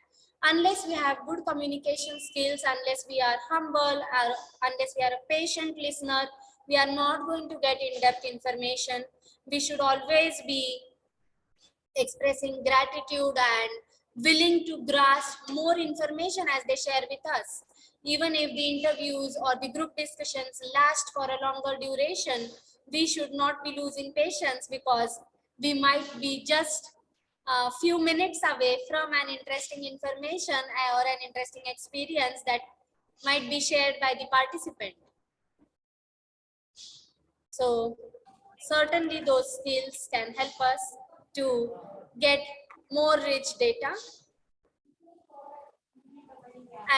unless we have good communication skills, unless we are humble, or unless we are a patient listener, we are not going to get in-depth information. We should always be expressing gratitude and willing to grasp more information as they share with us. Even if the interviews or the group discussions last for a longer duration, we should not be losing patience, because we might be just a few minutes away from an interesting information or an interesting experience that might be shared by the participant. So certainly those skills can help us to get more rich data.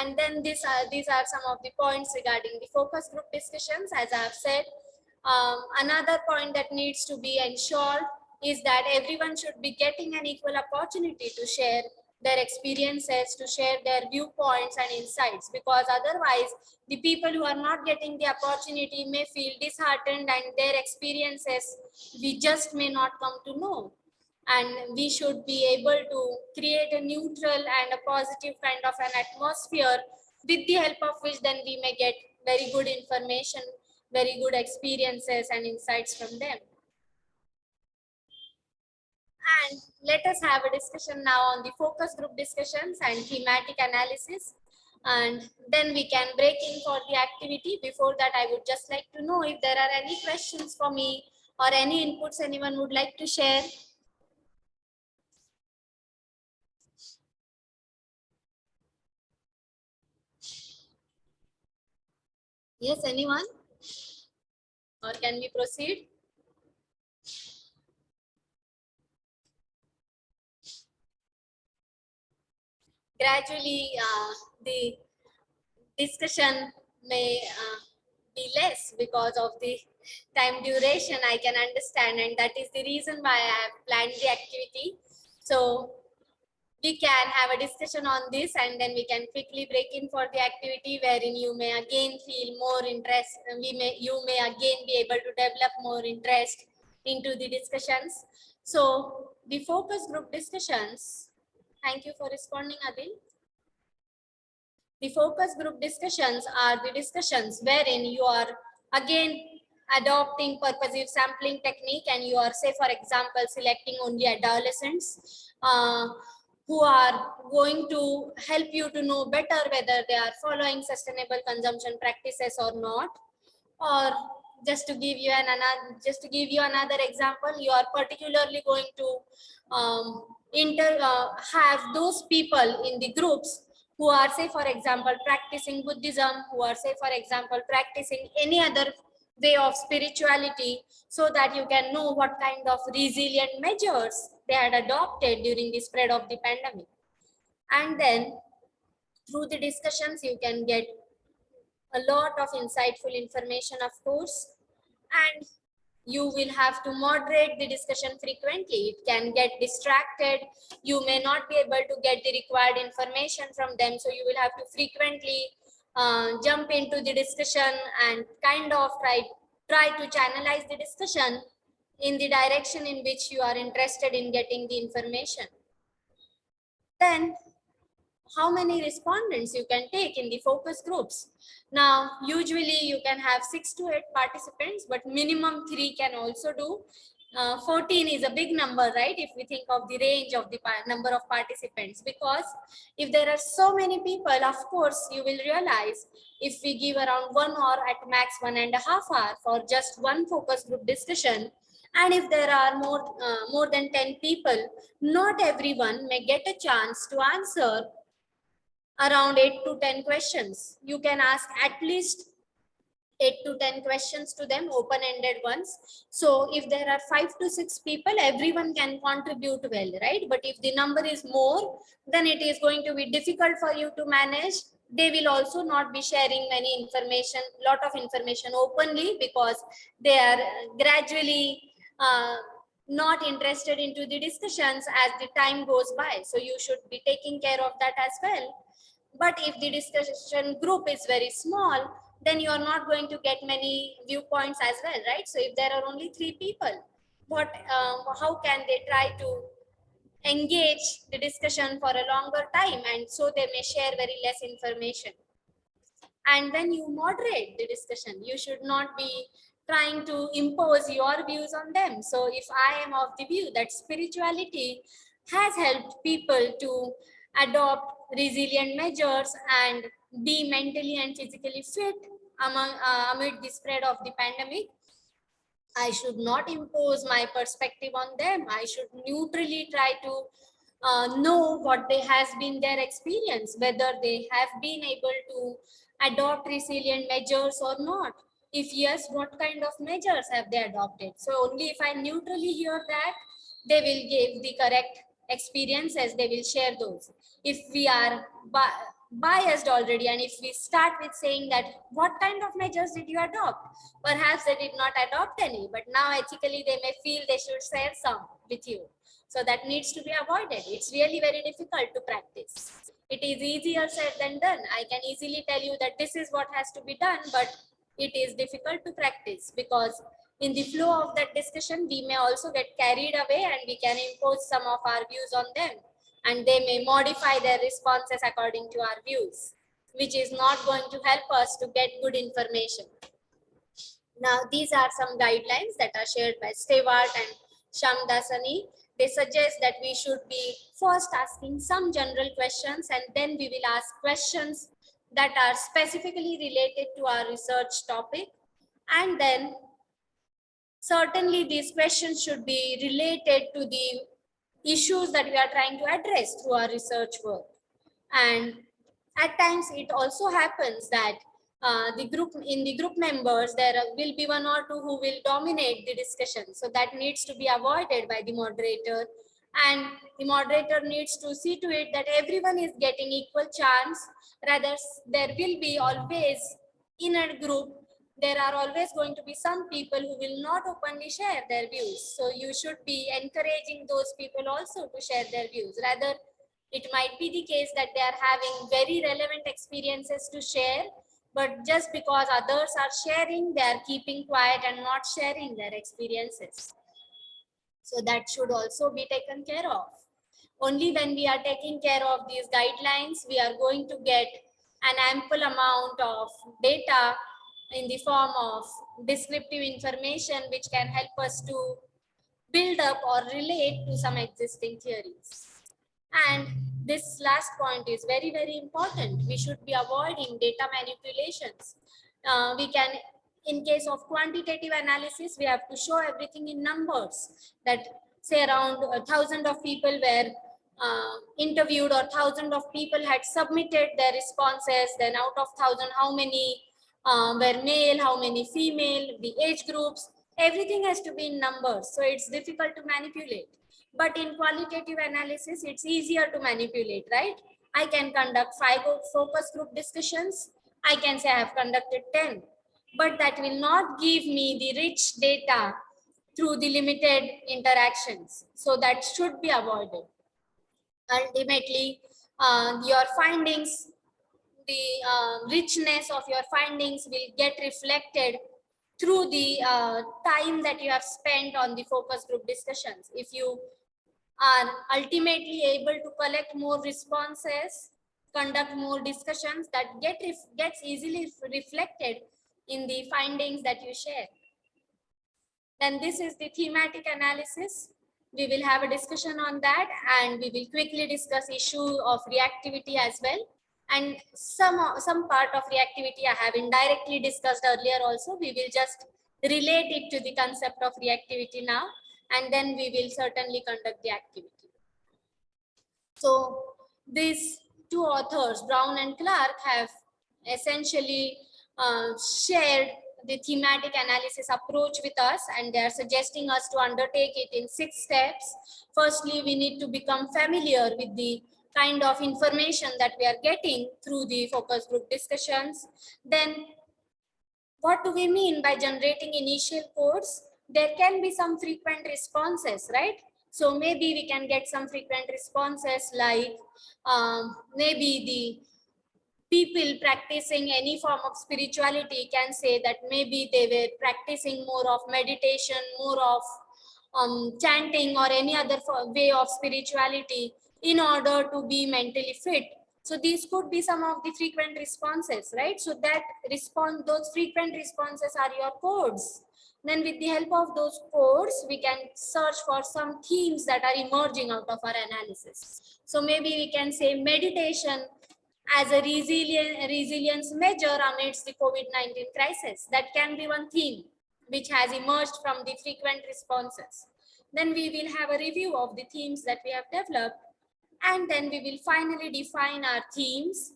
And then these are some of the points regarding the focus group discussions. As I have said, another point that needs to be ensured is that everyone should be getting an equal opportunity to share their experiences, to share their viewpoints and insights, because otherwise the people who are not getting the opportunity may feel disheartened, and their experiences we just may not come to know. And we should be able to create a neutral and a positive kind of an atmosphere, with the help of which then we may get very good information, very good experiences and insights from them. And let us have a discussion now on the focus group discussions and thematic analysis. And then we can break in for the activity. Before that, I would just like to know if there are any questions for me or any inputs anyone would like to share. Yes, anyone? Or can we proceed? Gradually, the discussion may be less because of the time duration, I can understand, and that is the reason why I have planned the activity. So we can have a discussion on this, and then we can quickly break in for the activity, wherein you may again feel more interest. You may again be able to develop more interest into the discussions. So the focus group discussions. Thank you for responding, Adil. The focus group discussions are the discussions wherein you are again adopting purposive sampling technique, and you are, say for example, selecting only adolescents who are going to help you to know better whether they are following sustainable consumption practices or not. Or just to give you another example, you are particularly going to have those people in the groups who are, say for example, practicing Buddhism, who are, say for example, practicing any other way of spirituality, so that you can know what kind of resilient measures they had adopted during the spread of the pandemic. And then through the discussions, you can get a lot of insightful information, of course, and you will have to moderate the discussion frequently. It can get distracted. You may not be able to get the required information from them. So you will have to frequently jump into the discussion and kind of try to channelize the discussion in the direction in which you are interested in getting the information. Then how many respondents you can take in the focus groups? Now, usually you can have 6 to 8 participants, but minimum 3 can also do. 14 is a big number, right? If we think of the range of the number of participants, because if there are so many people, of course, you will realize if we give around 1 hour at max 1.5 hours for just one focus group discussion, and if there are more than 10 people, not everyone may get a chance to answer around 8 to 10 questions. You can ask at least 8 to 10 questions to them, open-ended ones. So if there are 5 to 6 people, everyone can contribute well, right? But if the number is more, then it is going to be difficult for you to manage. They will also not be sharing many information, lot of information openly, because they are gradually not interested into the discussions as the time goes by. So you should be taking care of that as well. But if the discussion group is very small, then you are not going to get many viewpoints as well, right? So if there are only 3 people, how can they try to engage the discussion for a longer time, and so they may share very less information. And when you moderate the discussion, you should not be trying to impose your views on them. So if I am of the view that spirituality has helped people to adopt resilient measures and be mentally and physically fit amid the spread of the pandemic, I should not impose my perspective on them. I should neutrally try to know what they has been their experience, whether they have been able to adopt resilient measures or not. If yes, what kind of measures have they adopted? So only if I neutrally hear that, they will give the correct experiences, they will share those. If we are biased already, and if we start with saying that what kind of measures did you adopt, perhaps they did not adopt any, but now ethically they may feel they should share some with you. So that needs to be avoided. It's really very difficult to practice. It is easier said than done. I can easily tell you that this is what has to be done, but it is difficult to practice, because in the flow of that discussion, we may also get carried away and we can impose some of our views on them, and they may modify their responses according to our views, which is not going to help us to get good information. Now, these are some guidelines that are shared by Stewart and Shamdasani. They suggest that we should be first asking some general questions, and then we will ask questions that are specifically related to our research topic. And then certainly these questions should be related to the issues that we are trying to address through our research work. And at times it also happens that the group members, there will be one or two who will dominate the discussion. So that needs to be avoided by the moderator, and the moderator needs to see to it that everyone is getting equal chance. Rather, there will be always, in a group, there are always going to be some people who will not openly share their views. So you should be encouraging those people also to share their views. Rather, it might be the case that they are having very relevant experiences to share, but just because others are sharing, they are keeping quiet and not sharing their experiences. So that should also be taken care of. Only when we are taking care of these guidelines, we are going to get an ample amount of data in the form of descriptive information, which can help us to build up or relate to some existing theories. And this last point is very, very important. We should be avoiding data manipulations. We can, in case of quantitative analysis, we have to show everything in numbers, that say around 1,000 of people were interviewed, or 1,000 of people had submitted their responses. Then out of 1,000, how many were male, how many female, the age groups, everything has to be in numbers. So it's difficult to manipulate. But in qualitative analysis, it's easier to manipulate, right? I can conduct 5 focus group discussions. I can say I have conducted 10, but that will not give me the rich data through the limited interactions. So that should be avoided. Ultimately, your findings, the richness of your findings will get reflected through the time that you have spent on the focus group discussions. If you are ultimately able to collect more responses, conduct more discussions, that gets easily reflected in the findings that you share. Then this is the thematic analysis. We will have a discussion on that, and we will quickly discuss issue of reactivity as well. And some part of reactivity I have indirectly discussed earlier also. We will just relate it to the concept of reactivity now, and then we will certainly conduct the activity. So these two authors, Brown and Clark, have essentially shared the thematic analysis approach with us, and they are suggesting us to undertake it in 6 steps. Firstly, we need to become familiar with the kind of information that we are getting through the focus group discussions. Then, what do we mean by generating initial codes? There can be some frequent responses, right? So maybe we can get some frequent responses, like maybe the people practicing any form of spirituality can say that maybe they were practicing more of meditation, more of chanting or any other way of spirituality in order to be mentally fit. So these could be some of the frequent responses, right? So that those frequent responses are your codes. Then with the help of those codes, we can search for some themes that are emerging out of our analysis. So maybe we can say meditation as a resilience measure amidst the COVID-19 crisis. That can be one theme which has emerged from the frequent responses. Then we will have a review of the themes that we have developed, and then we will finally define our themes,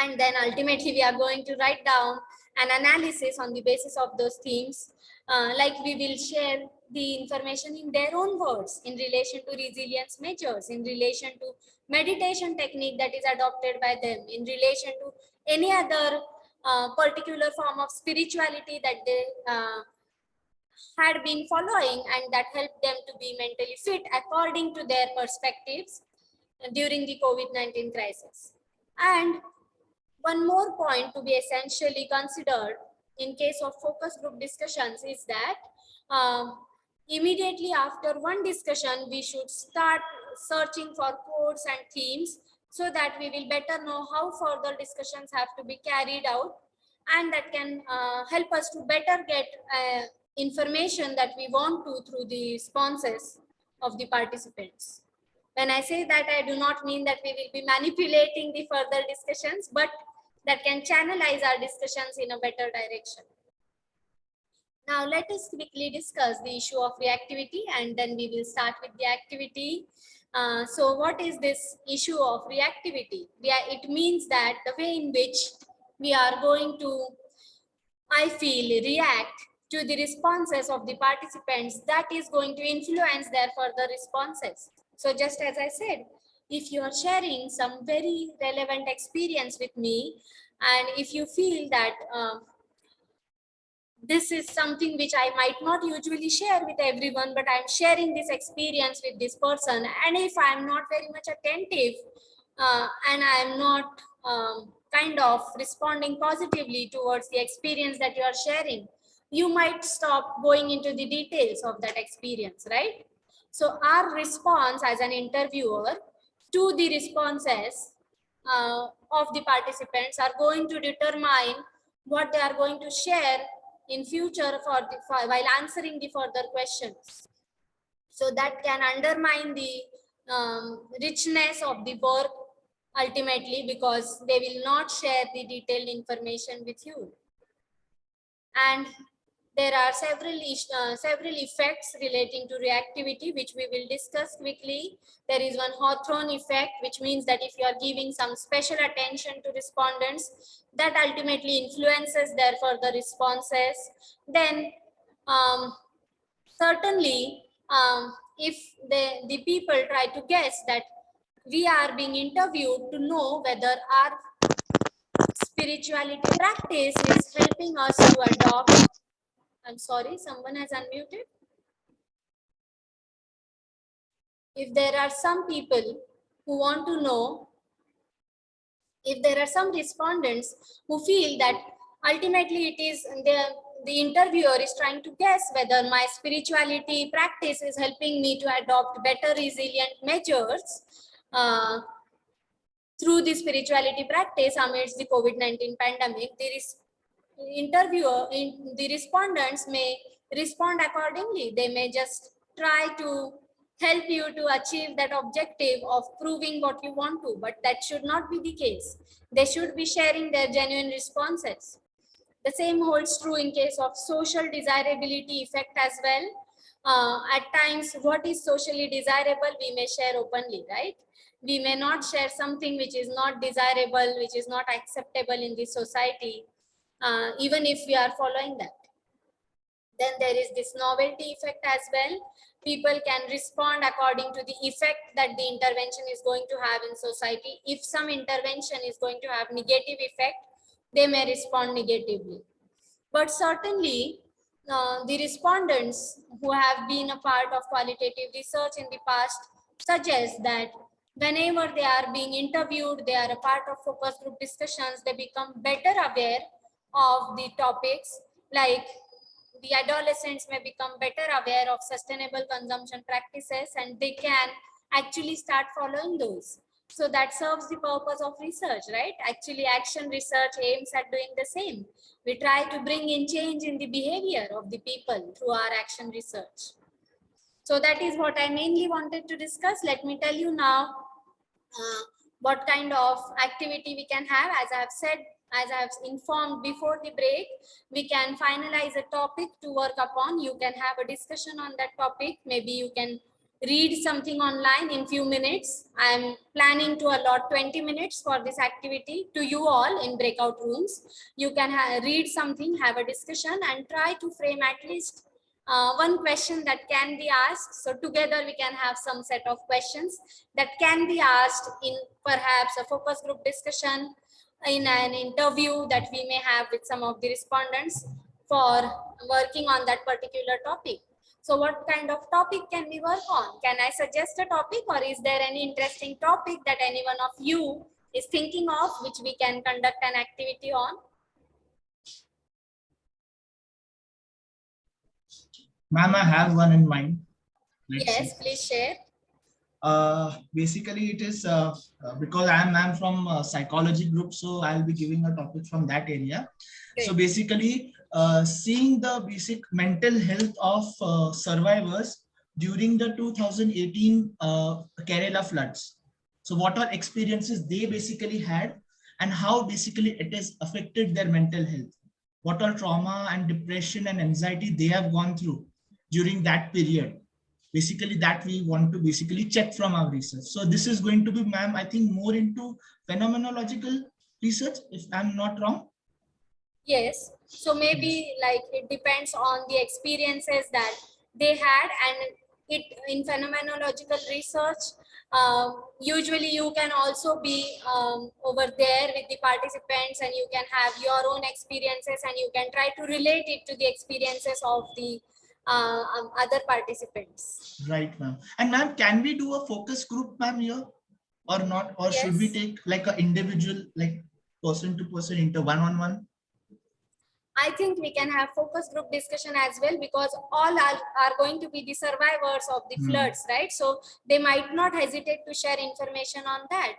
and then ultimately we are going to write down an analysis on the basis of those themes. Like we will share the information in their own words in relation to resilience measures, in relation to meditation technique that is adopted by them, in relation to any other particular form of spirituality that they had been following and that helped them to be mentally fit according to their perspectives during the COVID-19 crisis. And one more point to be essentially considered in case of focus group discussions is that immediately after one discussion, we should start searching for codes and themes so that we will better know how further discussions have to be carried out, and that can help us to better get information that we want to through the responses of the participants. When I say that, I do not mean that we will be manipulating the further discussions, but that can channelize our discussions in a better direction. Now, let us quickly discuss the issue of reactivity, and then we will start with the activity. So what is this issue of reactivity? It means that the way in which we are going to, I feel, react to the responses of the participants, that is going to influence their further responses. So just as I said, if you are sharing some very relevant experience with me, and if you feel that this is something which I might not usually share with everyone, but I'm sharing this experience with this person, and if I'm not very much attentive and I'm not kind of responding positively towards the experience that you are sharing, you might stop going into the details of that experience, right? So our response as an interviewer to the responses of the participants are going to determine what they are going to share in future while answering the further questions. So that can undermine the richness of the work ultimately, because they will not share the detailed information with you. And there are several effects relating to reactivity, which we will discuss quickly. There is one Hawthorne effect, which means that if you are giving some special attention to respondents, that ultimately influences their further responses. Then certainly, if the people try to guess that we are being interviewed to know whether our spirituality practice is helping us to adopt. I'm sorry, someone has unmuted. If there are some people who want to know, if there are some respondents who feel that ultimately it is the interviewer is trying to guess whether my spirituality practice is helping me to adopt better resilient measures through the spirituality practice amidst the COVID-19 pandemic, the respondents may respond accordingly. They may just try to help you to achieve that objective of proving what you want to, but that should not be the case. They should be sharing their genuine responses. The same holds true in case of social desirability effect as well. At times, what is socially desirable, we may share openly, right? We may not share something which is not desirable, which is not acceptable in the society, even if we are following that. Then there is this novelty effect as well. People can respond according to the effect that the intervention is going to have in society. If some intervention is going to have negative effect, they may respond negatively. But certainly, the respondents who have been a part of qualitative research in the past suggest that whenever they are being interviewed, they are a part of focus group discussions, they become better aware of the topics. Like the adolescents may become better aware of sustainable consumption practices and they can actually start following those. So that serves the purpose of research, right? Actually, action research aims at doing the same. We try to bring in change in the behavior of the people through our action research. So that is what I mainly wanted to discuss. Let me tell you now what kind of activity we can have. As I have said, as I have informed before the break, we can finalize a topic to work upon. You can have a discussion on that topic. Maybe you can read something online in few minutes. I am planning to allot 20 minutes for this activity to you all in breakout rooms. You can read something, have a discussion and try to frame at least one question that can be asked. So together we can have some set of questions that can be asked in perhaps a focus group discussion, in an interview that we may have with some of the respondents for working on that particular topic. So what kind of topic can we work on? Can I suggest a topic, or is there any interesting topic that any one of you is thinking of which we can conduct an activity on? Ma'am, I have one in mind. Yes, please share. Basically, it is because I'm from psychology group, so I'll be giving a topic from that area. Great. So basically, seeing the basic mental health of survivors during the 2018 Kerala floods. So what are experiences they basically had and how basically it has affected their mental health. What are trauma and depression and anxiety they have gone through during that period. Basically that we want to basically check from our research. So this is going to be, ma'am, I think more into phenomenological research, if I'm not wrong. Yes, so maybe like it depends on the experiences that they had, and it in phenomenological research, usually you can also be over there with the participants and you can have your own experiences and you can try to relate it to the experiences of the other participants. Right, ma'am. And ma'am, can we do a focus group, ma'am, here or not? Or Yes. should we take like an individual, like person to person into one-on-one? I think we can have focus group discussion as well, because all are going to be the survivors of the floods, right? So they might not hesitate to share information on that.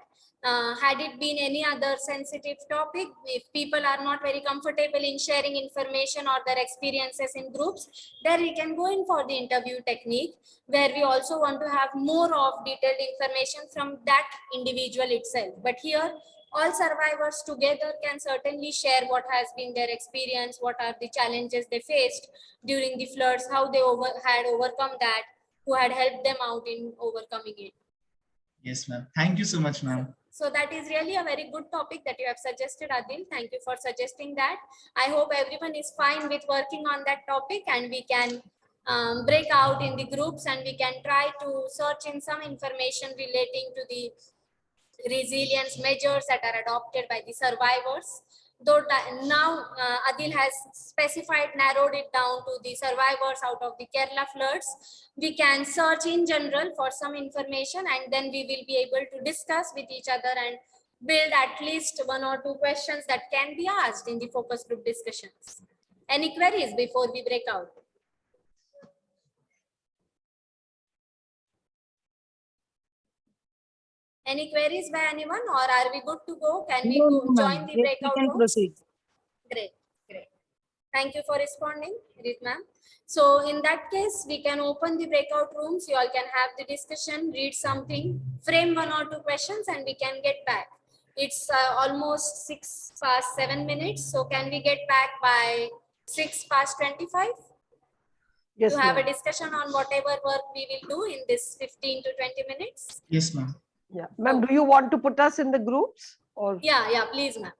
Had it been any other sensitive topic, if people are not very comfortable in sharing information or their experiences in groups, then we can go in for the interview technique, where we also want to have more of detailed information from that individual itself. But here, all survivors together can certainly share what has been their experience, what are the challenges they faced during the floods, how they had overcome that, who had helped them out in overcoming it. Yes, ma'am. Thank you so much, ma'am. So that is really a very good topic that you have suggested, Adil. Thank you for suggesting that. I hope everyone is fine with working on that topic, and we can break out in the groups and we can try to search in some information relating to the resilience measures that are adopted by the survivors. Though now Adil has specified, narrowed it down to the survivors out of the Kerala floods, we can search in general for some information and then we will be able to discuss with each other and build at least one or two questions that can be asked in the focus group discussions. Any queries before we break out? Any queries by anyone, or are we good to go? Can we join the breakout rooms? Proceed. Great, great. Thank you for responding, Rit ma'am. So in that case, we can open the breakout rooms. You all can have the discussion, read something, frame one or two questions, and we can get back. It's almost 6:07. So can we get back by 6:25? Yes, to have a ma'am. discussion on whatever work we will do in this 15 to 20 minutes? Yes, ma'am. Yeah, ma'am, do you want to put us in the groups or? Yeah, please, ma'am.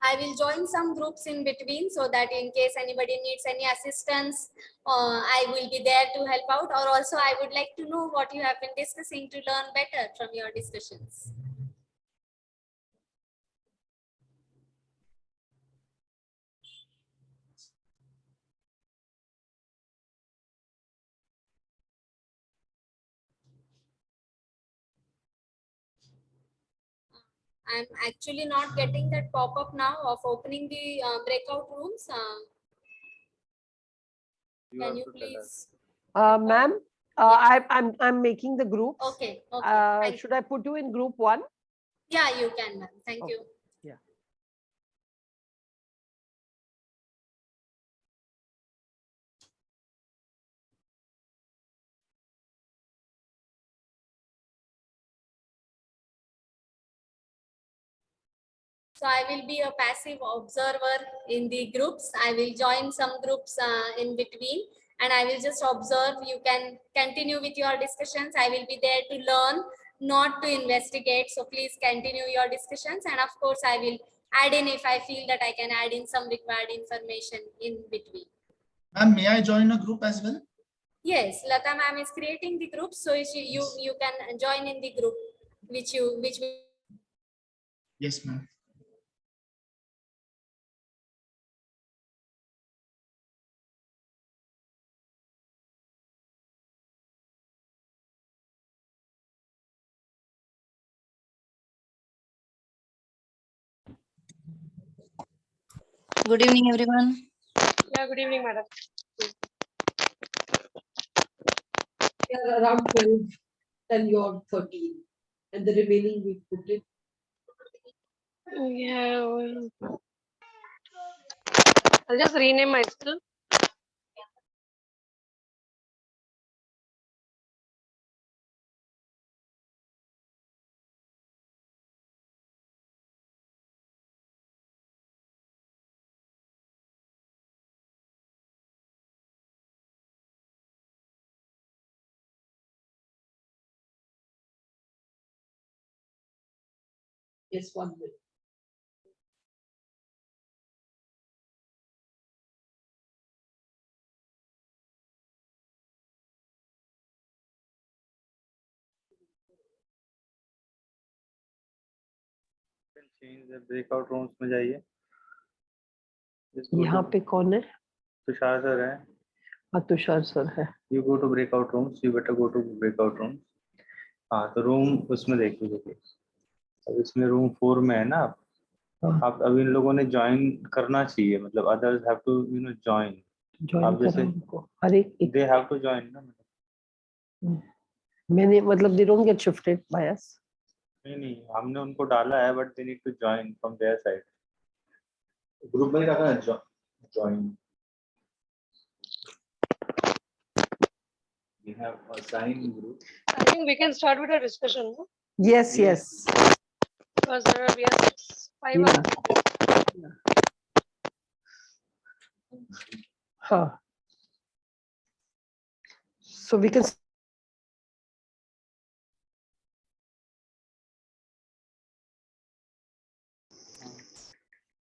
I will join some groups in between so that in case anybody needs any assistance, I will be there to help out. Or also I would like to know what you have been discussing to learn better from your discussions. I'm actually not getting that pop-up now of opening the breakout rooms. Can you please? Ma'am, I'm making the groups. Okay. Okay. Should I put you in group 1? Yeah, you can, ma'am. Thank you. Yeah. So I will be a passive observer in the groups. I will join some groups in between and I will just observe. You can continue with your discussions. I will be there to learn, not to investigate. So please continue your discussions. And of course, I will add in if I feel that I can add in some required information in between. Ma'am, may I join a group as well? Yes, Lata ma'am is creating the group. So you can join in the group, which. Yes, ma'am. Good evening, everyone. Yeah, good evening, madam. Yeah, around 12, and you're 13, and the remaining we put it. Yeah, well, I'll just rename myself. Yes, 1 minute. Change breakout rooms में जाइए। यहाँ पे कौन है? Tushar sir है। हाँ, Tushar sir है। You go to breakout rooms. You better go to breakout rooms. हाँ, तो रूम उसमें देखिए। अब इसमें रूम 4 में है ना आप अब इन लोगों ने ज्वाइन करना चाहिए, मतलब अदर्स हैव टू ज्वाइन। आप जैसे अरे दे हैव टू ज्वाइन ना। मैंने मतलब they don't get shifted by us. नहीं हमने उनको डाला है, but they need to join from there side. Group में रखा है join. We have assigned group. I think we can start with a discussion. No? Yes. Because we are 5 hours. Huh. So we can.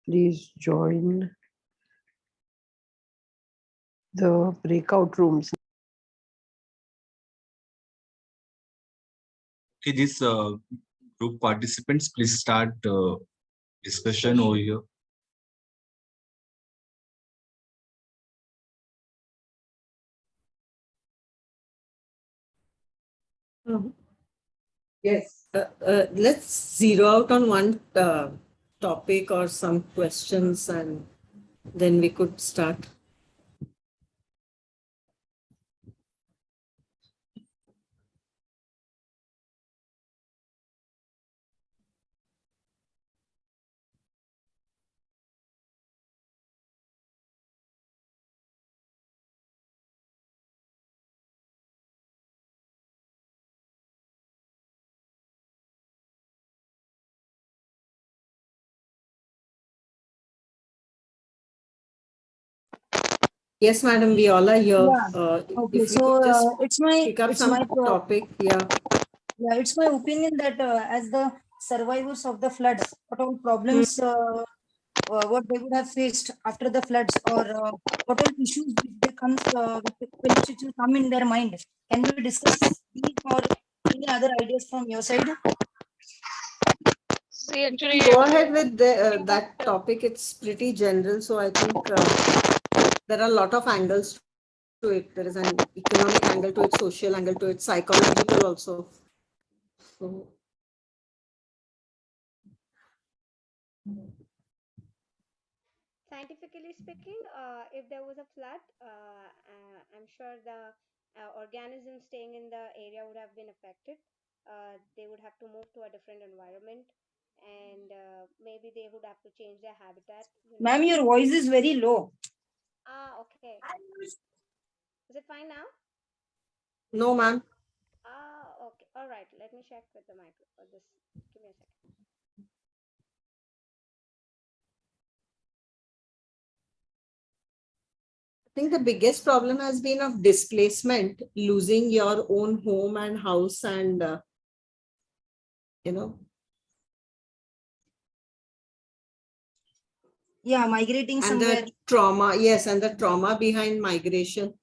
Please join the breakout rooms. Okay, this group participants, please start discussion over here. Yes. Let's zero out on one topic or some questions, and then we could start. Yes, madam, we all are here. Yeah. Okay, if so you just it's my pick up some topic. Yeah, it's my opinion that as the survivors of the floods, what all problems what they would have faced after the floods, or what all issues which they comes which will come in their mind. Can we discuss these or any other ideas from your side? See, actually, go ahead with that topic. It's pretty general, so I think there are a lot of angles to it. There is an economic angle to it, social angle to it, psychological also. So Scientifically speaking, if there was a flood, I'm sure the organisms staying in the area would have been affected. They would have to move to a different environment, and maybe they would have to change their habitat. Ma'am, your voice is very low. Okay. Is it fine now? No, ma'am. Okay. All right. Let me check with the micro. This. Give me a second. I think the biggest problem has been of displacement, losing your own home and house, and Yeah, migrating and somewhere. the trauma. Yes, and the trauma behind migration.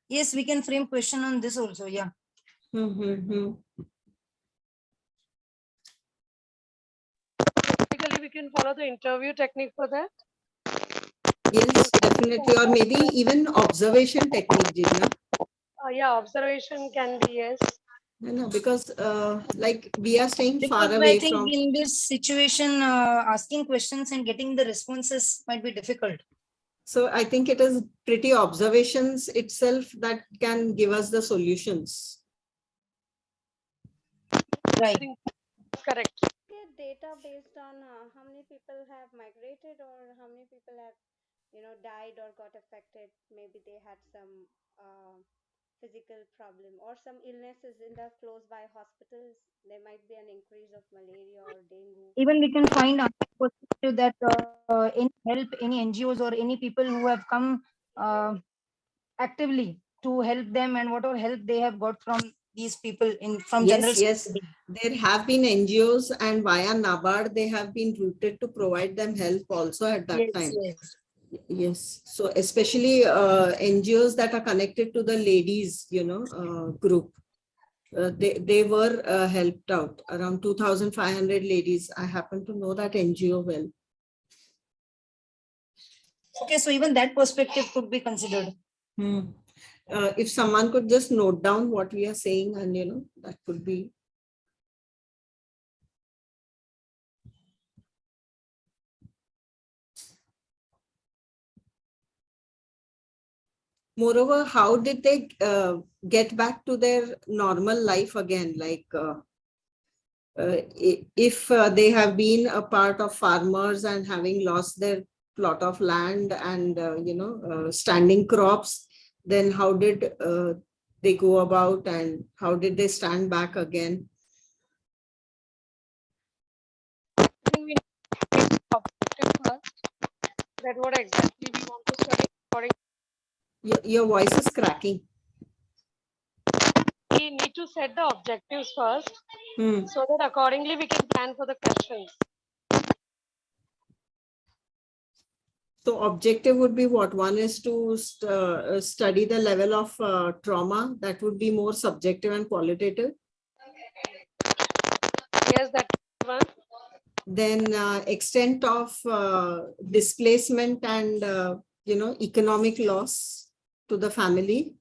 Yes, we can frame question on this also. Yeah. Basically, we can follow the interview technique for that. Yes, definitely, or maybe even observation technique, Jidna. Yeah, observation can be, yes. No, because like we are staying far Because I away think from. in this situation, asking questions and getting the responses might be difficult. So I think it is pretty observations itself that can give us the solutions. Right. Correct. Get data based on how many people have migrated or how many people have, died or got affected. Maybe they had some physical problem or some illnesses in the close by hospitals. There might be an increase of malaria or dengue. Even we can find out that any help, any NGOs or any people who have come actively to help them, and whatever help they have got from these people from general society. There have been NGOs, and via NABARD they have been routed to provide them help also at that time. Yes. So especially NGOs that are connected to the ladies, group. They were helped out, around 2,500 ladies. I happen to know that NGO well. Okay, so even that perspective could be considered. If someone could just note down what we are saying, and that could be. Moreover, how did they get back to their normal life again? Like if they have been a part of farmers and having lost their plot of land and standing crops, then how did they go about, and how did they stand back again? I think we need to objective first. That what exactly we want to study according. Your voice is cracking. We need to set the objectives first, so that accordingly we can plan for the questions. So objective would be what? One is to study the level of trauma. That would be more subjective and qualitative. Yes, that one. Then extent of displacement and economic loss to the family.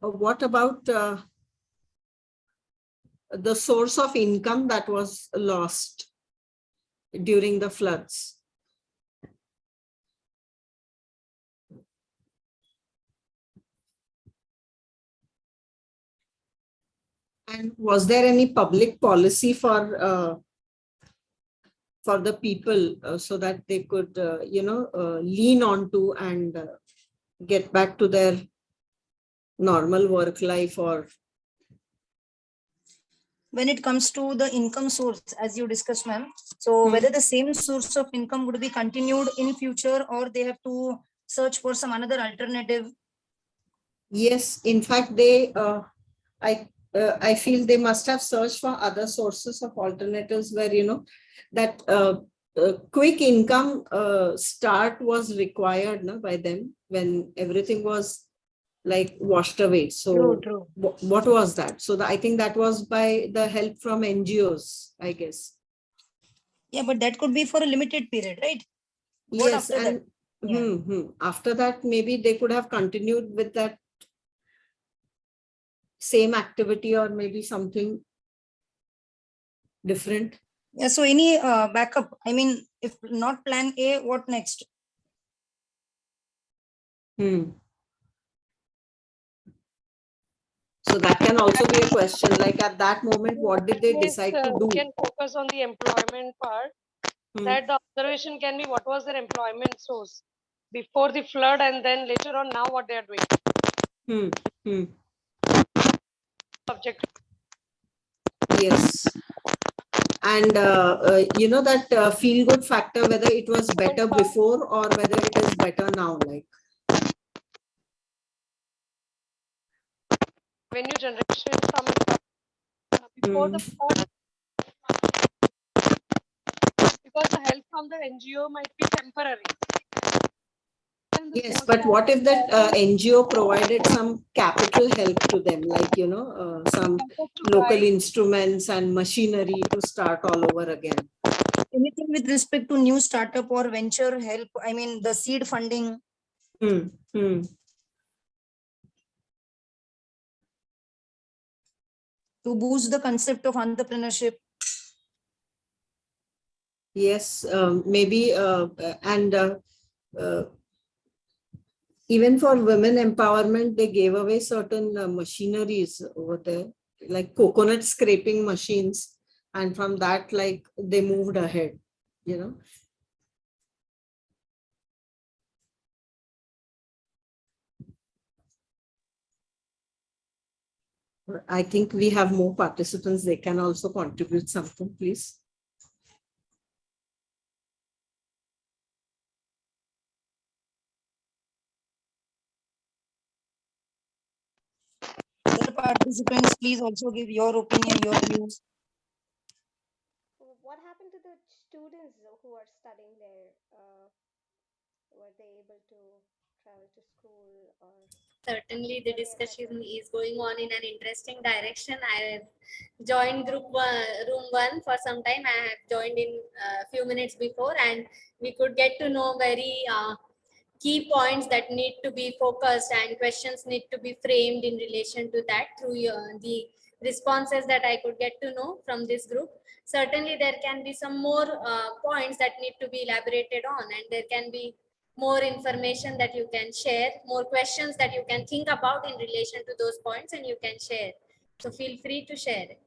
What about the source of income that was lost during the floods? And was there any public policy for the people so that they could, lean on to and get back to their normal work life? Or when it comes to the income source, as you discussed, ma'am, so whether the same source of income would be continued in future, or they have to search for some another alternative? Yes, in fact, they I feel they must have searched for other sources of alternatives where that quick income start was required by them when everything was like washed away. So True. what was that? So I think that was by the help from NGOs, I guess. Yeah, but that could be for a limited period, right? What Yes, after that? and Yeah. after that, maybe they could have continued with that same activity or maybe something different. Yeah. So any backup? I mean, if not plan A, what next? So that can also be a question. Like at that moment, what did they decide to We do? can focus on the employment part. That the observation can be what was their employment source before the flood, and then later on now what they are doing. Subject. Yes. And you know that feel good factor, whether it was better before or whether it is better now, like. Revenue generation from before the flood, because the help from the NGO might be temporary. Yes, but what if that NGO provided some capital help to them, like, you know, some local instruments and machinery to start all over again? Anything with respect to new startup or venture help? I mean, the seed funding. To boost the concept of entrepreneurship. Yes, maybe, and even for women empowerment, they gave away certain machineries over there, like coconut scraping machines. And from that, like, they moved ahead, you know. I think we have more participants. They can also contribute something, please. Other participants, please also give your opinion, your views. What happened to the students who are studying there? Were they able to travel to school, or certainly the discussion is going on in an interesting direction. I have joined room 1 for some time. I have joined in a few minutes before, and we could get to know very key points that need to be focused, and questions need to be framed in relation to that through the responses that I could get to know from this group. Certainly there can be some more points that need to be elaborated on, and there can be more information that you can share, more questions that you can think about in relation to those points, and you can share. So feel free to share it.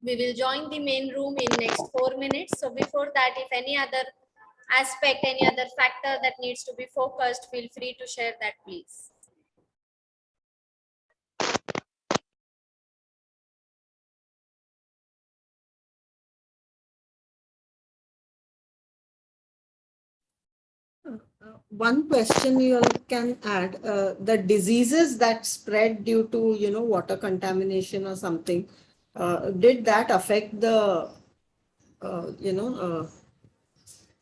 We will join the main room in next 4 minutes. So before that, if any other aspect, any other factor that needs to be focused, feel free to share that, please. One question you all can add, the diseases that spread due to, you know, water contamination or something, did that affect the, you know,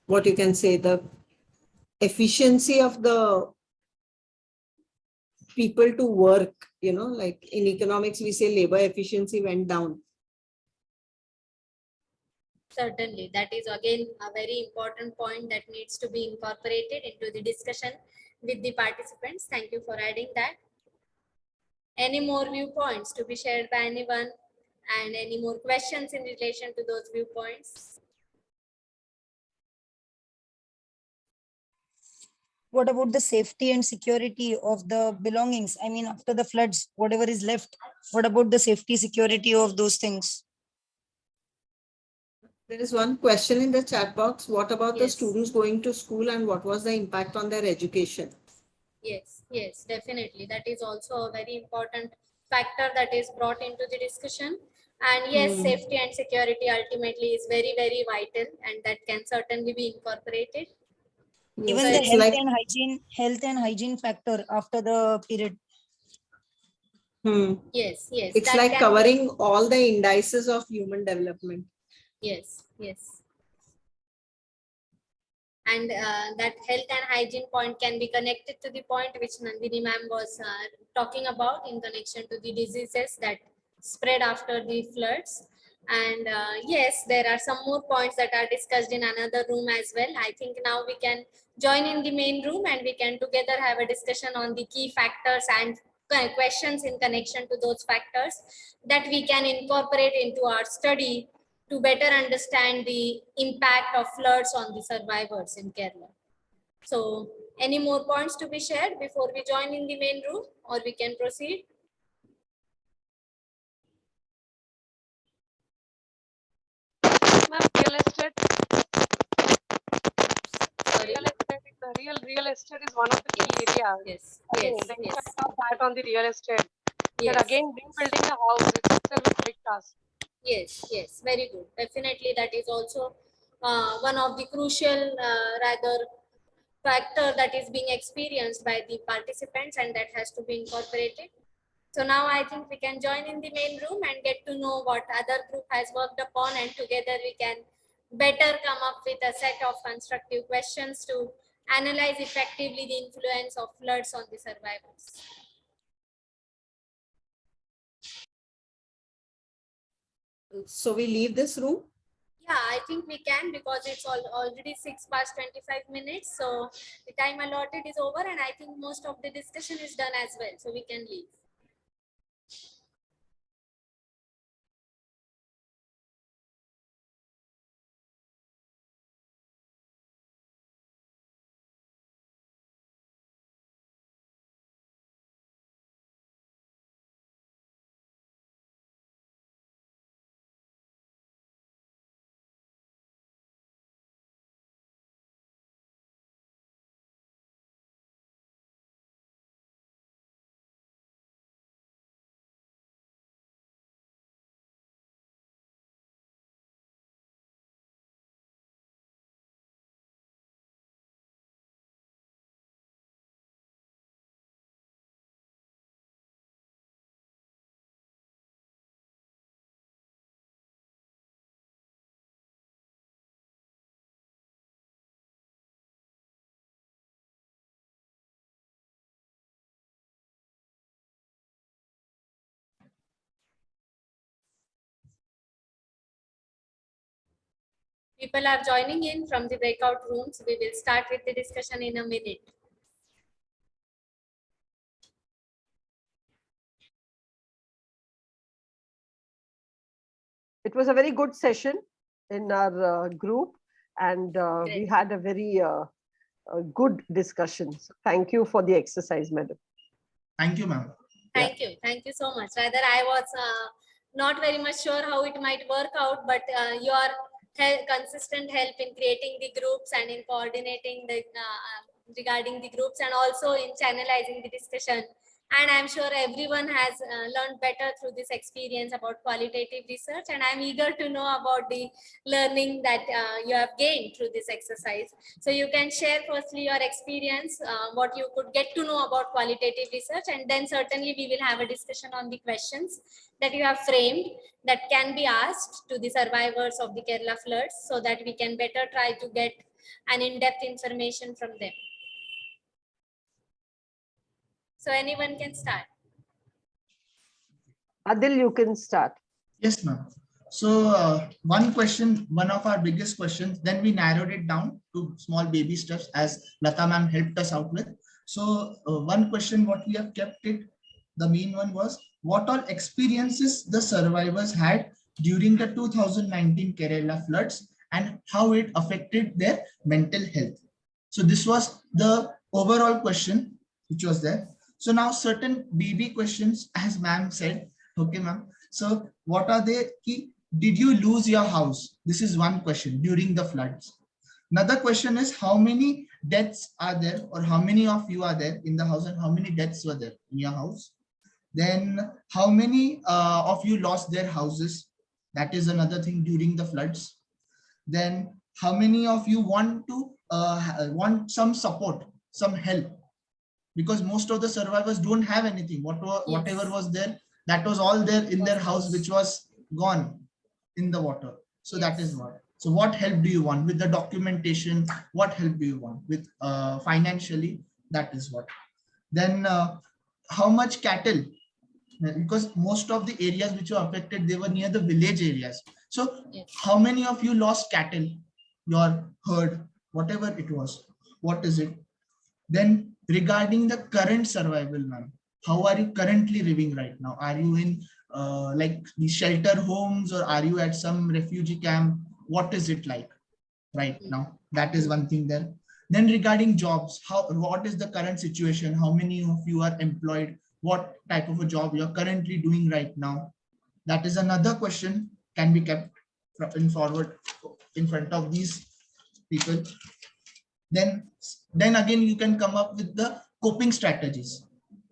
what you can say, the efficiency of the people to work, you know, like in economics, we say labor efficiency went down. Certainly, that is again a very important point that needs to be incorporated into the discussion with the participants. Thank you for adding that. Any more viewpoints to be shared by anyone, and any more questions in relation to those viewpoints? What about the safety and security of the belongings? I mean, after the floods, whatever is left, what about the safety, security of those things? There is one question in the chat box. What about the students going to school, and what was the impact on their education? Yes, definitely. That is also a very important factor that is brought into the discussion. And yes, safety and security ultimately is very, very vital, and that can certainly be incorporated. Even Yes, the it's like, health and hygiene factor after the period. Yes, it's that like can covering all the indices of human development. Yes. and that health and hygiene point can be connected to the point which Nandini ma'am was talking about in connection to the diseases that spread after the floods. And yes, there are some more points that are discussed in another room as well. I think now we can join in the main room and we can together have a discussion on the key factors and questions in connection to those factors that we can incorporate into our study to better understand the impact of floods on the survivors in Kerala. So, any more points to be shared before we join in the main room, or we can proceed? Ma'am, real estate. Sorry? Real estate is one of the key areas. Yes. Again, Yes. the Yes. impact of that on the real estate. Yes. That again, rebuilding the house itself is a big task. Yes, yes, very good. Definitely, that is also one of the crucial, rather, factor that is being experienced by the participants, and that has to be incorporated. So now I think we can join in the main room and get to know what other group has worked upon, and together we can better come up with a set of constructive questions to analyze effectively the influence of floods on the survivors. So we leave this room? Yeah, I think we can, because it's already 6:25. So the time allotted is over, and I think most of the discussion is done as well. So we can leave. People are joining in from the breakout rooms. We will start with the discussion in a minute. It was a very good session in our group, and we had a very good discussion. So thank you for the exercise, madam. Thank you, ma'am. Thank you. Thank you so much. Rather, I was not very much sure how it might work out, but your consistent help in creating the groups and in coordinating the regarding the groups, and also in channelizing the discussion. And I'm sure everyone has learned better through this experience about qualitative research. And I'm eager to know about the learning that you have gained through this exercise. So you can share firstly your experience, what you could get to know about qualitative research, and then certainly we will have a discussion on the questions that you have framed that can be asked to the survivors of the Kerala floods, so that we can better try to get an in-depth information from them. So anyone can start. Adil, you can start. Yes, ma'am. So one question, one of our biggest questions, then we narrowed it down to small baby steps as Lata ma'am helped us out with. So one question what we have kept it, the main one was, what all experiences the survivors had during the 2019 Kerala floods and how it affected their mental health. So this was the overall question which was there. So now certain baby questions, as ma'am said. Okay, ma'am. So what are they? Did you lose your house? This is one question during the floods. Another question is, how many deaths are there, or how many of you are there in the house, and how many deaths were there in your house? Then how many of you lost their houses? That is another thing during the floods. Then how many of you want to want some support, some help? Because most of the survivors don't have anything. Whatever was there, that was all there in their house, which was gone in the water. So that is what. So what help do you want with the documentation? What help do you want with financially? That is what. Then how much cattle? Because most of the areas which were affected, they were near the village areas. So how many of you lost cattle, your herd, whatever it was? What is it? Then regarding the current survival, ma'am, how are you currently living right now? Are you in like the shelter homes, or are you at some refugee camp? What is it like right now? That is one thing there. Then regarding jobs, what is the current situation? How many of you are employed? What type of a job you're currently doing right now? That is another question can be kept in forward in front of these people. Then again you can come up with the coping strategies,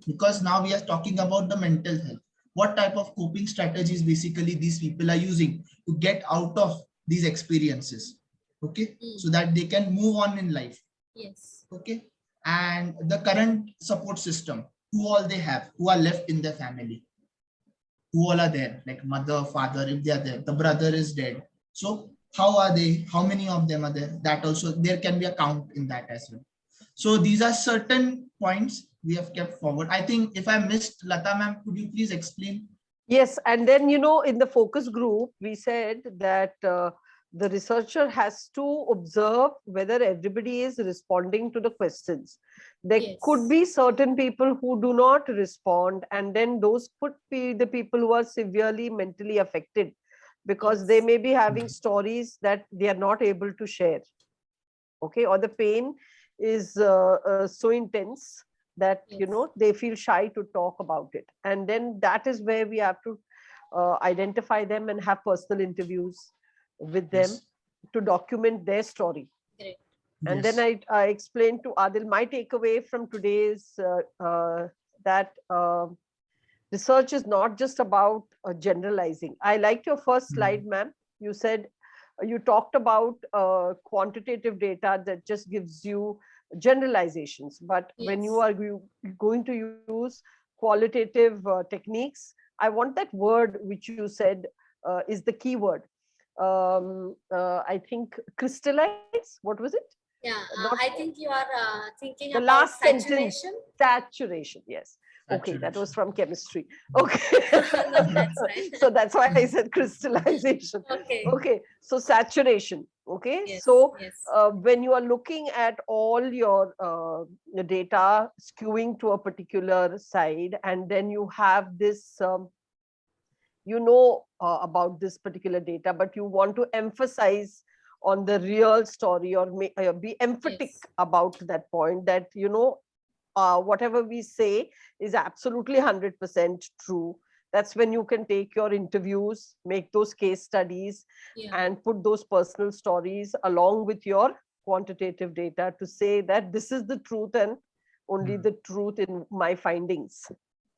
because now we are talking about the mental health. What type of coping strategies basically these people are using to get out of these experiences, okay, so that they can move on in life. Yes. Okay. And the current support system, who all they have, who are left in their family, who all are there, like mother, father, if they are there, the brother is dead. So how are they? How many of them are there? That also, there can be a count in that as well. So these are certain points we have kept forward. I think if I missed, Lata ma'am, could you please explain? Yes, and then, you know, in the focus group, we said that the researcher has to observe whether everybody is responding to the questions. There could be certain people who do not respond, and then those could be the people who are severely mentally affected, because they may be having stories that they are not able to share. Okay, or the pain is so intense that you know they feel shy to talk about it, and then that is where we have to identify them and have personal interviews with them to document their story. Great. And then I explained to Adil, my takeaway from today's that research is not just about generalizing. I liked your first slide, ma'am. You said you talked about quantitative data that just gives you generalizations, but when you are going to use qualitative techniques, I want that word which you said is the key word. I think crystallize. What was it? Yeah, I think you are thinking The about last saturation. sentence. Saturation. Yes. Okay, that was from chemistry. Okay. No, that's fine. So that's why I said crystallization. Okay. Okay. So saturation. Okay. Yes, So yes. when you are looking at all your data skewing to a particular side, and then you have this, you know about this particular data, but you want to emphasize on the real story, or be emphatic about that point, that you know whatever we say is absolutely 100% true. That's when you can take your interviews, make those case studies, and put those personal stories along with your quantitative data to say that this is the truth and only the truth in my findings.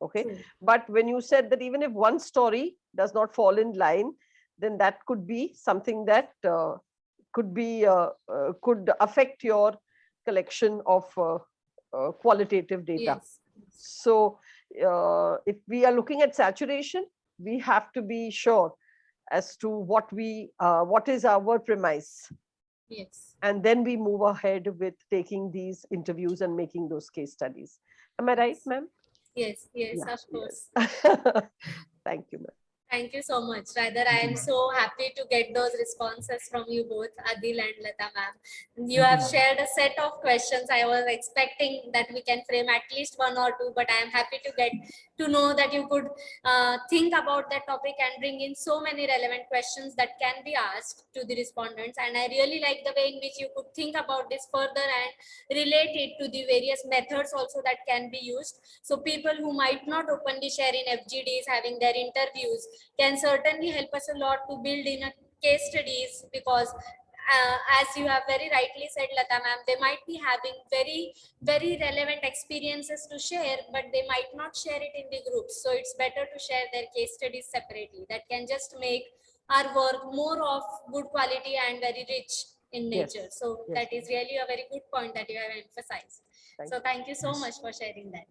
Okay. But when you said that even if one story does not fall in line, then that could be something that could affect your collection of qualitative data. So if we are looking at saturation, we have to be sure as to what is our premise. Yes. And then we move ahead with taking these interviews and making those case studies. Am I right, ma'am? Yes, yes, of course. Thank you, ma'am. Thank you so much. Rather, I am so happy to get those responses from you both, Adil and Lata ma'am. You have shared a set of questions. I was expecting that we can frame at least one or two, but I am happy to get to know that you could think about that topic and bring in so many relevant questions that can be asked to the respondents. And I really like the way in which you could think about this further and relate it to the various methods also that can be used. So people who might not openly share in FGDs having their interviews can certainly help us a lot to build in a case studies, because as you have very rightly said, Lata ma'am, they might be having very relevant experiences to share, but they might not share it in the groups. So it's better to share their case studies separately. That can just make our work more of good quality and very rich in nature. So that is really a very good point that you have emphasized. So thank you so much for sharing that.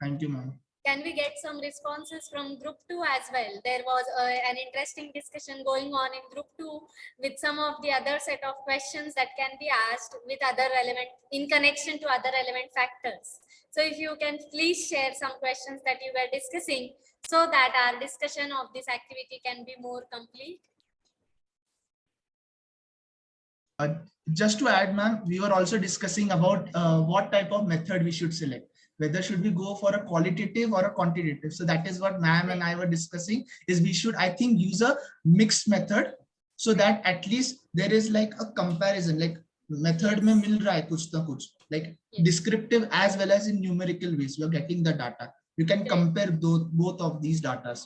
Thank you, ma'am. Can we get some responses from group 2 as well? There was an interesting discussion going on in group 2 with some of the other set of questions that can be asked with other relevant, in connection to other relevant factors. So if you can please share some questions that you were discussing so that our discussion of this activity can be more complete. Just to add, ma'am, we were also discussing about what type of method we should select. Whether should we go for a qualitative or a quantitative. So that is what ma'am and I were discussing, is we should, I think, use a mixed method so that at least there is like a comparison, like method mein mil raha hai kuch na kuch, like descriptive as well as in numerical ways. We are getting the data. You can compare both of these data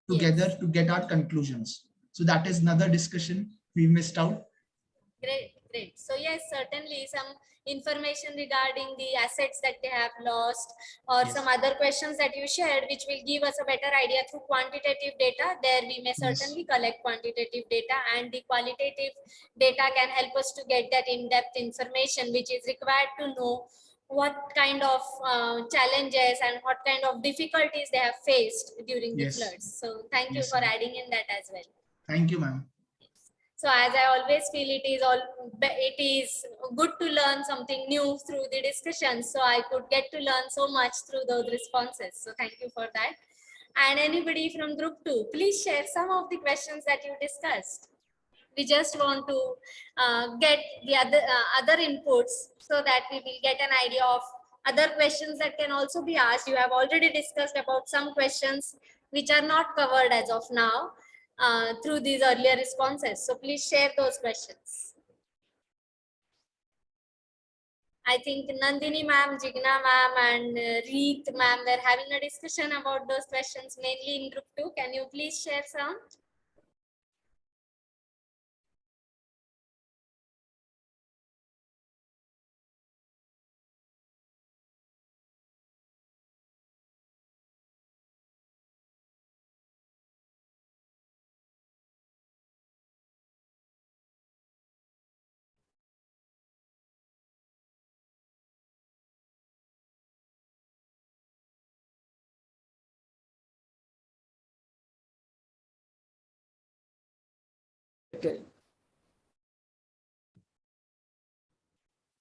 together to get our conclusions. So that is another discussion we missed out. Great, great. So yes, certainly some information regarding the assets that they have lost, or some other questions that you shared, which will give us a better idea through quantitative data. There we may certainly collect quantitative data, and the qualitative data can help us to get that in-depth information, which is required to know what kind of challenges and what kind of difficulties they have faced during the floods. So thank you for adding in that as well. Thank you, ma'am. So as I always feel, it is good to learn something new through the discussion. So I could get to learn so much through those responses. So thank you for that. And anybody from group 2, please share some of the questions that you discussed. We just want to get the other inputs so that we will get an idea of other questions that can also be asked. You have already discussed about some questions which are not covered as of now through these earlier responses. So please share those questions. I think Nandini ma'am, Jigna ma'am, and Reet ma'am were having a discussion about those questions mainly in group 2. Can you please share some?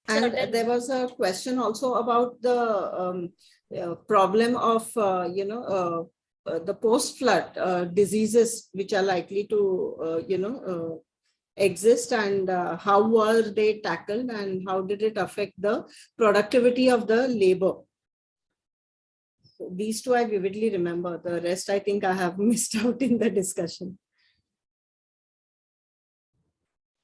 And there was a question also about the problem of, the post-flood diseases which are likely to, exist, and how were they tackled, and how did it affect the productivity of the labor. So these two I vividly remember. The rest I think I have missed out in the discussion.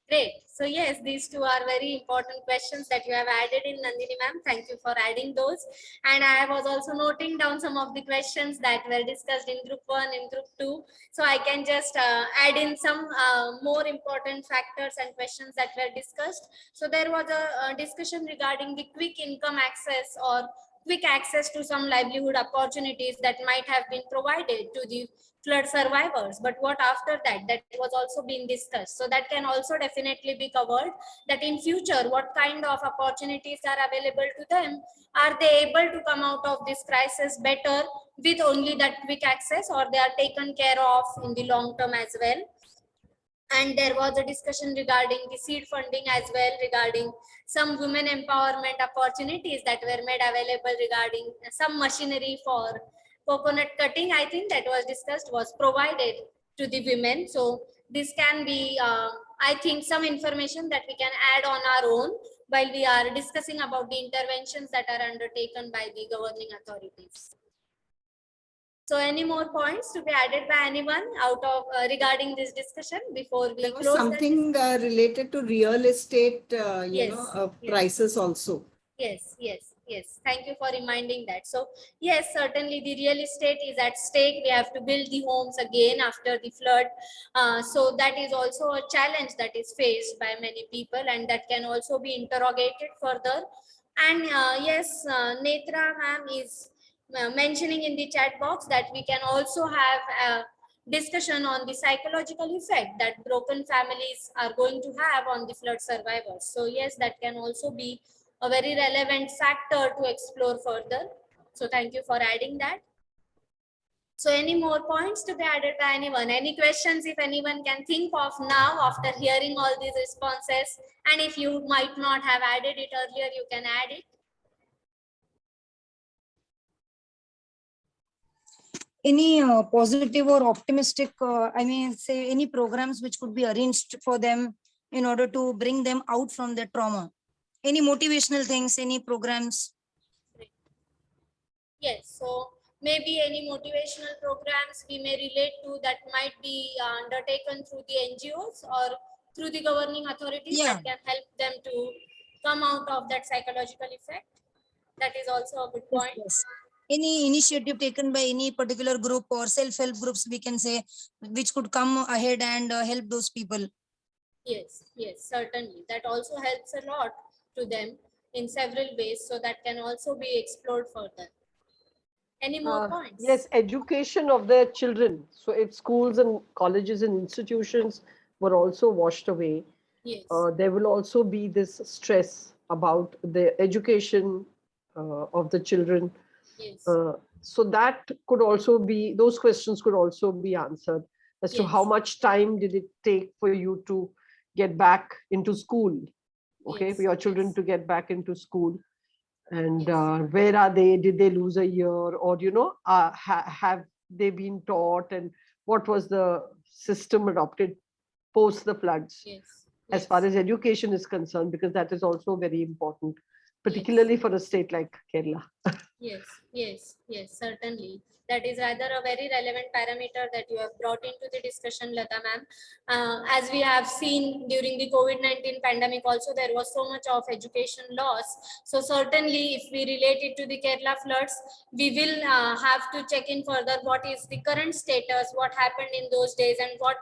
Great. So yes, these two are very important questions that you have added in, Nandini ma'am. Thank you for adding those. And I was also noting down some of the questions that were discussed in group 1 and group 2. So I can just add in some more important factors and questions that were discussed. So there was a discussion regarding the quick income access or quick access to some livelihood opportunities that might have been provided to the flood survivors. But what after that? That was also being discussed. So that can also definitely be covered, that in future, what kind of opportunities are available to them? Are they able to come out of this crisis better with only that quick access, or they are taken care of in the long term as well? And there was a discussion regarding the seed funding as well, regarding some women empowerment opportunities that were made available, regarding some machinery for coconut cutting. I think that was discussed, was provided to the women. So this can be, I think, some information that we can add on our own while we are discussing about the interventions that are undertaken by the governing authorities. So any more points to be added by anyone out of regarding this discussion before we close? Something related to real estate, yes, prices also. Yes, yes, yes. Thank you for reminding that. So yes, certainly the real estate is at stake. We have to build the homes again after the flood. So that is also a challenge that is faced by many people, and that can also be interrogated further. And yes, Netra ma'am is mentioning in the chat box that we can also have a discussion on the psychological effect that broken families are going to have on the flood survivors. So yes, that can also be a very relevant factor to explore further. So thank you for adding that. So any more points to be added by anyone? Any questions if anyone can think of now after hearing all these responses? And if you might not have added it earlier, you can add it. Any positive or optimistic, I mean, say any programs which could be arranged for them in order to bring them out from their trauma? Any motivational things, any programs? Yes, so maybe any motivational programs we may relate to that might be undertaken through the NGOs or through the governing authorities that can help them to come out of that psychological effect. That is also a good point. Yes. Any initiative taken by any particular group or self-help groups, we can say, which could come ahead and help those people? Yes, yes, certainly. That also helps a lot to them in several ways. So that can also be explored further. Any more points? Yes, education of their children. So if schools and colleges and institutions were also washed away, yes. There will also be this stress about the education of the children. Yes. So that could also be, those questions could also be answered as to how much time did it take for you to get back into school, okay, for your children to get back into school. And where are they? Did they lose a year? Or, you know, have they been taught? And what was the system adopted post the floods? As far as education is concerned, because that is also very important, particularly for a state like Kerala. Yes, yes, yes, certainly. That is rather a very relevant parameter that you have brought into the discussion, Lata ma'am. As we have seen during the COVID-19 pandemic also, there was so much of education loss. So certainly if we relate it to the Kerala floods, we will have to check in further what is the current status, what happened in those days, and what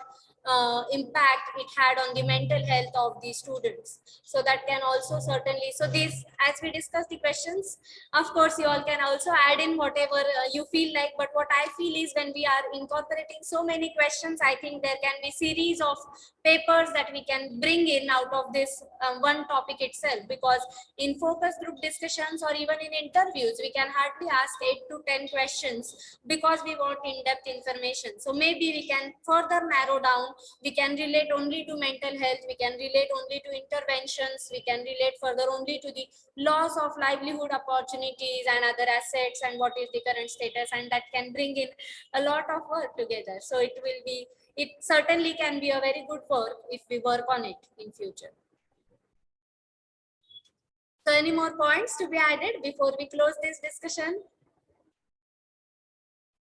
impact it had on the mental health of the students. So that can also certainly, so these, as we discuss the questions, of course you all can also add in whatever you feel like, but what I feel is when we are incorporating so many questions, I think there can be series of papers that we can bring in out of this one topic itself, because in focus group discussions or even in interviews, we can hardly ask 8 to 10 questions because we want in-depth information. So maybe we can further narrow down. We can relate only to mental health, we can relate only to interventions, we can relate further only to the loss of livelihood opportunities and other assets and what is the current status, and that can bring in a lot of work together. So it will be, it certainly can be a very good work if we work on it in future. So any more points to be added before we close this discussion?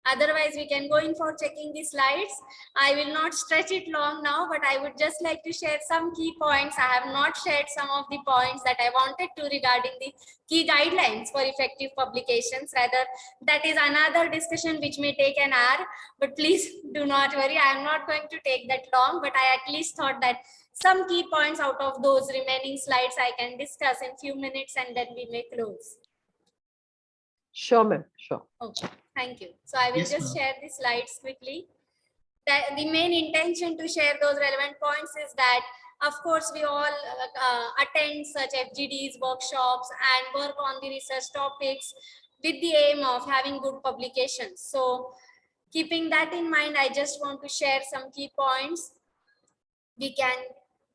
Otherwise, we can go in for checking the slides. I will not stretch it long now, but I would just like to share some key points. I have not shared some of the points that I wanted to regarding the key guidelines for effective publications. Rather, that is another discussion which may take an hour, but please do not worry. I am not going to take that long, but I at least thought that some key points out of those remaining slides I can discuss in few minutes and then we may close. Sure, ma'am. Sure. Okay, thank you. So I will just share the slides quickly. The main intention to share those relevant points is that, of course, we all attend such FGDs, workshops, and work on the research topics with the aim of having good publications. So keeping that in mind, I just want to share some key points. We can,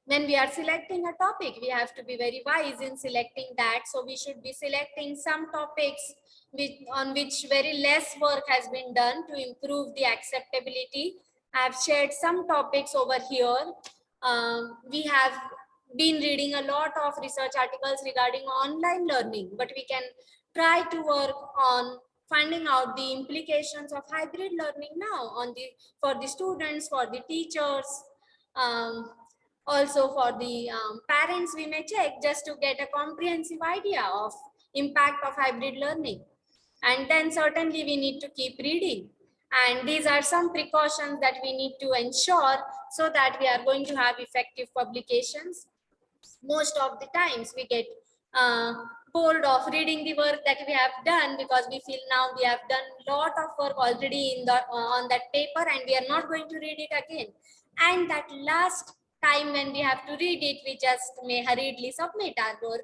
when we are selecting a topic, we have to be very wise in selecting that. So we should be selecting some topics on which very less work has been done to improve the acceptability. I have shared some topics over here. We have been reading a lot of research articles regarding online learning, but we can try to work on finding out the implications of hybrid learning now on the, for the students, for the teachers, also for the parents. We may check just to get a comprehensive idea of impact of hybrid learning. And then certainly we need to keep reading. And these are some precautions that we need to ensure so that we are going to have effective publications. Most of the times we get bored of reading the work that we have done because we feel now we have done a lot of work already in the on that paper and we are not going to read it again. And that last time when we have to read it, we just may hurriedly submit our work,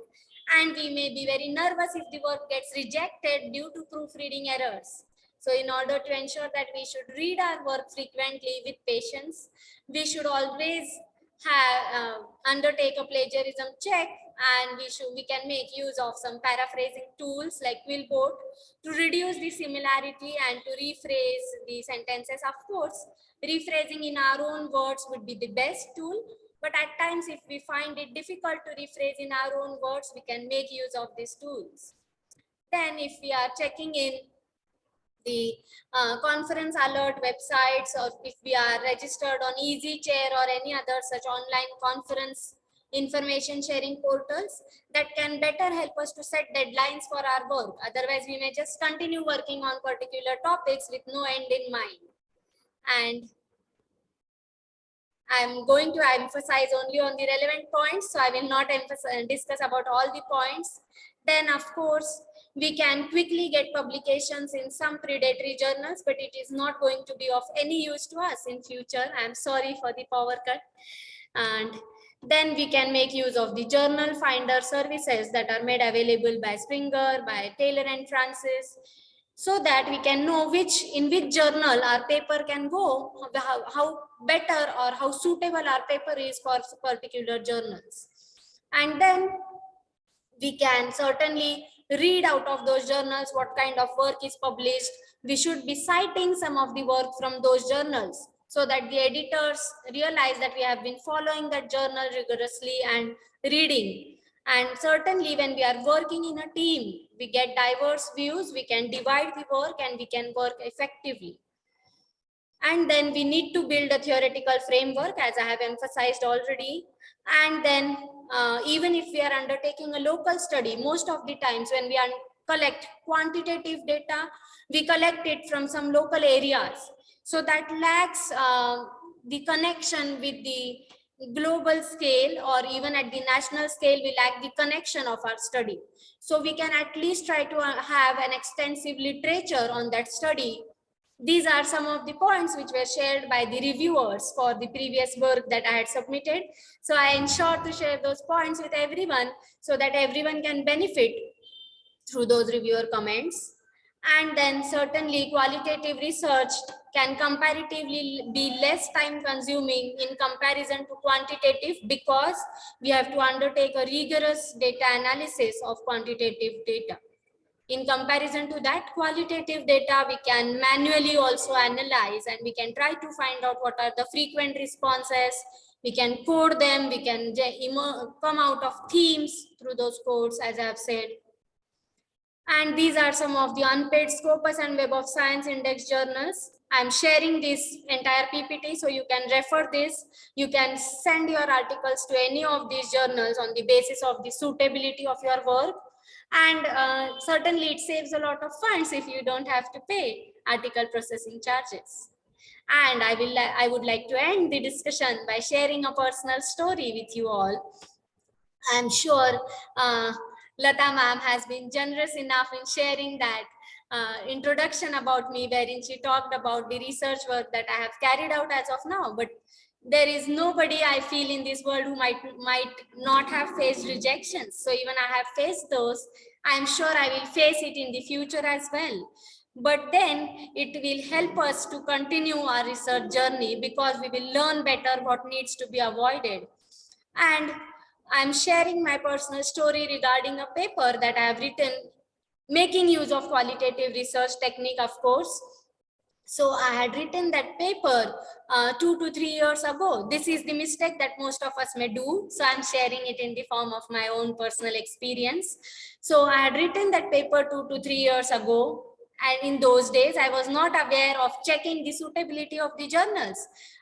and we may be very nervous if the work gets rejected due to proofreading errors. So in order to ensure that we should read our work frequently with patience, we should always have undertake a plagiarism check, and we can make use of some paraphrasing tools like Quillboard to reduce the similarity and to rephrase the sentences. Of course, rephrasing in our own words would be the best tool, but at times if we find it difficult to rephrase in our own words, we can make use of these tools. Then if we are checking in the conference alert websites, or if we are registered on Easy Chair or any other such online conference information sharing portals, that can better help us to set deadlines for our work. Otherwise, we may just continue working on particular topics with no end in mind. And I'm going to emphasize only on the relevant points, so I will not discuss about all the points. Then, of course, we can quickly get publications in some predatory journals, but it is not going to be of any use to us in future. I'm sorry for the power cut. And then we can make use of the journal finder services that are made available by Springer, by Taylor and Francis, so that we can know in which journal our paper can go, how better or how suitable our paper is for particular journals. And then we can certainly read out of those journals what kind of work is published. We should be citing some of the work from those journals, so that the editors realize that we have been following that journal rigorously and reading. And certainly when we are working in a team, we get diverse views, we can divide the work and we can work effectively. And then we need to build a theoretical framework, as I have emphasized already. And then even if we are undertaking a local study, most of the times when we collect quantitative data, we collect it from some local areas. So that lacks the connection with the global scale, or even at the national scale, we lack the connection of our study. So we can at least try to have an extensive literature on that study. These are some of the points which were shared by the reviewers for the previous work that I had submitted. So I ensure to share those points with everyone so that everyone can benefit through those reviewer comments. And then certainly qualitative research can comparatively be less time consuming in comparison to quantitative, because we have to undertake a rigorous data analysis of quantitative data. In comparison to that, qualitative data we can manually also analyze, and we can try to find out what are the frequent responses. We can code them, we can come out of themes through those codes, as I have said. And these are some of the unpaid Scopus and Web of Science index journals. I'm sharing this entire PPT, so you can refer this. You can send your articles to any of these journals on the basis of the suitability of your work. And certainly it saves a lot of funds if you don't have to pay article processing charges. And I would like to end the discussion by sharing a personal story with you all. I'm sure Lata ma'am has been generous enough in sharing that introduction about me, wherein she talked about the research work that I have carried out as of now. But there is nobody I feel in this world who might not have faced rejections. So even I have faced those. I'm sure I will face it in the future as well. But then it will help us to continue our research journey, because we will learn better what needs to be avoided. And I'm sharing my personal story regarding a paper that I have written, making use of qualitative research technique, of course. So I had written that paper 2 to 3 years ago. This is the mistake that most of us may do. So I'm sharing it in the form of my own personal experience. So I had written that paper 2 to 3 years ago. And in those days, I was not aware of checking the suitability of the journals.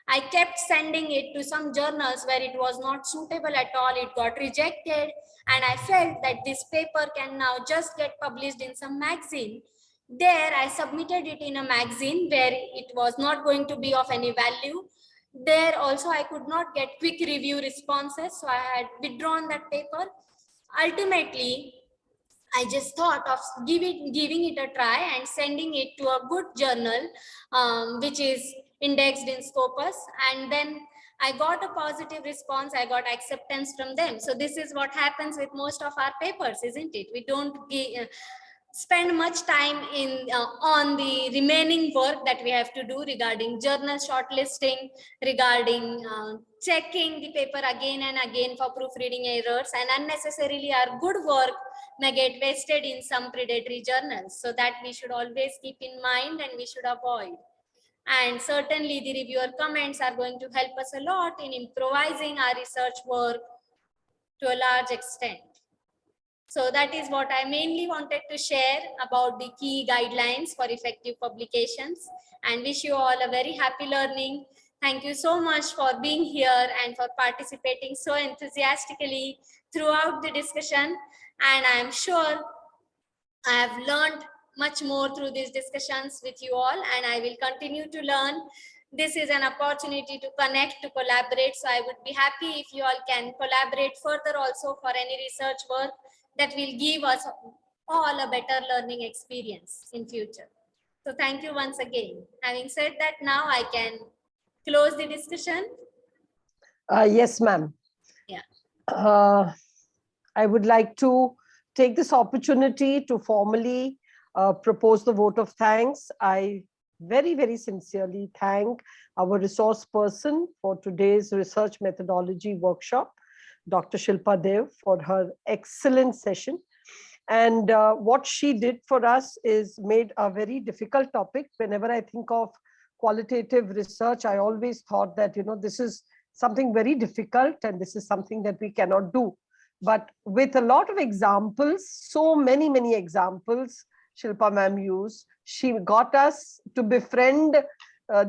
I kept sending it to some journals where it was not suitable at all. It got rejected. And I felt that this paper can now just get published in some magazine. There, I submitted it in a magazine where it was not going to be of any value. There also, I could not get quick review responses. So I had withdrawn that paper. Ultimately, I just thought of giving it a try and sending it to a good journal, which is indexed in Scopus. And then I got a positive response. I got acceptance from them. So this is what happens with most of our papers, isn't it? We don't spend much time in on the remaining work that we have to do regarding journal shortlisting, regarding checking the paper again and again for proofreading errors, and unnecessarily our good work may get wasted in some predatory journals. So that we should always keep in mind and we should avoid. And certainly the reviewer comments are going to help us a lot in improvising our research work to a large extent. So that is what I mainly wanted to share about the key guidelines for effective publications, and wish you all a very happy learning. Thank you so much for being here and for participating so enthusiastically throughout the discussion. And I am sure I have learned much more through these discussions with you all, and I will continue to learn. This is an opportunity to connect, to collaborate. So I would be happy if you all can collaborate further also for any research work that will give us all a better learning experience in future. So thank you once again. Having said that, now I can close the discussion. Yes, ma'am. Yeah. I would like to take this opportunity to formally propose the vote of thanks. I very, very sincerely thank our resource person for today's research methodology workshop, Dr. Shilpa Dev, for her excellent session. And what she did for us is made a very difficult topic. Whenever I think of qualitative research, I always thought that, this is something very difficult and this is something that we cannot do. But with a lot of examples, so many, many examples Shilpa ma'am used, she got us to befriend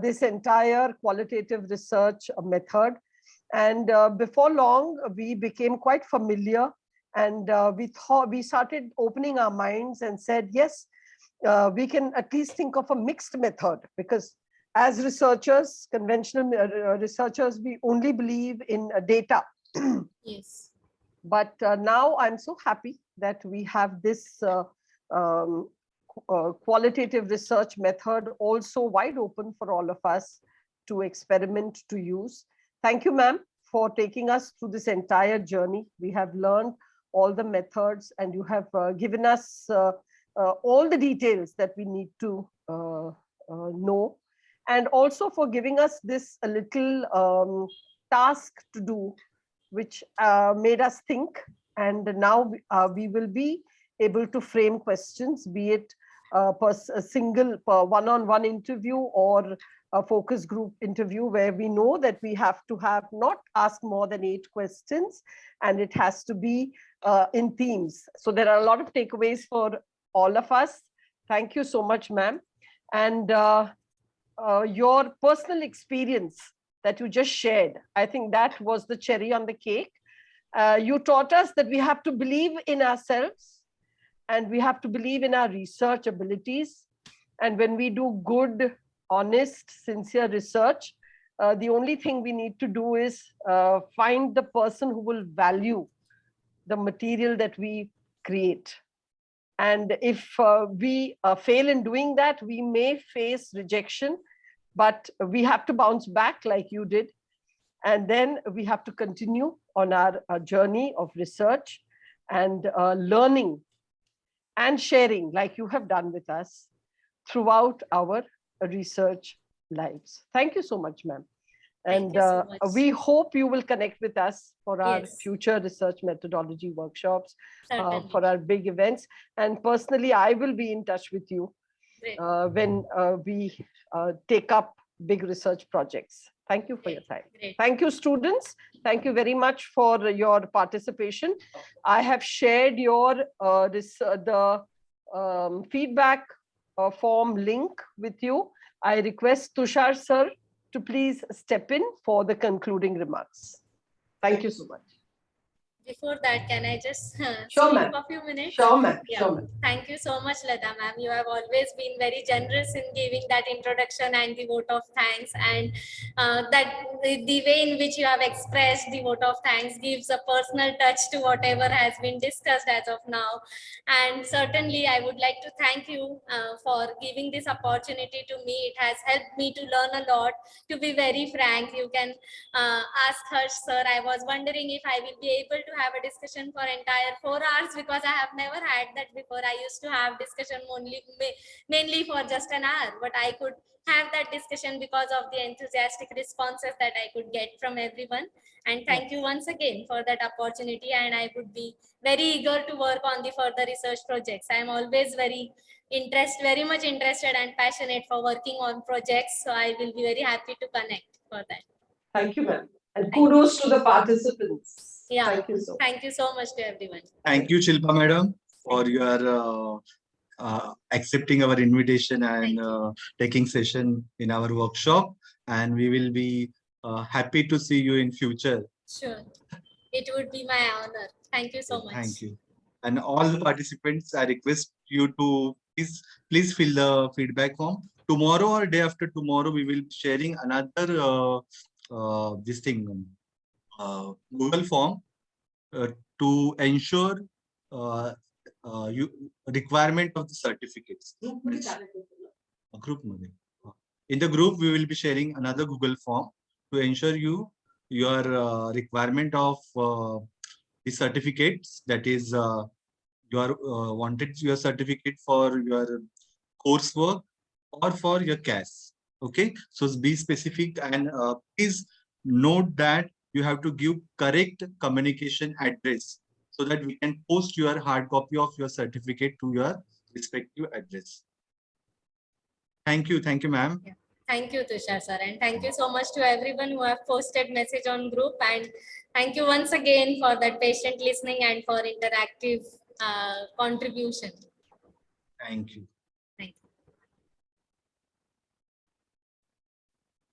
this entire qualitative research method. And before long, we became quite familiar, and we started opening our minds and said, yes, we can at least think of a mixed method, because as researchers, conventional researchers, we only believe in data. Yes. But now I'm so happy that we have this qualitative research method also wide open for all of us to experiment, to use. Thank you, ma'am, for taking us through this entire journey. We have learned all the methods, and you have given us all the details that we need to know, and also for giving us this little task to do, which made us think. And now we will be able to frame questions, be it a single one-on-one interview or a focus group interview, where we know that we have to have not ask more than 8 questions, and it has to be in themes. So there are a lot of takeaways for all of us. Thank you so much, ma'am. And your personal experience that you just shared, I think that was the cherry on the cake. You taught us that we have to believe in ourselves, and we have to believe in our research abilities. And when we do good, honest, sincere research, the only thing we need to do is find the person who will value the material that we create. And if we fail in doing that, we may face rejection, but we have to bounce back like you did. And then we have to continue on our journey of research and learning and sharing, like you have done with us throughout our research lives. Thank you so much, ma'am. And we hope you will connect with us for our future research methodology workshops, for our big events. And personally, I will be in touch with you when we take up big research projects. Thank you for your time. Great. Thank you, students. Thank you very much for your participation. I have shared your feedback form link with you. I request Tushar sir to please step in for the concluding remarks. Thank you so much. Before that, can I just Sure, speak ma'am. for a few minutes? Sure, ma'am. Yeah. Sure, ma'am. Thank you so much, Lata ma'am. You have always been very generous in giving that introduction and the vote of thanks, and that the way in which you have expressed the vote of thanks gives a personal touch to whatever has been discussed as of now. And certainly, I would like to thank you for giving this opportunity to me. It has helped me to learn a lot. To be very frank, you can ask Harsh sir. I was wondering if I will be able to have a discussion for entire 4 hours, because I have never had that before. I used to have discussion mainly for just an hour, but I could have that discussion because of the enthusiastic responses that I could get from everyone. And thank you once again for that opportunity. And I would be very eager to work on the further research projects. I am always very much interested and passionate for working on projects. So I will be very happy to connect for that. Thank you, ma'am. And kudos to the participants. Yeah. Thank you so much to everyone. Thank you, Shilpa madam, for your accepting our invitation and taking session in our workshop. And we will be happy to see you in future. Sure. It would be my honor. Thank you so much. Thank you. And all the participants, I request you to please fill the feedback form. Tomorrow or day after tomorrow, we will be sharing another Google form to ensure you requirement of the certificates. Group. In the group, we will be sharing another Google form to ensure your requirement of the certificates, that is you are wanted your certificate for your coursework or for your CAS. Okay, so be specific, and please note that you have to give correct communication address so that we can post your hard copy of your certificate to your respective address. Thank you, ma'am. Yeah. Thank you, Tushar sir, and thank you so much to everyone who have posted message on group, and thank you once again for that patient listening and for interactive contribution. Thank you.